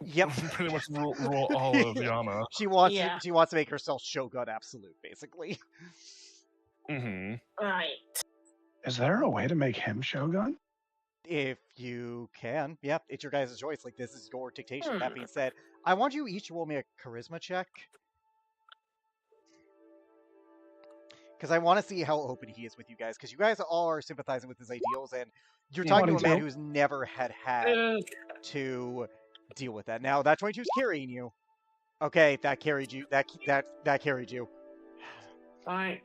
Yep. Pretty much rule all of Yama. She wants to make herself Shogun Absolute, basically. Mm-hmm. Right. Is there a way to make him Shogun? If you can, yep, it's your guys' choice. Like, this is your dictation. That being said, I want you each to roll me a charisma check. Because I want to see how open he is with you guys. Because you guys all are sympathizing with his ideals, and you're talking to a man who's never had to deal with that. Now, that 22 is carrying you. Okay, that carried you. That carried you. Right.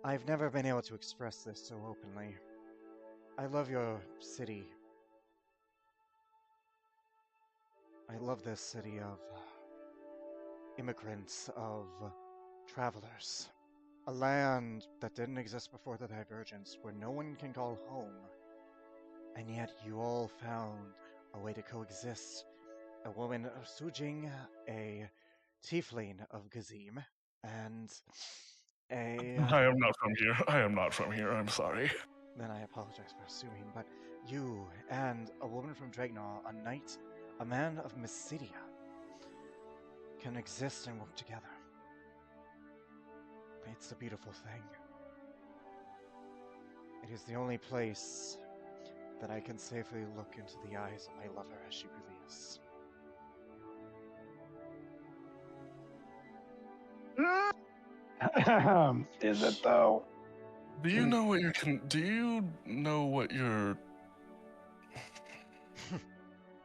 I've never been able to express this so openly. I love your city. I love this city of immigrants, of travelers. A land that didn't exist before the divergence, where no one can call home. And yet you all found a way to coexist. A woman of Sujing, a tiefling of Gazim, and a... I am not from here. I am not from here. I'm sorry. Then I apologize for assuming, but you and a woman from Dragnaw, a knight, a man of Mysidia, can exist and work together. It's a beautiful thing. It is the only place that I can safely look into the eyes of my lover as she really is. Is it though? Do you know what you're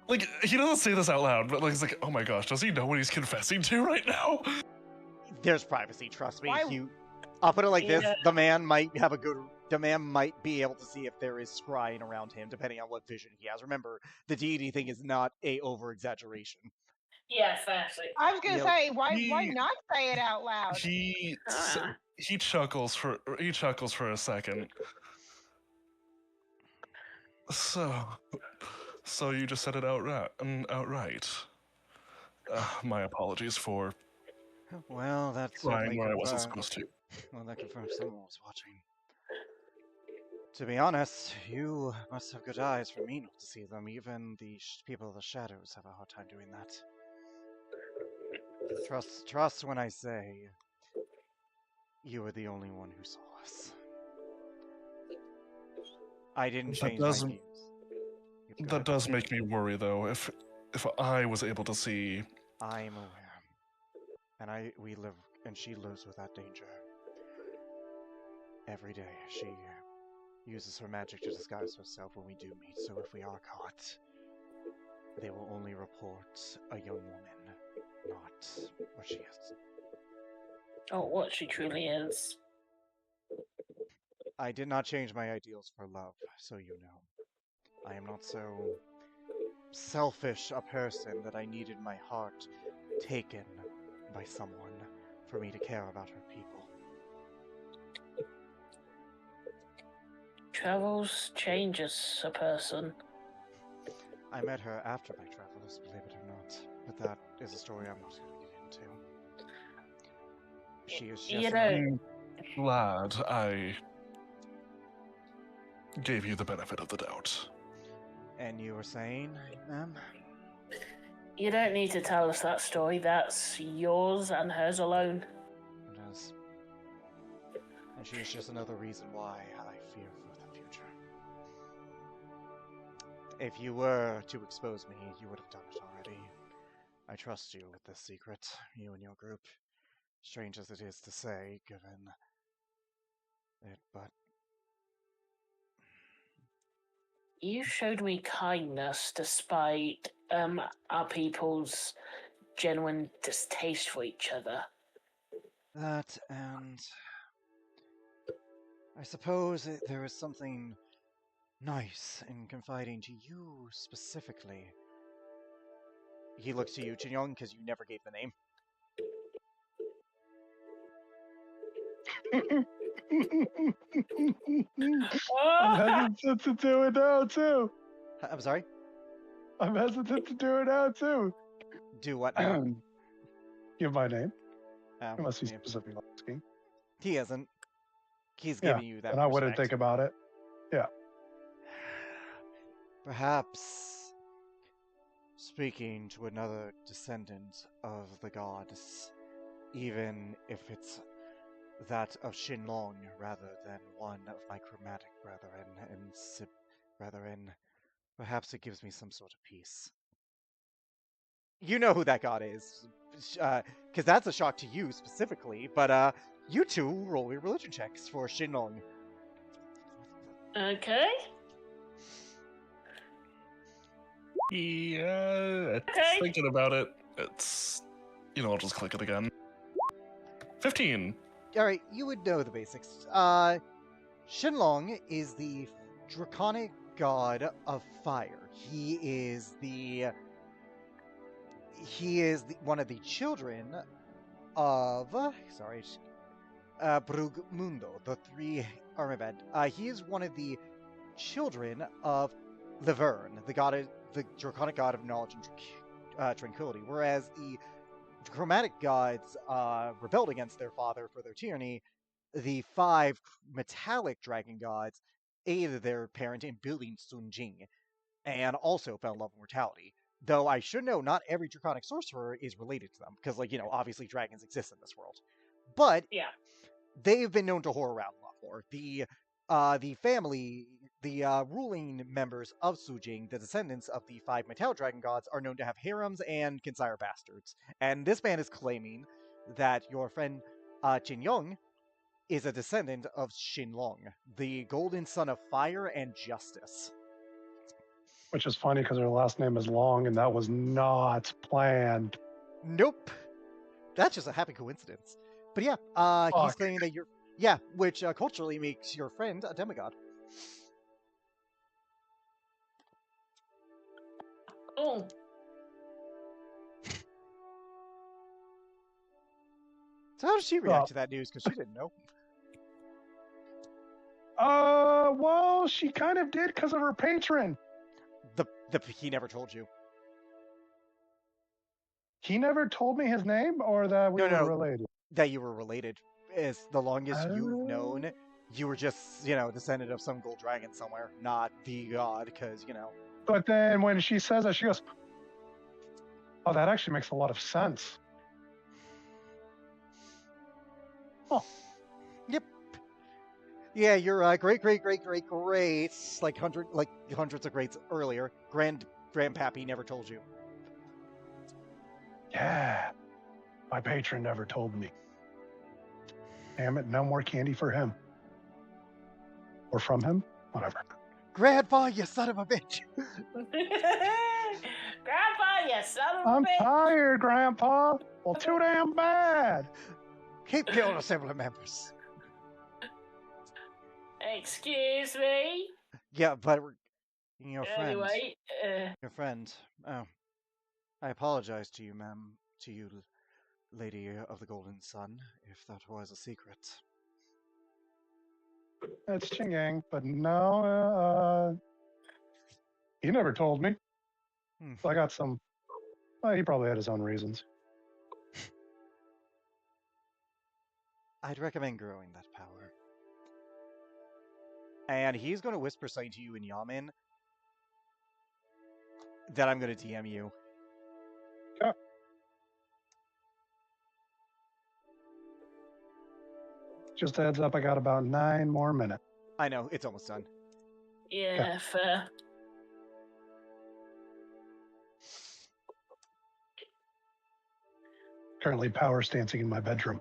like, he doesn't say this out loud, but like, he's like, oh my gosh, does he know what he's confessing to right now? There's privacy, trust me. I'll put it like this: the man might be able to see if there is scrying around him, depending on what vision he has. Remember, the deity thing is not a over exaggeration. Yeah, firstly. I was gonna say, why not say it out loud? He chuckles for a second. So you just said it outright. My apologies for Well, that's lying where I wasn't supposed to. Well, that confirms someone was watching. To be honest, you must have good eyes for me not to see them. Even the people of the shadows have a hard time doing that. Trust when I say you were the only one who saw us. I didn't That change my doesn't- views. Yep, go That ahead. does make me worry, though. If I was able to see, I am aware, and we live, and she lives with that danger every day. She uses her magic to disguise herself when we do meet. So if we are caught, they will only report a young woman, not what she is. Oh, what she truly is. I did not change my ideals for love, so you know. I am not so selfish a person that I needed my heart taken by someone for me to care about her people. Travels changes a person. I met her after my travels, believe it or not, but that is a story I'm not going to get into. She is just You an- know, I'm glad I gave you the benefit of the doubt. And you were saying, ma'am? you don't need to tell us that story. That's yours and hers alone. It is. And she is just another reason why I fear for the future. If you were to expose me, you would have done it already. I trust you with this secret, you and your group. Strange as it is to say, given it, but You showed me kindness despite our people's genuine distaste for each other. that, and I suppose there is something nice in confiding to you specifically. He looks to you, Chin-Yong, because you never gave the name. I'm hesitant to do it now, too. I'm sorry? I'm hesitant to do it now, too. Do what now? Give my name. Oh, Unless he's yeah. specifically asking. He isn't. He's Yeah, giving you that and I wouldn't respect. think about it. Perhaps speaking to another descendant of the gods, even if it's that of Shinlong rather than one of my chromatic brethren, perhaps it gives me some sort of peace. You know who that god is, because that's a shock to you specifically, but you two roll your religion checks for Shinlong. Okay. Yeah, Okay. thinking about it, it's... I'll just click it again. 15. Alright, you would know the basics. Shinlong is the draconic god of fire. He is one of the children of Brugmundo, the three Armabed. He is one of the children of Laverne, the draconic god of knowledge and tranquility, whereas the chromatic gods rebelled against their father for their tyranny. The five metallic dragon gods aided their parent in building Sunjing, and also fell in love with mortality. Though I should know, not every draconic sorcerer is related to them, because, obviously dragons exist in this world. But Yeah. they've been known to whore around a lot more. The family, the ruling members of Sujing, the descendants of the five metal dragon gods, are known to have harems and can sire bastards. And this man is claiming that your friend Jin Yong is a descendant of Shinlong, the golden son of fire and justice. Which is funny because her last name is Long, and that was not planned. Nope. That's just a happy coincidence. But yeah, he's Fuck. claiming that you're... Yeah, which culturally makes your friend a demigod. Oh. So how does she react to that news? Because she didn't know. Well, she kind of did because of her patron. He never told you. He never told me his name or that we No, were no. related. That you were related. Is the longest you've Oh. known. You were just, descendant of some gold dragon somewhere, not the god, because, But then when she says that, she goes, "Oh, that actually makes a lot of sense." Yep. Yeah, your great, like hundreds of greats earlier, grandpappy never told you. Yeah, my patron never told me. Damn it, no more candy for him. Or from him, whatever. Grandpa, you son of a bitch! Grandpa, you son of a I'm bitch! tired, Grandpa. Well, too damn bad. Keep killing assembly members. Excuse me. Yeah, but your friend. Anyway, Your friend. Oh, I apologize to you, ma'am. To you, Lady of the Golden Sun, if that was a secret. It's Chingang, but no, he never told me. So I got some. Well, he probably had his own reasons. I'd recommend growing that power. And he's going to whisper something to you in Yamen that I'm going to DM you. Yeah. Just a heads up, I got about 9 more minutes. I know, it's almost done. yeah, fair. Currently power stancing in my bedroom.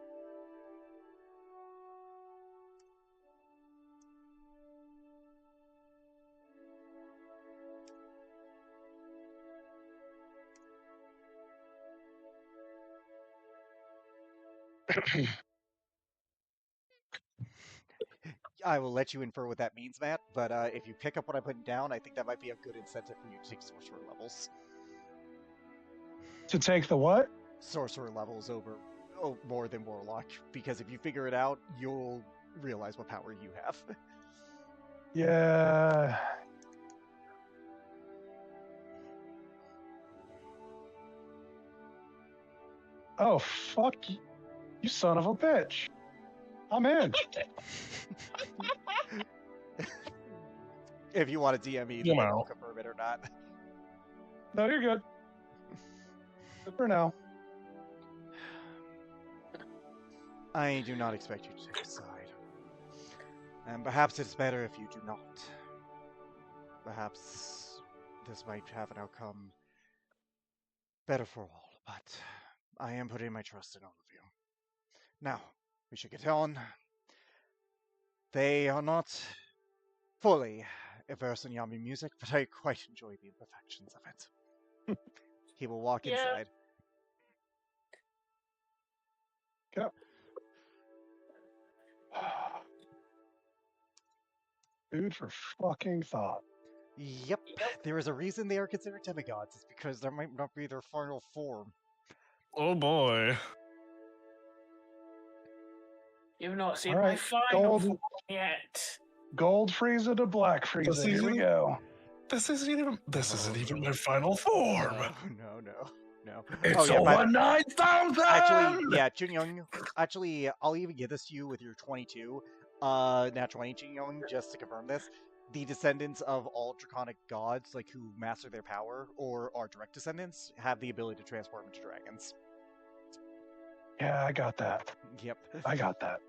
I will let you infer what that means, Matt, but if you pick up what I'm putting down, I think that might be a good incentive for you to take sorcerer levels. To take the what? Sorcerer levels over more than Warlock, because if you figure it out, you'll realize what power you have. Yeah. Oh, fuck you. You son of a bitch. I'm in. If you want to DM me, then I'll confirm it or not. No, you're good. Good for now. I do not expect you to take a side. And perhaps it's better if you do not. Perhaps this might have an outcome better for all, but I am putting my trust in all of you. Now, we should get on. They are not fully versed in Yami music, but I quite enjoy the imperfections of it. He will walk inside. Go. Food for fucking thought. Yep, there is a reason they are considered demigods. It's because there might not be their final form. Oh boy. You've not seen All my right, final form yet. Gold Frieza to Black Frieza. Here we go. This isn't even my final form. No. It's yeah, over 9,000! Actually, yeah, Junyoung. Actually, I'll even give this to you with your 22. Nat 20, Junyoung, just to confirm this. The descendants of all draconic gods, like who master their power or are direct descendants, have the ability to transform into dragons. Yeah, I got that. Yep. I got that.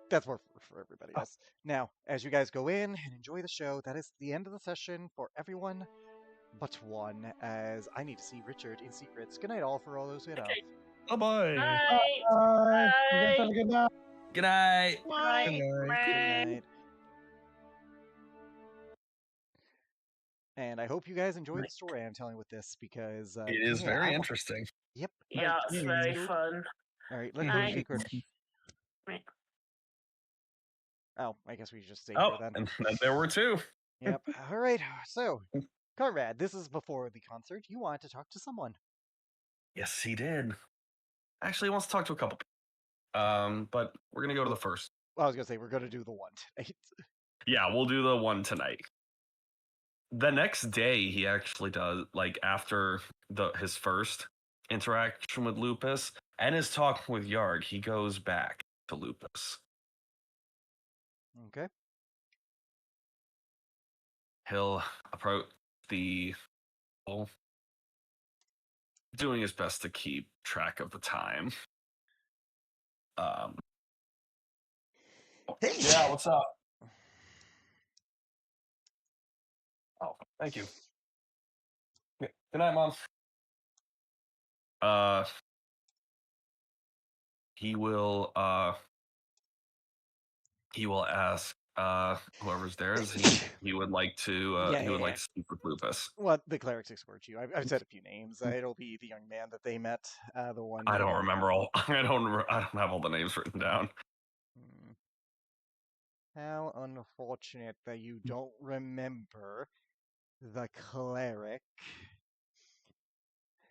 That's more for everybody else. Now, as you guys go in and enjoy the show, that is the end of the session for everyone but one, as I need to see Richard in secrets. Good night, all, for all those who head Bye bye. Bye. Bye. You guys have a good night. Good night. Bye. Good Bye. night. And I hope you guys enjoyed the story I'm telling with this, because It is very interesting. Yep. Yeah, it's very fun. All right, let's go to secret. Oh, I guess we just stay here then. And there were 2. Yep. All right. So, Conrad, this is before the concert. You wanted to talk to someone. Yes, he did. Actually, he wants to talk to a couple people. But we're gonna go to the first. Well, I was gonna say we're gonna do the one tonight. Yeah, we'll do the one tonight. The next day, he actually does, like, after his first interaction with Lupus and his talk with Yard, he goes back to Lupus. Okay. He'll approach doing his best to keep track of the time. Yeah, what's up? Oh, thank you. Good night, Mom. He will ask whoever's there is he would like to Yeah, he would yeah, like yeah. to speak with Lupus. What the clerics escort you. I've said a few names. It'll be the young man that they met. The one I you don't know. remember all. I don't have all the names written down. How unfortunate that you don't remember the cleric.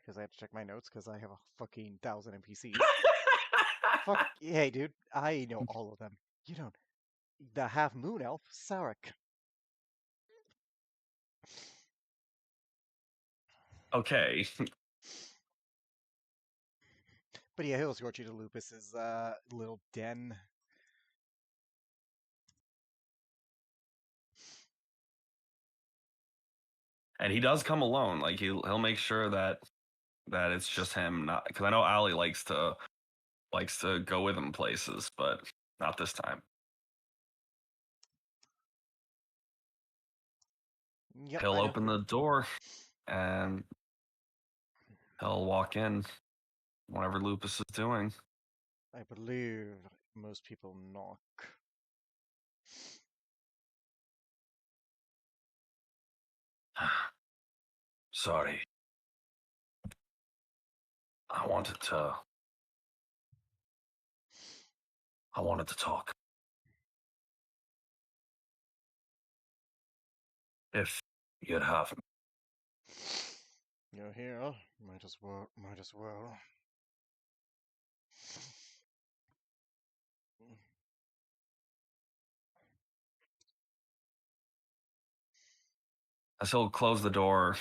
Because I have to check my notes because I have a fucking 1,000 NPCs. Fuck, hey, dude, I know all of them. You don't. The half moon elf, Sarek. Okay. But yeah, he'll escort you to Lupus's little den. And he does come alone. Like he'll make sure that it's just him. Not because I know Allie likes to go with him places, but not this time. Yep, He'll I know. open the door and he'll walk in whatever Lupus is doing. I believe most people knock. Sorry. I wanted to talk. If you'd have me. You're here. Might as well. Might as well. As he'll close the door,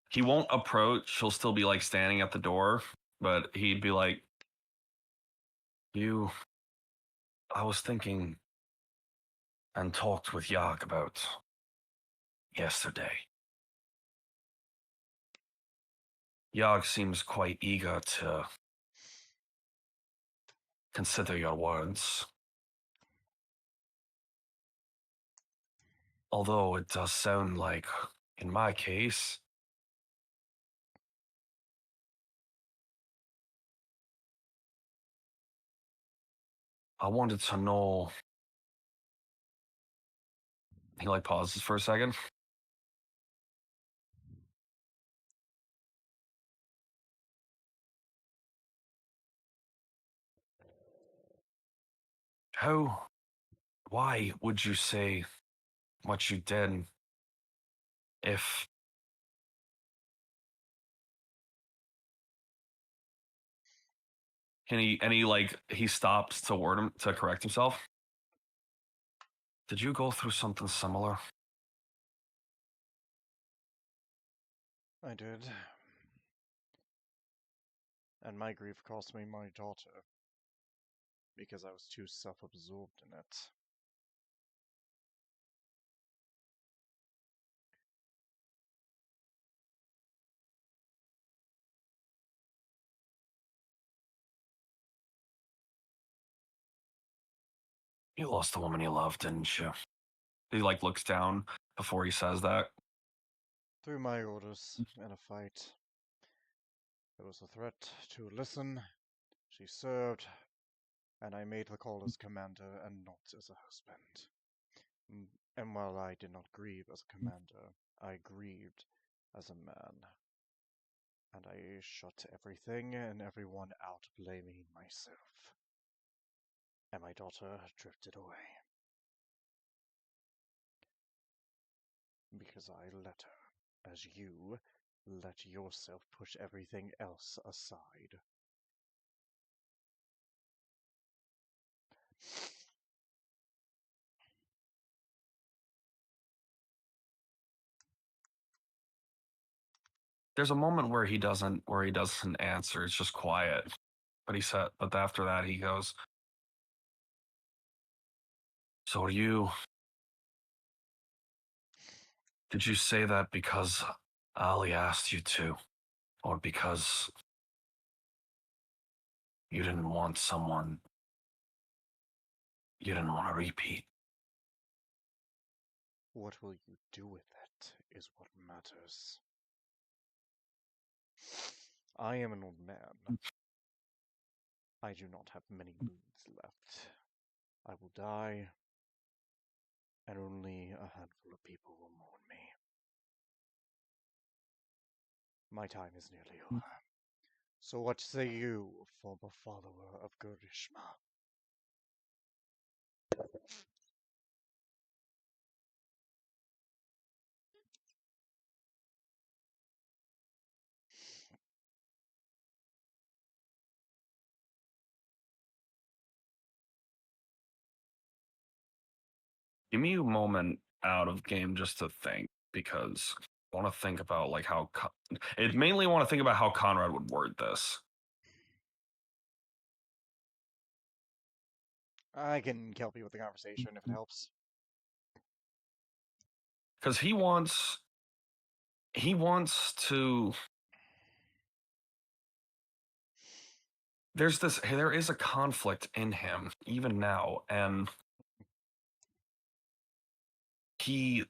he won't approach. He'll still be like standing at the door, but he'd be like, I was thinking and talked with Yag about yesterday. Yag seems quite eager to consider your words. Although it does sound like, in my case, I wanted to know. He like pauses for a second. Why would you say what you did if he stops to correct himself? Did you go through something similar? I did. And my grief cost me my daughter. Because I was too self-absorbed in it. You lost the woman you loved, didn't you? He like looks down before he says that. Through my orders, in a fight. There was a threat to listen. She served. And I made the call as commander and not as a husband. And while I did not grieve as a commander, I grieved as a man. And I shut everything and everyone out, blaming myself. And my daughter drifted away. Because I let her, as you let yourself push everything else aside. There's a moment where he doesn't answer. It's just quiet. But after that he goes, so did you say that because Ali asked you to, or because you didn't want someone You didn't want to repeat. What will you do with it is what matters. I am an old man. I do not have many moons left. I will die, and only a handful of people will mourn me. My time is nearly over. So what say you, former follower of Gurishma? Give me a moment out of game just to think, because I want to think about like how it mainly want to think about how Conrad would word this. I can help you with the conversation if it helps. Because he wants to. There is a conflict in him even now, and he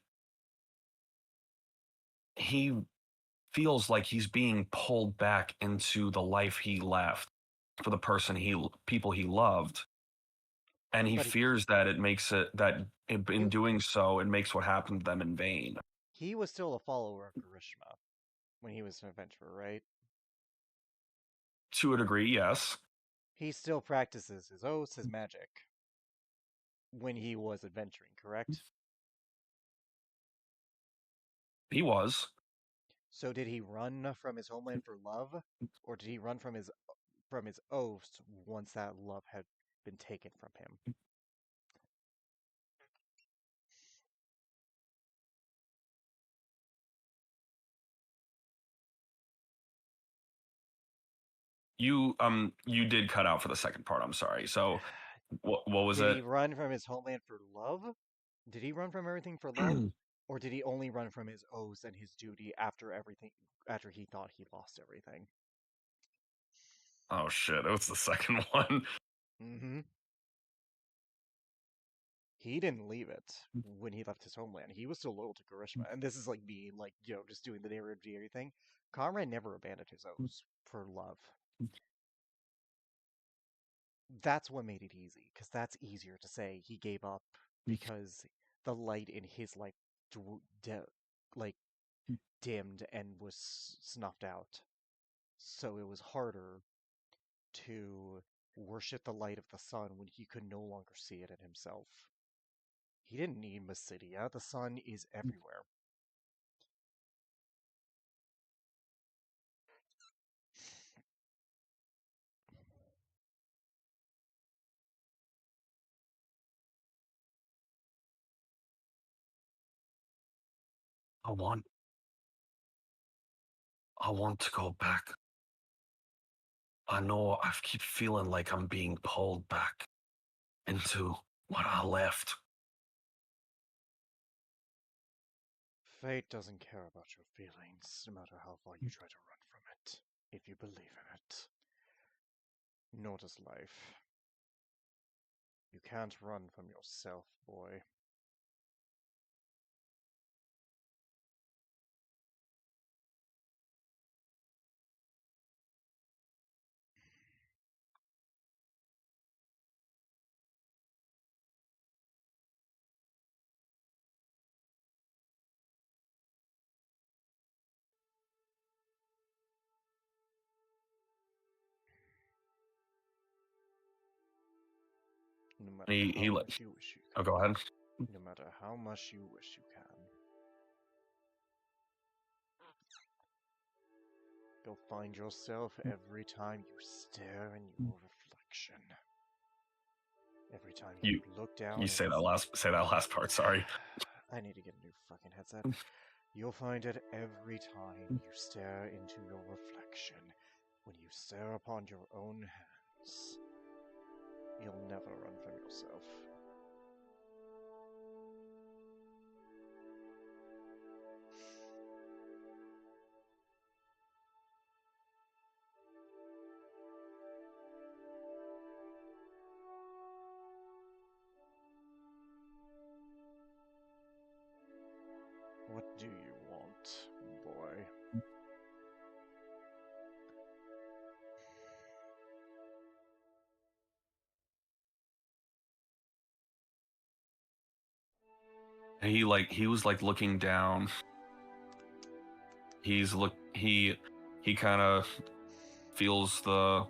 feels like he's being pulled back into the life he left for the people he loved, and he But fears that it makes it that in You- doing so it makes what happened to them in vain. he was still a follower of Gurishma when he was an adventurer, right? To a degree, yes. He still practices his oaths, his magic, when he was adventuring, correct? He was. So did he run from his homeland for love, or did he run from his oaths once that love had been taken from him? You did cut out for the second part. I'm sorry. So what was Did it? he run from his homeland for love? Did he run from everything for love? Or did he only run from his oaths and his duty after he thought he lost everything? Oh shit, it was the second one. Mm-hmm. He didn't leave it when he left his homeland. He was still loyal to Gurishma. And this is like me, like, just doing the narrative thing. Conrad never abandoned his oaths for love. That's what made it easy, because that's easier to say he gave up because the light in his life dimmed and was snuffed out. So it was harder to worship the light of the sun when he could no longer see it in himself. He didn't need Mysidia. The sun is everywhere. I want to go back. I know I keep feeling like I'm being pulled back into what I left. Fate doesn't care about your feelings, no matter how far you try to run from it, if you believe in it. Nor does life. You can't run from yourself, boy. No matter He how let. much you wish you Oh, can. go ahead. No matter how much you wish you can. You'll find yourself every time you stare in your reflection. Every time you look down You and say that last part. Sorry. I need to get a new fucking headset. You'll find it every time you stare into your reflection. When you stare upon your own hands, you'll never run from yourself. He was like looking down. He kind of feels the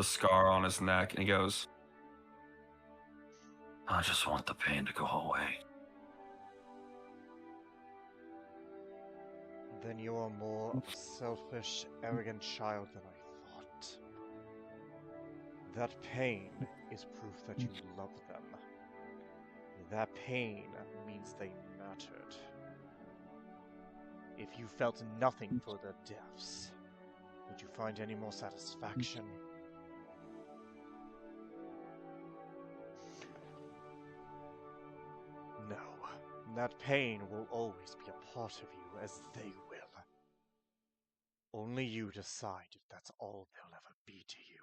scar on his neck, and he goes, "I just want the pain to go away." Then you are more of a selfish, arrogant child than I thought. That pain is proof that you love them. That pain means they mattered. If you felt nothing for their deaths, would you find any more satisfaction? No. That pain will always be a part of you, as they will. Only you decide if that's all they'll ever be to you.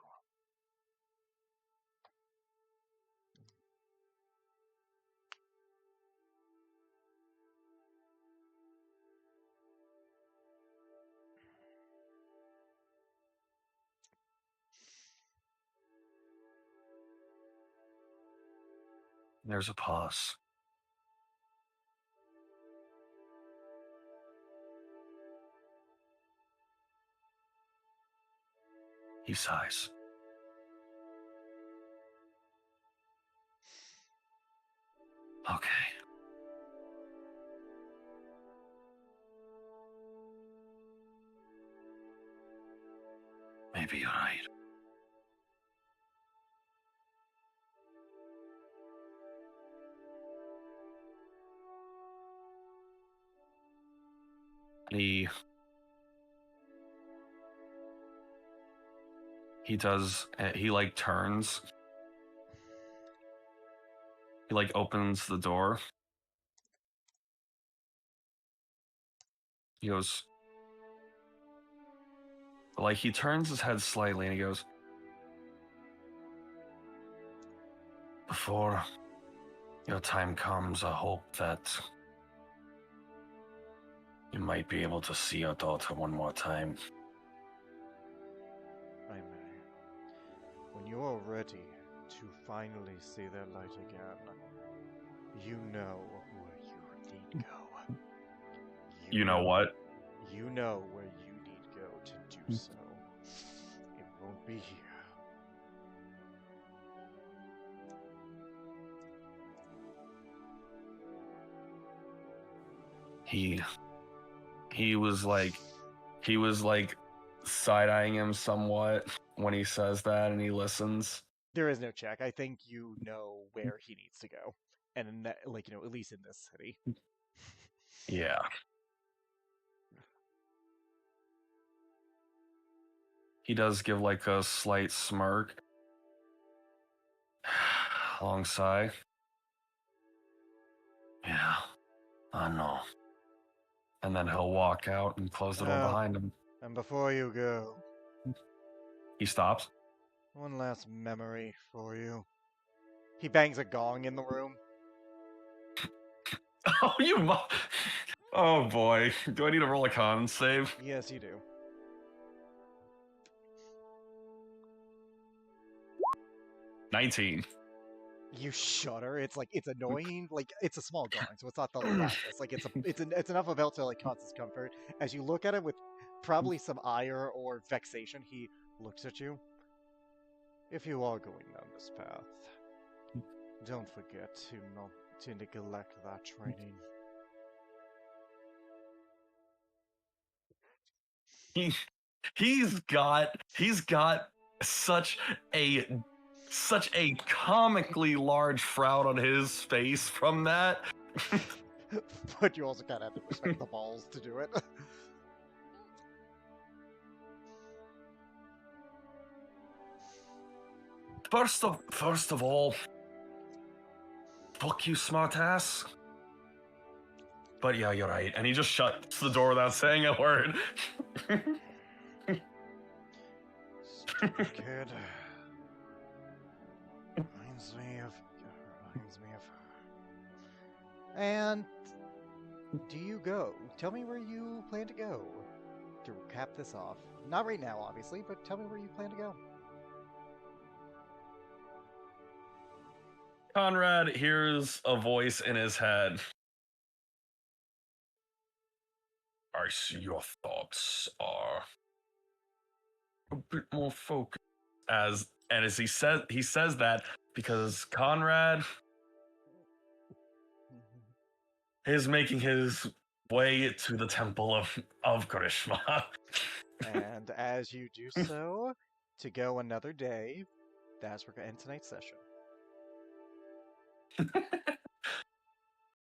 There's a pause. He sighs. Okay. Maybe you're right. He like turns. He like opens the door. He goes, like he turns his head slightly and he goes, "Before your time comes, I hope that you might be able to see your daughter one more time." I may. When you are ready to finally see their light again, you know where you need go. You know what? You know where you need go to do so. It won't be here. He was like side-eyeing him somewhat when he says that, and he listens. There is no check. I think you know where he needs to go. And in that, like, at least in this city. Yeah. He does give like a slight smirk. Long sigh. Yeah, I know. And then he'll walk out and close the door Oh. behind him. And before you go, He stops. one last memory for you. He bangs a gong in the room. Oh, oh boy. Do I need to roll a con save? Yes, you do. 19. You shudder. It's annoying. Like, it's a small gong, so it's not the loudest. Like, it's enough of it to like cause discomfort. As you look at it with probably some ire or vexation, he looks at you. If you are going down this path, don't forget to neglect that training. He's got such a comically large frown on his face from that. But you also kind of have to respect the balls to do it. First of all, fuck you, smartass. But yeah, you're right. And he just shuts the door without saying a word. Stupid kid. Reminds me of her. And do you go? Tell me where you plan to go. To cap this off. Not right now, obviously, but tell me where you plan to go. Conrad hears a voice in his head. I see your thoughts are a bit more focused. As he says that because Conrad is making his way to the temple of Grishma. And as you do so, to go another day, that's where we're going to end tonight's session.